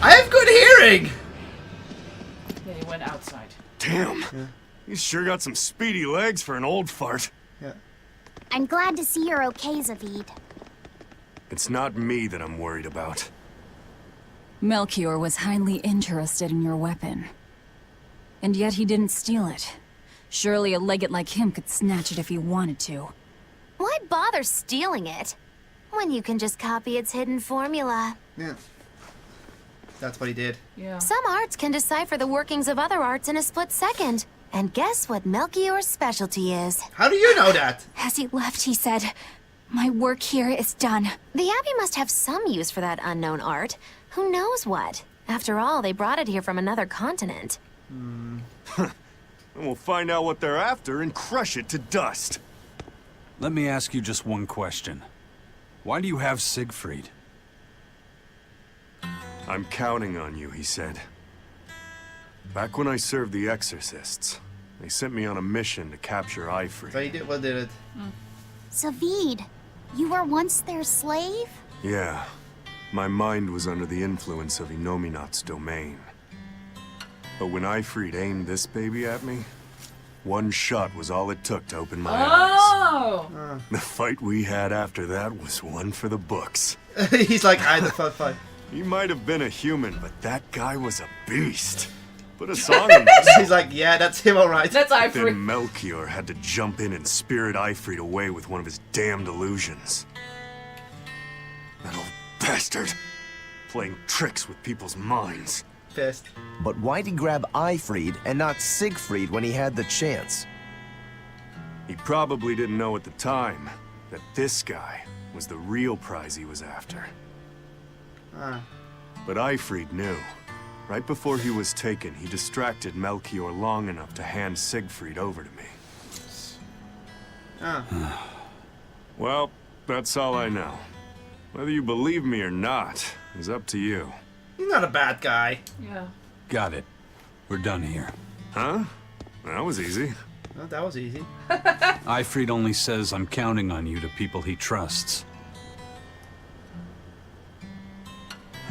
I have good hearing. Yeah, he went outside. Damn. Yeah. You sure got some speedy legs for an old fart. Yeah. I'm glad to see you're okay, Zavid. It's not me that I'm worried about. Melchior was highly interested in your weapon. And yet he didn't steal it. Surely a legate like him could snatch it if he wanted to. Why bother stealing it? When you can just copy its hidden formula. Yeah. That's what he did. Yeah. Some arts can decipher the workings of other arts in a split second. And guess what Melchior's specialty is? How do you know that? As he left, he said, "My work here is done." The Abbey must have some use for that unknown art. Who knows what? After all, they brought it here from another continent. And we'll find out what they're after and crush it to dust. Let me ask you just one question. Why do you have Siegfried? I'm counting on you, he said. Back when I served the Exorcists, they sent me on a mission to capture Ifrit. So he did what did it? Zavid, you were once their slave? Yeah. My mind was under the influence of Inominat's domain. But when Ifrit aimed this baby at me, one shot was all it took to open my eyes. The fight we had after that was one for the books. He's like, I had the fight. He might have been a human, but that guy was a beast. Put a song in this. He's like, yeah, that's him, alright. That's Ifrit. Then Melchior had to jump in and spirit Ifrit away with one of his damned illusions. That old bastard. Playing tricks with people's minds. Pissed. But why'd he grab Ifrit and not Siegfried when he had the chance? He probably didn't know at the time that this guy was the real prize he was after. But Ifrit knew. Right before he was taken, he distracted Melchior long enough to hand Siegfried over to me. Well, that's all I know. Whether you believe me or not is up to you. He's not a bad guy. Yeah. Got it. We're done here. Huh? That was easy. Well, that was easy. Ifrit only says I'm counting on you to people he trusts.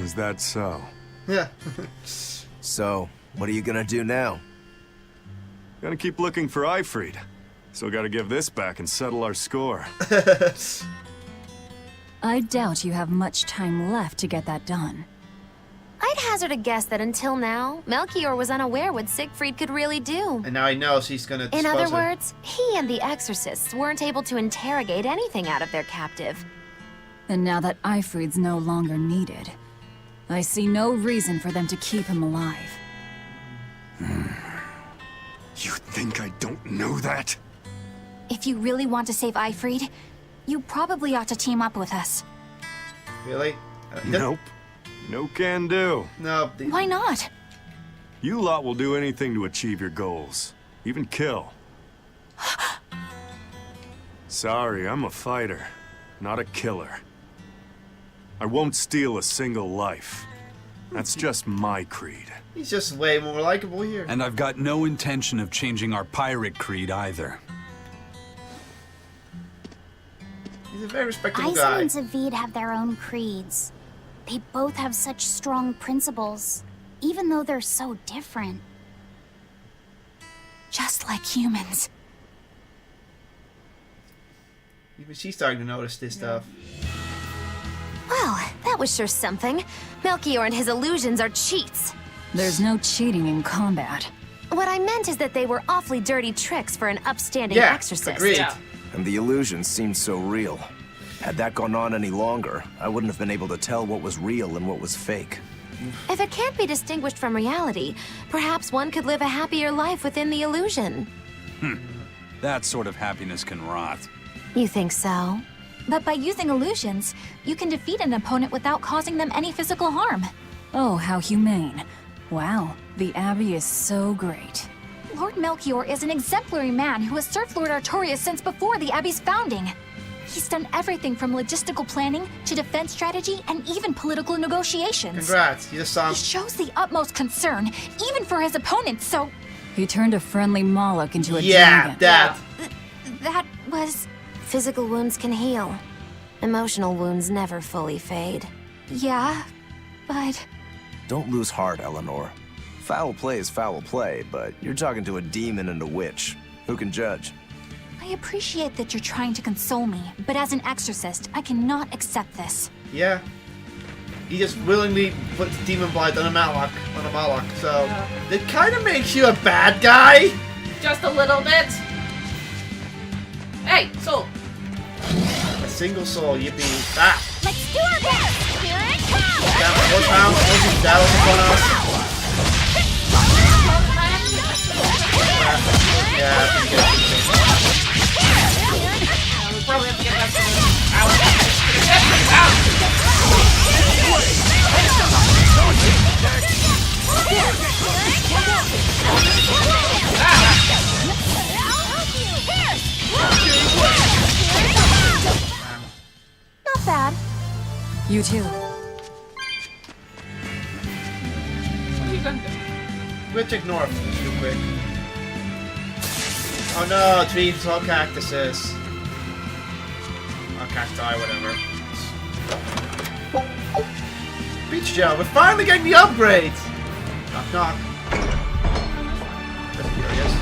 Is that so? Yeah. So, what are you gonna do now? Gonna keep looking for Ifrit. Still gotta give this back and settle our score. I doubt you have much time left to get that done. I'd hazard a guess that until now, Melchior was unaware what Siegfried could really do. And now he knows he's gonna In dispose other of- words, he and the Exorcists weren't able to interrogate anything out of their captive. And now that Ifrid's no longer needed, I see no reason for them to keep him alive. You think I don't know that? If you really want to save Ifrid, you probably ought to team up with us. Really? Nope. No can do. No. Why not? You lot will do anything to achieve your goals. Even kill. Sorry, I'm a fighter, not a killer. I won't steal a single life. That's just my creed. He's just way more likable here. And I've got no intention of changing our pirate creed either. He's a very respectable Aizen guy. and Zavid have their own creeds. They both have such strong principles, even though they're so different. Just like humans. Even she's starting to notice this stuff. Well, that was sure something. Melchior and his illusions are cheats. There's no cheating in combat. What I meant is that they were awfully dirty tricks for an upstanding Yeah, exorcist. agreed. And the illusions seemed so real. Had that gone on any longer, I wouldn't have been able to tell what was real and what was fake. If it can't be distinguished from reality, perhaps one could live a happier life within the illusion. That sort of happiness can rot. You think so? But by using illusions, you can defeat an opponent without causing them any physical harm. Oh, how humane. Wow, the Abbey is so great. Lord Melchior is an exemplary man who has served Lord Artorias since before the Abbey's founding. He's done everything from logistical planning to defense strategy and even political negotiations. Congrats, you just saw him. He shows the utmost concern, even for his opponents, so... He turned a friendly Moloch into a Yeah, dragon. That was... Physical wounds can heal. Emotional wounds never fully fade. Yeah, but... Don't lose heart, Eleanor. Foul play is foul play, but you're talking to a demon and a witch. Who can judge? I appreciate that you're trying to console me, but as an exorcist, I cannot accept this. Yeah. He just willingly puts demon blood on a Moloch, so... It kind of makes you a bad guy! Just a little bit. Hey, soul. single soul. Yippee! Ah! Let's do our best. Here it comes. Down 4 pounds. That was upon us. Yeah, I think we probably have to get back to the out. Not bad. You too. What are you gonna do? we'll check north real quick. Oh no, trees, all cactuses. Oh, cacti, whatever. Beach gel, we're finally getting the upgrade! Knock knock. That's curious.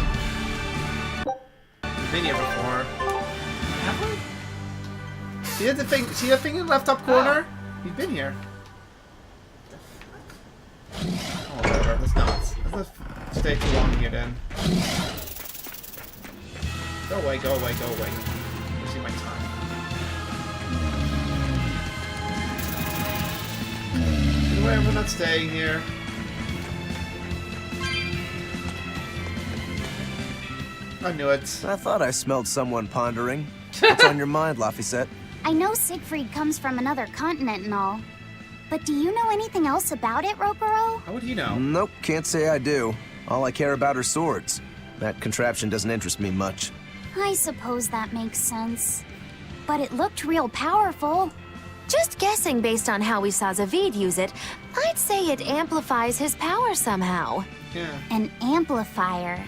We've been here before. Have we? See that thing? See that thing in the left top corner? We've been here. Oh, whatever. Let's not. Let's stay too long here then. Go away, go away, go away. Wasting my time. Anyway, we're not staying here. I knew it. I thought I smelled someone pondering. What's on your mind, Laphicet? I know Siegfried comes from another continent and all. But do you know anything else about it, Rokuro? How would he know? Nope, can't say I do. All I care about are swords. That contraption doesn't interest me much. I suppose that makes sense. But it looked real powerful. Just guessing based on how we saw Zavid use it, I'd say it amplifies his power somehow. Yeah. An amplifier.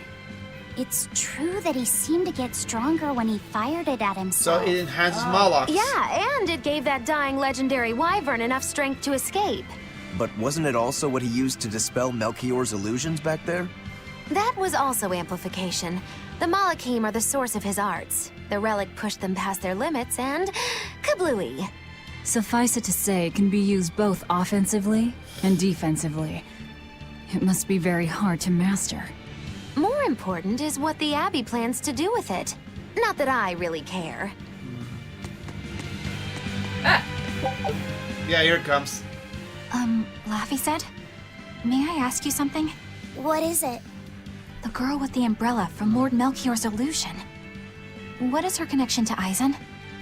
It's true that he seemed to get stronger when he fired it at So himself. it enhances Moloch. Yeah, and it gave that dying legendary wyvern enough strength to escape. But wasn't it also what he used to dispel Melchior's illusions back there? That was also amplification. The Malachim are the source of his arts. The relic pushed them past their limits and kablooey. Suffice it to say, it can be used both offensively and defensively. It must be very hard to master. More important is what the Abbey plans to do with it. Not that I really care. Yeah, here it comes. Laffy said, may I ask you something? What is it? The girl with the umbrella from Lord Melchior's illusion. What is her connection to Aizen?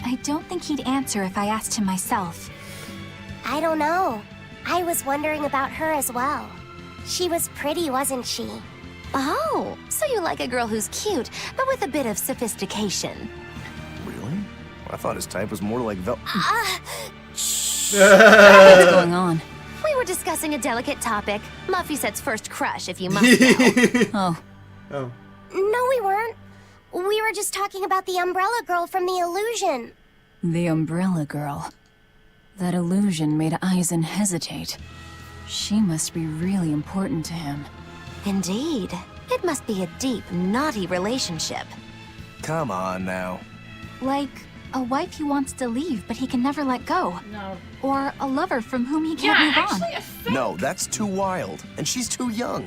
I don't think he'd answer if I asked him myself. I don't know. I was wondering about her as well. She was pretty, wasn't she? Oh, so you like a girl who's cute, but with a bit of sophistication. Really? I thought his type was more like What's going on? We were discussing a delicate topic. Laphicet's first crush, if you must know. Oh. No, we weren't. We were just talking about the umbrella girl from the illusion. The umbrella girl. That illusion made Aizen hesitate. She must be really important to him. Indeed. It must be a deep, naughty relationship. Come on now. Like a wife he wants to leave, but he can never let go. No. Or a lover from whom he can't move on. I think... No, that's too wild. And she's too young.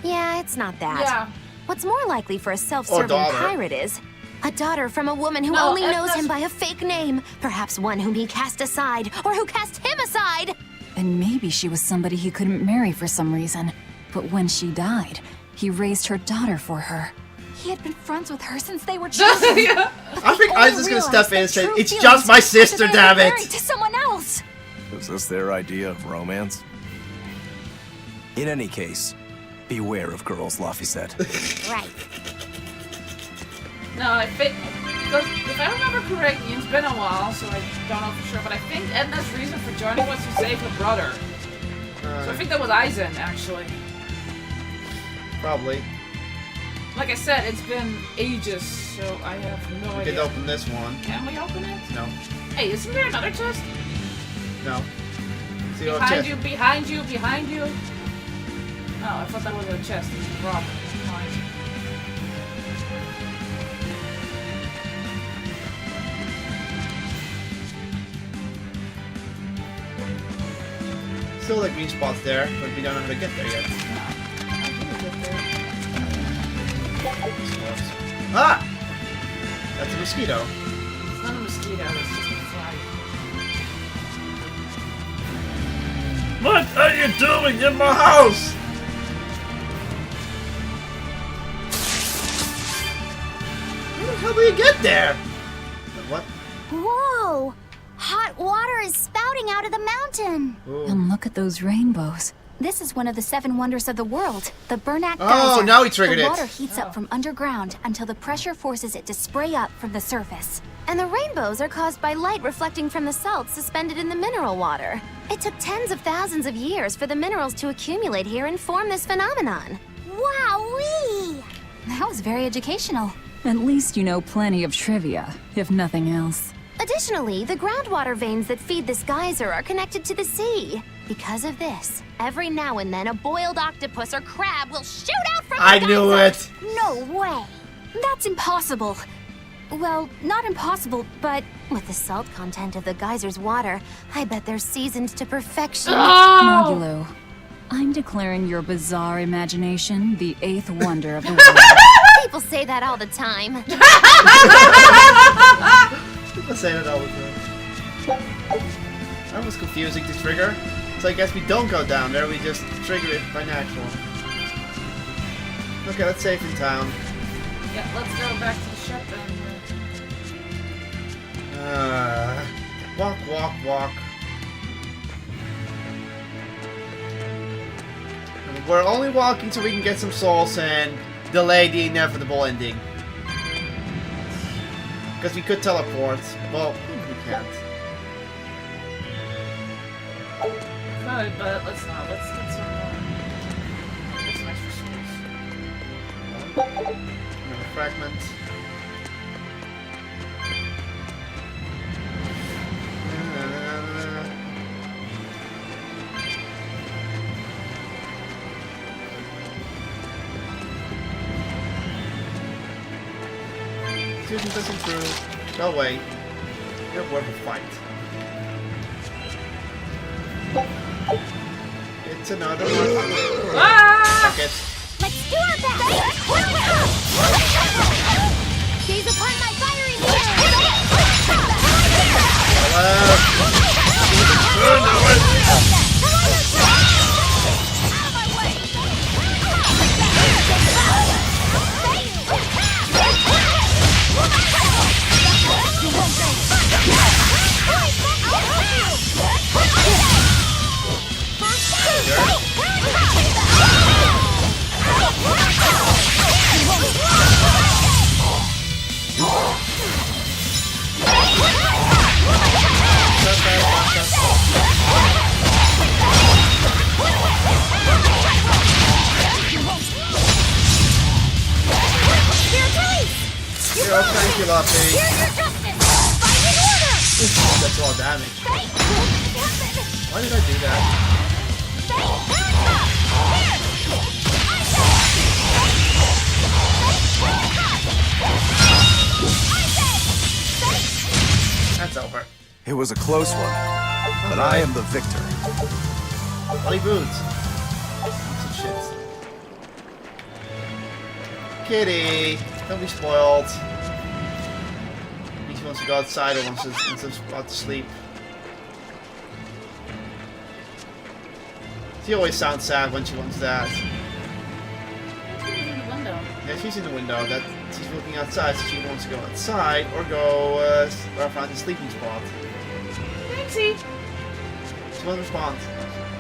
Yeah, it's not that. Yeah. What's more likely for a self-serving pirate is a daughter from a woman who only knows him by a fake name. Perhaps one whom he cast aside, or who cast him aside. And maybe she was somebody he couldn't marry for some reason. But when she died, he raised her daughter for her. He had been friends with her since they were children. Yeah. I think Aizen's gonna step in and say, true "It's feelings just my sister, after they were damn it!" married to someone else. Is this their idea of romance? In any case, beware of girls, Laphicet. Right. No, I think... Because if I remember correctly, it's been a while, so I don't know for sure, but I think Edna's reason for joining was to save her brother. So I think that was Aizen, actually. Probably. Like I said, it's been ages, so I have no We idea. can open this one. Can we open it? No. Hey, isn't there another chest? No. See what Behind chest? you, behind you, behind you. Oh, I thought that was a chest. It's a rock. Fine. Still like green spots there, but we don't know how to get there yet. Ah! That's a mosquito. It's not a mosquito, it's just a fly. you doing in my house? How the hell do you get there? What? Whoa! Hot water is spouting out of the mountain. And look at those rainbows. This is one of the 7 wonders of the world, the Bernak Oh, Geyser. now he triggered the it. water heats up from underground until the pressure forces it to spray up from the surface. And the rainbows are caused by light reflecting from the salts suspended in the mineral water. It took tens of thousands of years for the minerals to accumulate here and form this phenomenon. Wowee! That was very educational. At least you know plenty of trivia, if nothing else. Additionally, the groundwater veins that feed this geyser are connected to the sea. Because of this, every now and then a boiled octopus or crab will shoot out from the I knew geyser. it. No way! That's impossible. Well, not impossible, but With the salt content of the geyser's water, I bet they're seasoned to perfection. Mogulu, I'm declaring your bizarre imagination the 8th wonder of the world. People say that all the time. People say that all the time. That was confusing to trigger. So I guess we don't go down there, we just trigger it by natural. Okay, let's save in town. Yeah, let's go back to the ship then. Walk, walk, walk. And we're only walking so we can get some souls and delay the inevitable ending. Because we could teleport. Well, we can't. Could, but let's not. Let's get some extra souls. Another fragment. Susan doesn't through. Go away. You're worth a fight. It's another one. Ah! Fuck it. Let's do our best! Gaze upon my fiery Thank you, Luffy. That's a lot of damage. Why did I do that? That's over. It was a close one, but I am the victor. Bloody boots. Some shit. Kitty, don't be spoiled. She wants to go outside or wants to about to sleep. She always sounds sad when she wants that. She's in the window. Yeah, she's in the window. That she's looking outside, so she wants to go outside or go find a sleeping spot. Thanksy. She won't respond.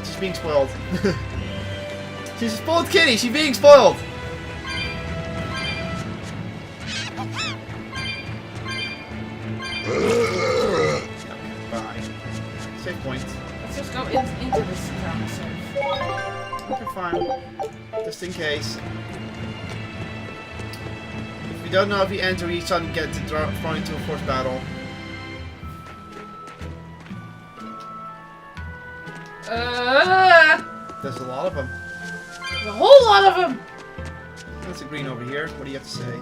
She's being spoiled. She's a spoiled kitty. She's being spoiled. Bye. Save point. Let's just go into this town safe. Okay, fine. Just in case. If we don't know if we enter, we suddenly get thrown into a forced battle. There's a lot of them. A whole lot of them! That's a green over here. What do you have to say?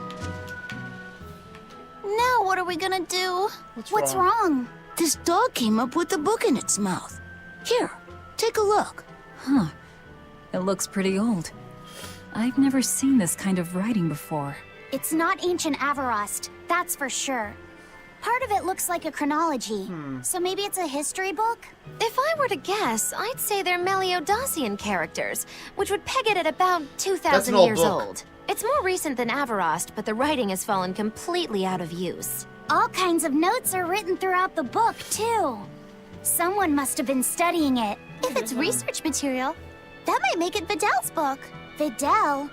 Now what are we gonna do? What's wrong? This dog came up with a book in its mouth. Here, take a look. Huh. It looks pretty old. I've never seen this kind of writing before. It's not ancient Avarost, that's for sure. Part of it looks like a chronology. So maybe it's a history book? If I were to guess, I'd say they're Meliodacian characters, which would peg it at about 2,000 years old. It's more recent than Avarost, but the writing has fallen completely out of use. All kinds of notes are written throughout the book, too. Someone must have been studying it. If it's research material, that might make it Videl's book. Videl?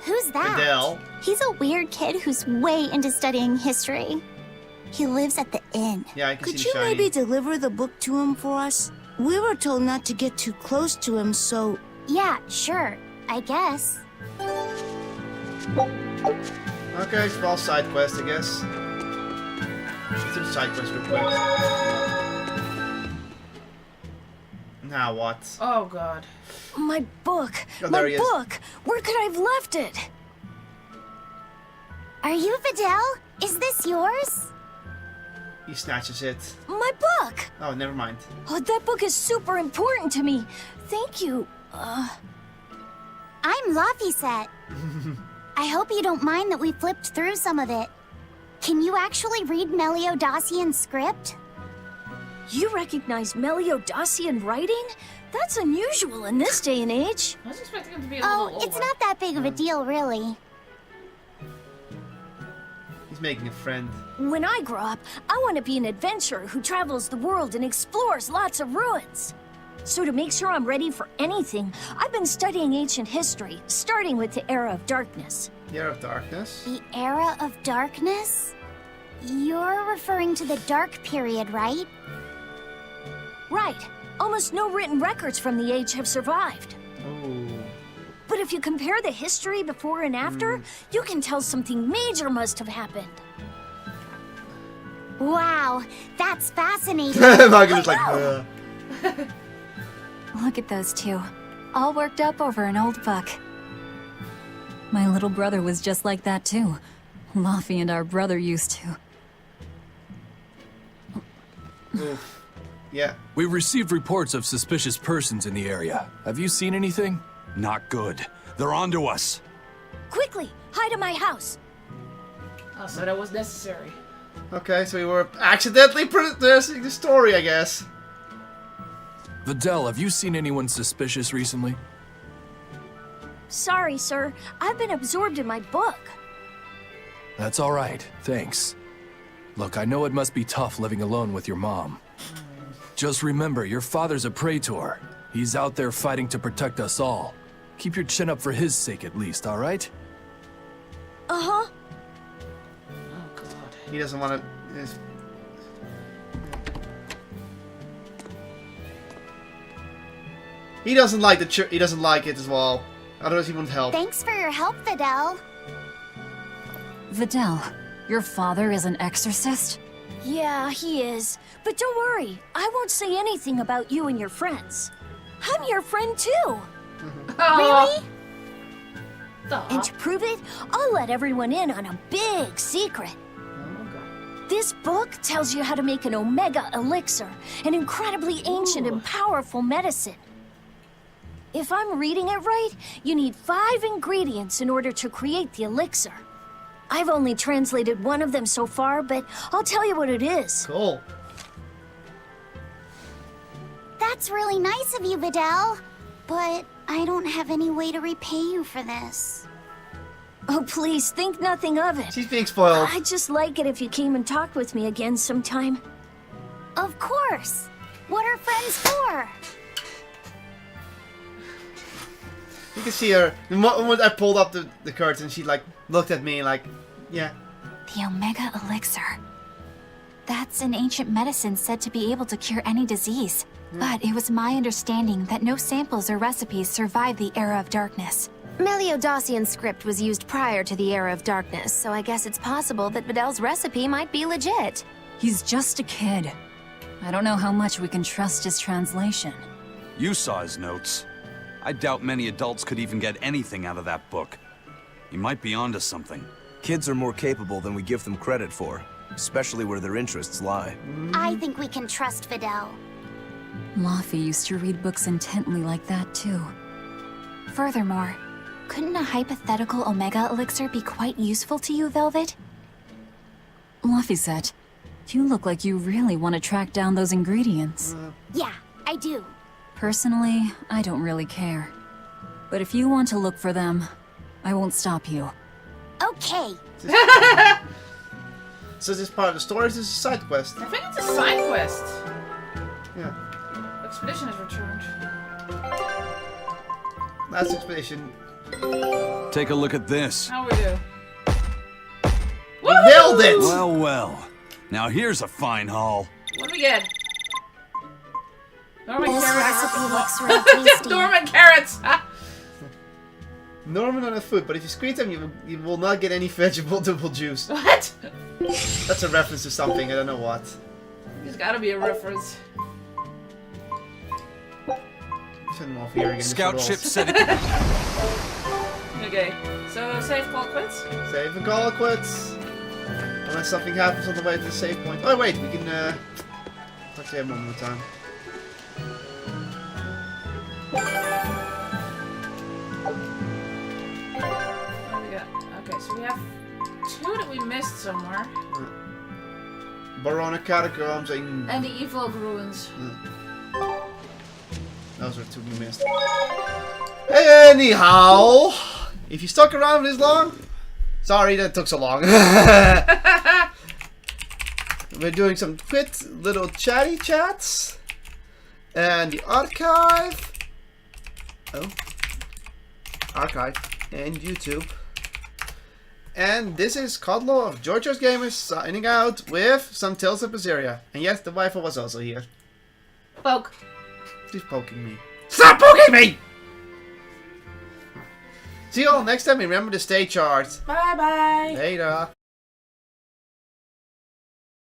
Who's that? Videl? He's a weird kid who's way into studying history. He lives at the inn. Yeah, I can Could see you the shiny. maybe deliver the book to him for us? We were told not to get too close to him, so... Yeah, sure. I guess. Okay, small side quest, I guess. Let's do the side quest real quick. Now what? Oh god. My book! Oh, My there he is. book! Where could I have left it? Are you Videl? Is this yours? He snatches it. My book! Oh, never mind. Oh, that book is super important to me. Thank you. I'm Laphicet. I hope you don't mind that we flipped through some of it. Can you actually read Meliodacian script? You recognize Meliodacian writing? That's unusual in this day and age. I was expecting him to be a Oh, little it's older. not that big of a deal, really. He's making a friend. When I grow up, I want to be an adventurer who travels the world and explores lots of ruins. So to make sure I'm ready for anything, I've been studying ancient history, starting with the Era of Darkness. The Era of Darkness? The Era of Darkness? You're referring to the Dark Period, right? Right. Almost no written records from the age have survived. Oh. But if you compare the history before and after, you can tell something major must have happened. Wow, that's fascinating. Magnus like, Look at those two, all worked up over an old book. My little brother was just like that too. Laffy and our brother used to. Oof. Yeah. We've received reports of suspicious persons in the area. Have you seen anything? Not good. They're onto us. Quickly, hide in my house. Oh, so that was necessary. Okay, so we were accidentally producing the story, I guess. Videl, have you seen anyone suspicious recently? Sorry, sir. I've been absorbed in my book. That's all right, thanks. Look, I know it must be tough living alone with your mom. Just remember, your father's a praetor. He's out there fighting to protect us all. Keep your chin up for his sake at least, all right? Uh-huh. Oh god. He doesn't want to... He doesn't like the he doesn't like it as well. Otherwise he wouldn't help. Thanks for your help, Videl. Videl, your father is an exorcist? Yeah, he is. But don't worry, I won't say anything about you and your friends. I'm your friend too. Really? And to prove it, I'll let everyone in on a big secret. This book tells you how to make an Omega Elixir, an incredibly ancient and powerful medicine. If I'm reading it right, you need 5 ingredients in order to create the elixir. I've only translated one of them so far, but I'll tell you what it is. Cool. That's really nice of you, Videl. But I don't have any way to repay you for this. Oh, please, think nothing of it. She's being spoiled. I'd just like it if you came and talked with me again sometime. Of course. What are friends for? You can see her. The moment I pulled up the curtain, she like looked at me like, yeah. The Omega Elixir. That's an ancient medicine said to be able to cure any disease. But it was my understanding that no samples or recipes survived the Era of Darkness. Meliodacian script was used prior to the Era of Darkness, so I guess it's possible that Videl's recipe might be legit. He's just a kid. I don't know how much we can trust his translation. You saw his notes. I doubt many adults could even get anything out of that book. He might be onto something. Kids are more capable than we give them credit for, especially where their interests lie. I think we can trust Videl. Laffy used to read books intently like that, too. Furthermore, couldn't a hypothetical Omega Elixir be quite useful to you, Velvet? Laffy said, You look like you really want to track down those ingredients. Yeah, I do. Personally, I don't really care. But if you want to look for them, I won't stop you. Okay. So this part of the story is a side quest. I think it's a side quest. Yeah. Expedition has returned. Last expedition. Take a look at this. How we do? We nailed it! Well, well. Now here's a fine haul. What do we get? Norman This carrots. recipe looks real tasty. Norman carrots. Norman on a foot, but if you squeeze them, you will not get any vegetable juice. What? That's a reference to something, I don't know what. There's gotta be a reference. Turn them off here again. Scout ship set it. Okay, so save call quits? Save and call quits. Unless something happens on the way to the save point. Oh wait, we can talk to him one more time. What do we got? Okay, so we have 2 that we missed somewhere. Barona Catacombs and... And the Evil Ruins. Those are 2 we missed. Anyhow, if you stuck around this long, sorry that took so long. We're doing some quick little chatty chats. And the archive. Oh. Archive. And YouTube. And this is Kotlol of Georgios Gamers signing out with some Tales of Berseria. And yes, the Wi-Fi was also here. Poke. She's poking me. Stop poking me! See you all next time and remember to stay charged. Bye bye. Later.